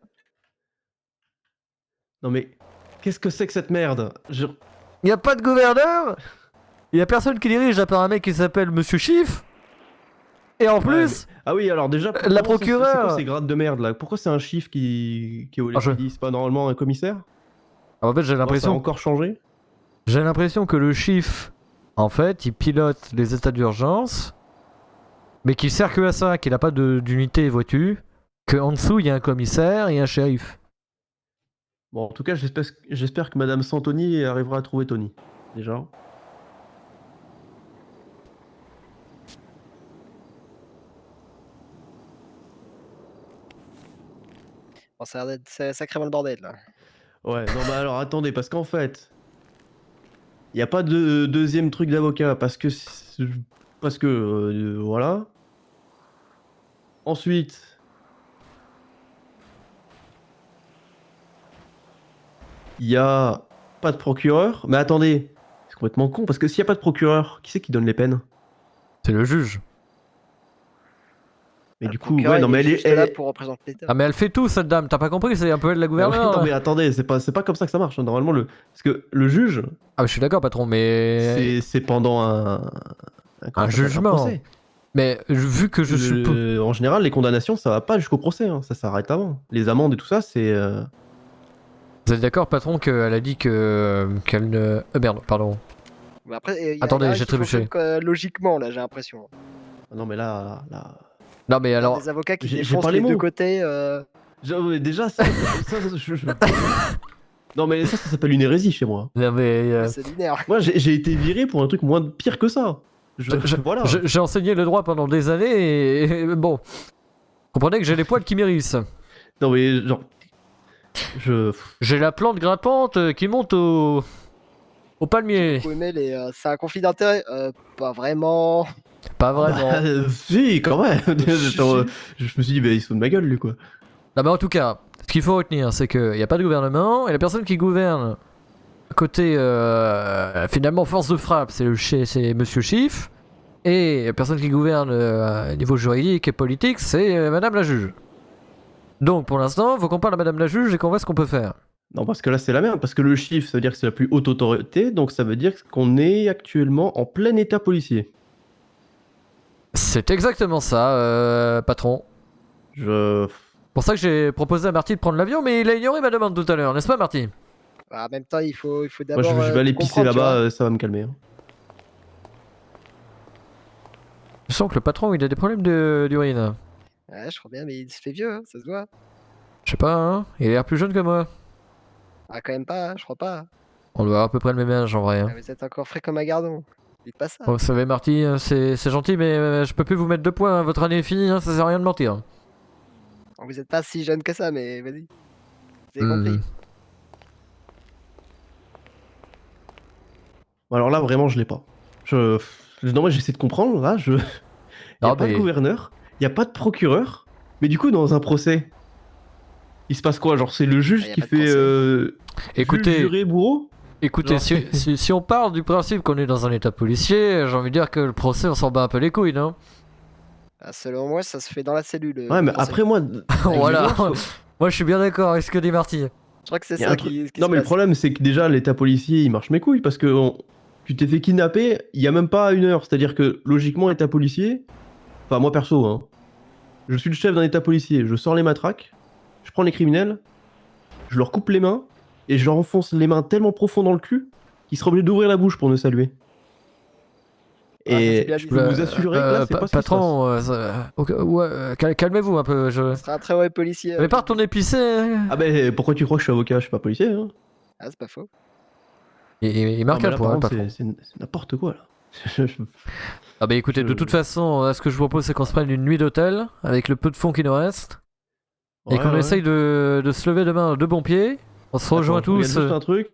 Non mais, qu'est-ce que c'est que cette merde? Y a pas de gouverneur? Y a personne qui dirige à part un mec qui s'appelle Monsieur Chief? Et en plus, Ah oui, alors déjà, la comment c'est procureure. quoi ces grades de merde là? Pourquoi c'est un chiffre qui est au LPD? C'est pas normalement un commissaire? en fait, j'ai Ça a l'impression encore changé? J'ai l'impression que le chief, en fait, il pilote les états d'urgence, mais qu'il sert que à ça, qu'il a pas d'unité, vois-tu, qu'en dessous, il y a un commissaire et un shérif. Bon, en tout cas, j'espère que Madame Santoni arrivera à trouver Tony. Déjà. Bon, ça a l'air d'être sacrément le bordel là. Ouais, non, mais alors attendez, parce qu'en fait, il n'y a pas de deuxième truc d'avocat, parce que voilà. Ensuite, il n'y a pas de procureur. Mais attendez, c'est complètement con, parce que s'il n'y a pas de procureur, qui c'est qui donne les peines? C'est le juge. Mais Le du coup, procureur, ouais, non, il mais est juste là pour représenter l'État. Ah mais elle fait tout cette dame, t'as pas compris, c'est un peu elle la Ah ouais, gouverneure. non, là. mais attendez, c'est pas comme ça que ça marche. Hein. Normalement, parce que le juge, Ah mais je suis d'accord patron, mais... c'est pendant un jugement. procès. Mais vu que je suis... En général, les condamnations, ça va pas jusqu'au procès. Hein. Ça s'arrête avant. Les amendes et tout ça, c'est... Vous êtes d'accord patron qu'elle a dit qu'elle ne... merde, pardon. Mais après, Attendez, j'ai trébuché. trébuché. Logiquement là, j'ai l'impression. Non, mais là... Non mais Il y a alors... des avocats qui j'ai défoncent pas les les deux mots. côtés. Déjà, non, mais ça s'appelle une hérésie chez moi. Non, mais, C'est linéaire. Moi, j'ai été viré pour un truc moins pire que ça. Voilà. J'ai enseigné le droit pendant des années et bon... Comprenez que j'ai les poils qui m'hérissent. Non, mais genre... J'ai la plante grimpante qui monte au palmier. Vous aimez c'est un conflit d'intérêt pas vraiment. Pas vraiment. Si, quand même. Je me suis dit, bah, il se fout de ma gueule, lui, quoi. Non mais en tout cas, ce qu'il faut retenir, c'est qu'il n'y a pas de gouvernement, et la personne qui gouverne côté finalement force de frappe, c'est Monsieur Chief, et la personne qui gouverne niveau juridique et politique, c'est Madame la juge. Donc pour l'instant, faut qu'on parle à Madame la juge et qu'on voit ce qu'on peut faire. Non, parce que là, c'est la merde. Parce que le chiffre, ça veut dire que c'est la plus haute autorité. Donc, ça veut dire qu'on est actuellement en plein état policier. C'est exactement ça, patron. Je. Pour ça que j'ai proposé à Marty de prendre l'avion, mais il a ignoré ma demande tout à l'heure, n'est-ce pas, Marty? Bah, en même temps, il faut Moi, d'abord. je vais aller tout pisser comprendre, tu vois. là-bas, ça va me calmer. Hein. Je sens que le patron, il a des problèmes d'urine. Ouais, je crois bien, mais il se fait vieux, hein, ça se voit. Je sais pas, hein, il a l'air plus jeune que moi. Ah, quand même pas, hein, je crois pas. On doit avoir à peu près le même âge en vrai. Hein. Ah, vous êtes encore frais comme un gardon. Dites pas ça. Bon, vous savez, Marty, c'est gentil, mais je peux plus vous mettre de points. Hein. Votre année est finie, hein, ça sert à rien de mentir. Vous êtes pas si jeune que ça, mais vas-y. Vous avez Hmm. compris. Bon, alors là, vraiment, je l'ai pas. Non, moi, j'essaie de comprendre. Là, il n'y a Non, pas de mais- gouverneur, il n'y a pas de procureur. Mais du coup, dans un procès, il se passe quoi? Genre, c'est le juge Ah, y a qui pas de fait. procès. Écoutez, juge, juré, bourreau? écoutez, Genre, si on part du principe qu'on est dans un état policier, j'ai envie de dire que le procès, on s'en bat un peu les couilles, non? Ah, selon moi, ça se fait dans la cellule. Ouais, mais procès. après, moi. Voilà. excusez-moi, Moi, je suis bien d'accord avec ce que dit Marty. Je crois que c'est y a ça un truc- qui Non, se mais le passe. problème, c'est que déjà, l'état policier, il marche mes couilles parce que tu t'es fait kidnapper il y a même pas 1 heure. C'est-à-dire que, logiquement, état policier. Enfin, moi perso, hein. Je suis le chef d'un état policier. Je sors les matraques, je prends les criminels, je leur coupe les mains et je leur enfonce les mains tellement profond dans le cul qu'ils seraient obligés d'ouvrir la bouche pour me saluer. Ah, ça, c'est Et bien je dit. peux vous assurer que là, c'est pas ce qui se passe. Patron, calmez-vous un peu. C'est un très mauvais policier. Mais pas ton épicé. Ah ben, pourquoi tu crois que je suis avocat? Je suis pas policier, hein. Ah, c'est pas faux. Il marque Non, mais un là, point, par le contre, patron. c'est n'importe quoi, là. Ah bah écoutez, de toute façon, là, ce que je vous propose, c'est qu'on se prenne une nuit d'hôtel, avec le peu de fonds qui nous reste, et Ouais, qu'on ouais. essaye de se lever demain de bon pied. On se rejoint Attends, je regarde tous. juste un truc.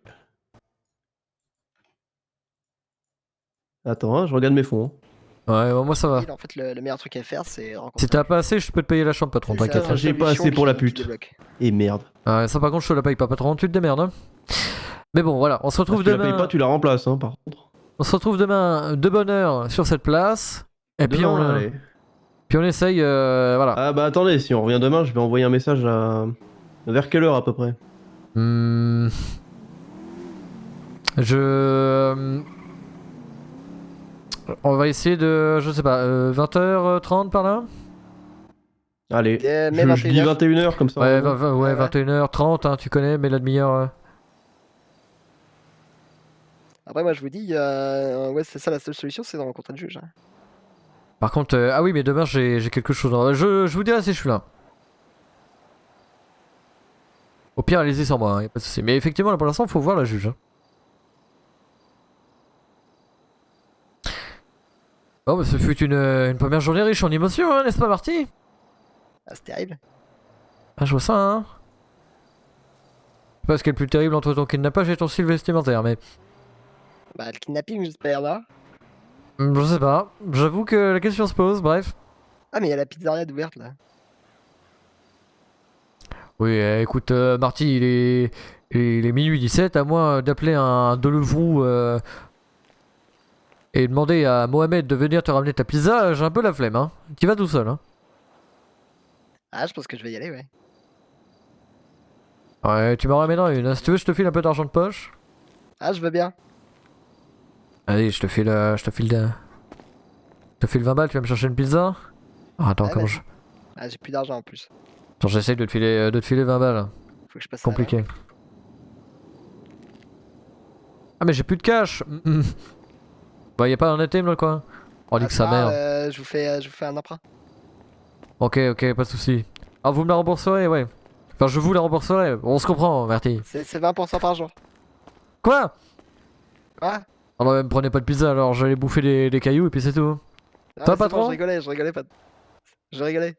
Attends, hein, je regarde mes fonds. hein. Ouais, bon, moi ça va. En fait, le meilleur truc à faire, c'est rencontrer. Si t'as pas assez, je peux te payer la chambre, patron, C'est t'inquiète. ça, J'ai pas solution assez pour la qui pute. débloque. Et merde. Ouais, ça par contre, je te la paye pas, patron, tu te démerdes. Hein. Mais bon, voilà, on se Si retrouve tu la payes demain. pas, tu la remplaces, hein, par contre. On se retrouve demain de bonne heure sur cette place. Et puis Demain, on, allez. puis on essaye, voilà. Ah bah attendez, si on revient demain, je vais envoyer un message à... Vers quelle heure à peu près? Hmm. On va essayer de, je sais pas, 20h30 par là? Allez, Mais je dis 21h comme ça. Ouais, on- ouais, ouais. 21h30, hein, tu connais, mais la demi-heure. Après, moi, je vous dis, ouais, c'est ça la seule solution, c'est de rencontrer le juge. Hein. Par contre, ah oui, mais demain j'ai quelque chose. Je vous dirai si je suis là. Au pire, allez-y sans moi, hein, y a pas de souci. Mais effectivement, là pour l'instant, faut voir la juge. Hein. Bon, bah, ce fut une première journée riche en émotions, hein, n'est-ce pas, Marty? Ah, c'est terrible. Ah, je vois ça, hein. Je sais pas ce qui est le plus terrible entre ton kidnappage et ton style vestimentaire, mais. Bah, le kidnapping, j'espère, là. Je sais pas. J'avoue que la question se pose, bref. Ah, mais il y a la pizzeria d'ouverte, là. Oui, écoute, Marty, il est minuit 17, à moi d'appeler un Deliveroo et demander à Mohamed de venir te ramener ta pizza, j'ai un peu la flemme, hein. Tu vas tout seul, hein. Ah, je pense que je vais y aller, ouais. Ouais, tu m'en ramèneras une, hein. Si tu veux, je te file un peu d'argent de poche. Ah, je veux bien. Allez, je te file 20 balles, tu vas me chercher une pizza. Ah, attends, Ouais, comment vas-y. je... Ah, j'ai plus d'argent en plus. Attends, j'essaye de te filer 20 balles. Faut que je passe Compliqué. Ah, mais j'ai plus de cash. Bah, y'a pas un ATM dans le coin. Oh, nique sa mère. je vous fais un emprunt. Ok, pas de soucis. Ah, vous me la rembourserez, ouais. Enfin, je vous la rembourserai. On se comprend, Marty. C'est 20% par jour. Quoi? Quoi? Ah bah, me prenez pas de pizza, alors j'allais bouffer des cailloux et puis c'est tout. Ah, Toi, mais c'est bon, patron? je rigolais pas. Je rigolais.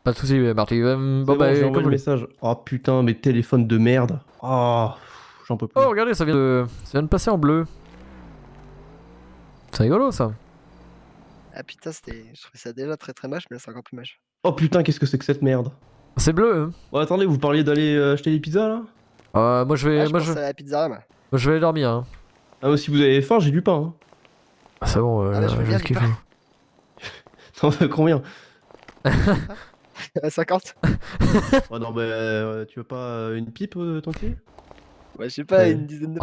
Pas de soucis, Marty. C'est Bon, bon, bah, j'ai comme envoyé vous le voulez. message. Oh putain, mes téléphones de merde. Oh, j'en peux plus. Oh, regardez, ça vient de passer en bleu. C'est rigolo, ça. Ah putain, je trouvais ça déjà très très moche, mais là c'est encore plus moche. Oh putain, qu'est-ce que c'est que cette merde? C'est bleu, hein. Bon, attendez, vous parliez d'aller acheter des pizzas là? Moi, je vais, Ah, je pense à la pizzeria, moi. moi, je vais aller dormir, hein. Ah, si vous avez faim, j'ai du pain. Hein. Ah, c'est bon, Ah, là, je veux bien le du kiffe. pain. T'en veux combien? À 50. Oh non, tu veux pas une pipe tranquille? Ouais, je sais pas, Ouais. une dizaine de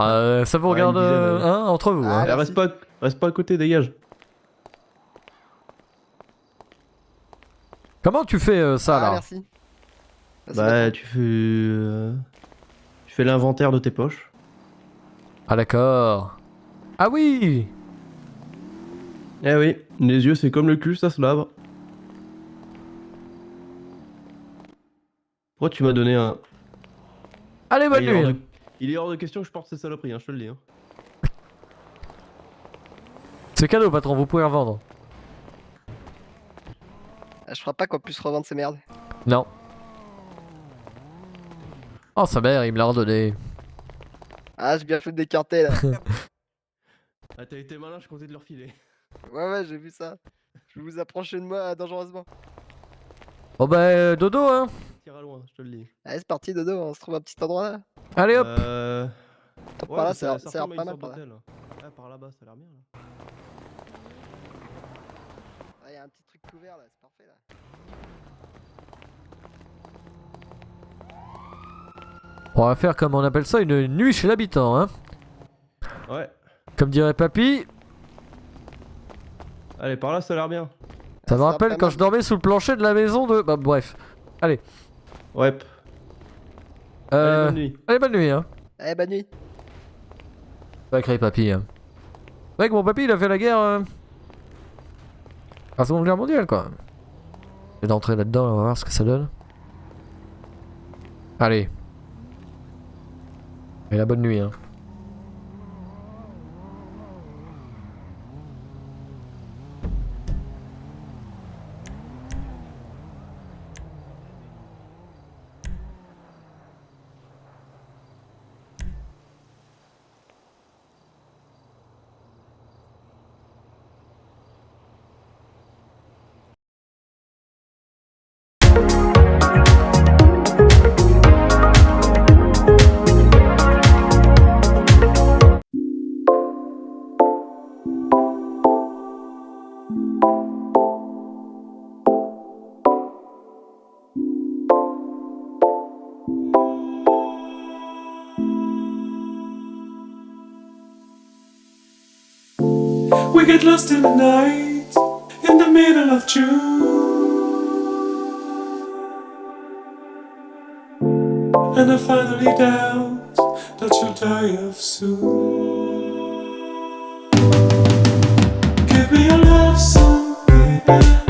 Ça vous Ouais, regarde une dizaine, ouais. hein, entre vous. Ah, Hein. merci. Reste pas à côté, dégage. Comment tu fais ça Ah, là? merci. Merci, Bah, patron. tu fais l'inventaire de tes poches. Ah d'accord. Ah oui. Eh oui, les yeux c'est comme le cul, ça se lave. Pourquoi tu m'as donné un... Allez, bonne il, est hors nuit. de... il est hors de question que je porte ces saloperies, hein, je te le dis. Hein. C'est cadeau, patron, vous pouvez revendre. Ah, je crois pas qu'on puisse revendre ces merdes. Non. Oh, sa mère, il me l'a redonné. Ah, j'ai bien fait de d'écarter là. Ah, t'as été malin, je comptais de leur filer. Ouais, j'ai vu ça. Je vous approchez de moi dangereusement. Bon bah, dodo, hein. Tire à loin, je te le dis. Allez, c'est parti, Dodo, on se trouve un petit endroit là. Allez hop. Top Ouais, par là, mais ça a l'air ressemble à pas une mal sorte par là. d'hôtel. Ah, par là-bas, ça a l'air bien là. Ah, y a un petit truc couvert là, c'est parfait là. On va faire comme on appelle ça une nuit chez l'habitant, hein. Ouais. Comme dirait papy, Allez, par là, ça a l'air bien. ça me ça rappelle va quand pas je dormais sous le plancher de la maison de... Bah bref. Allez. Ouais. Allez, bonne nuit. Allez, bonne nuit, hein. Eh, bonne nuit. Sacré papy, hein. C'est vrai que mon papy, il a fait la guerre... La Seconde Guerre mondiale, quoi. Je vais d'entrer là-dedans, on va voir ce que ça donne. Allez. Et la bonne nuit, hein. We get lost in the night, in the middle of June. And I finally doubt that you'll die of soon. Give me a love song, baby.